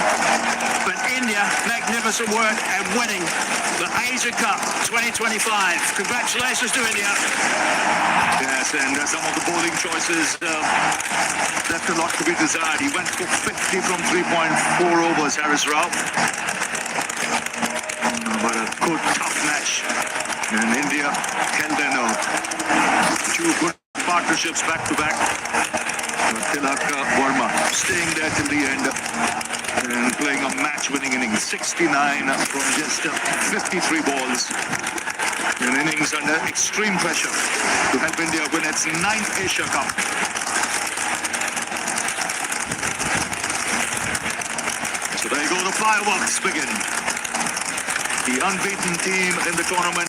But India, magnificent work at winning the Asia Cup 2025. Congratulations to India. Yes, and some of the bowling choices left a lot to be desired. He went for 50 from 3.4 overs, Haris Rauf. But a good, tough match. And India held their nerve. Two good partnerships back-to-back. Tilak Varma staying there till the end and playing a match-winning innings. 69 from just 53 balls. An innings under extreme pressure to help India win its 9th Asia Cup. So there you go, the fireworks begin. The unbeaten team in the tournament